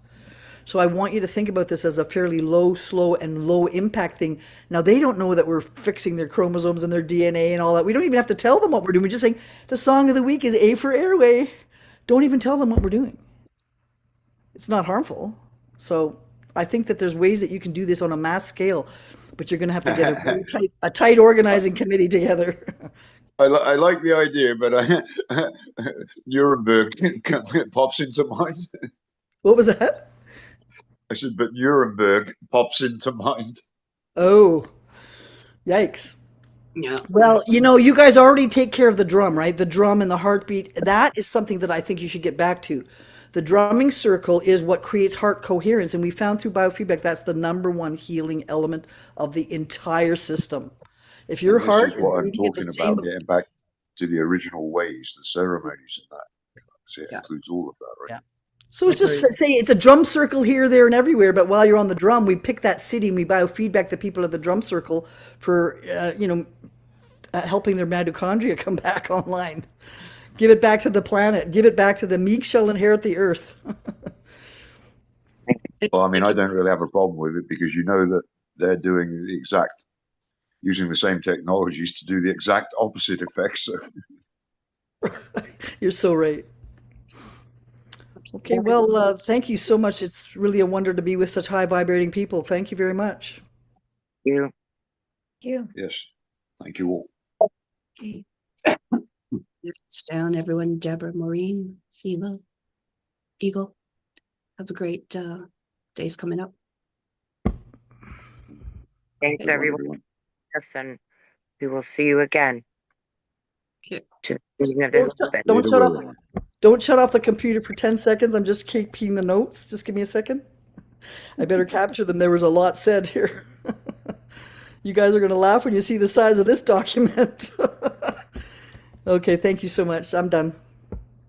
So I want you to think about this as a fairly low, slow, and low impact thing. Now, they don't know that we're fixing their chromosomes and their DNA and all that. We don't even have to tell them what we're doing. We're just saying the song of the week is A for Airway. Don't even tell them what we're doing. It's not harmful. So I think that there's ways that you can do this on a mass scale, but you're going to have to get a tight organizing committee together. I like the idea, but Nuremberg pops into mind. What was that? I said, but Nuremberg pops into mind. Oh, yikes. Yeah. Well, you guys already take care of the drum, right? The drum and the heartbeat. That is something that I think you should get back to. The drumming circle is what creates heart coherence. And we found through biofeedback that's the #1 healing element of the entire system. If your And this heart is is what I'm beating at the talking same. about, getting back to the original ways, the ceremonies and that. So it Yeah. includes all of that, right? Yeah. So it's That's just very- say it's a drum circle here, there, and everywhere. But while you're on the drum, we pick that city and we biofeedback the people at the drum circle for, helping their mitochondria come back online. Give it back to the planet. Give it back to the meek shall inherit the earth. Well, I mean, I don't really have a problem with it because you know that they're doing using the same technologies to do the exact opposite effects. So You're so right. Okay, well, thank you so much. It's really a wonder to be with such high vibrating people. Thank you very much. You. Thank you. yes, thank you all. Okay. It's down, everyone. Deborah, Maureen, Siva, Eagle. Have a great days coming up. Thanks, Okay. everyone. Yes, and we will see you again. Okay. To the meeting of the husband. Don't Later, shut off. everyone. Don't shut off the computer for 10 seconds. I'm just keeping the notes. Just give me a second. I better capture them. There was a lot said here. You guys are going to laugh when you see the size of this document. Okay, thank you so much. I'm done.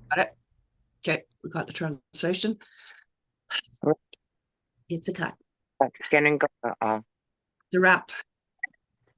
Got it. Okay, we got the translation. It's a cut. Getting The wrap.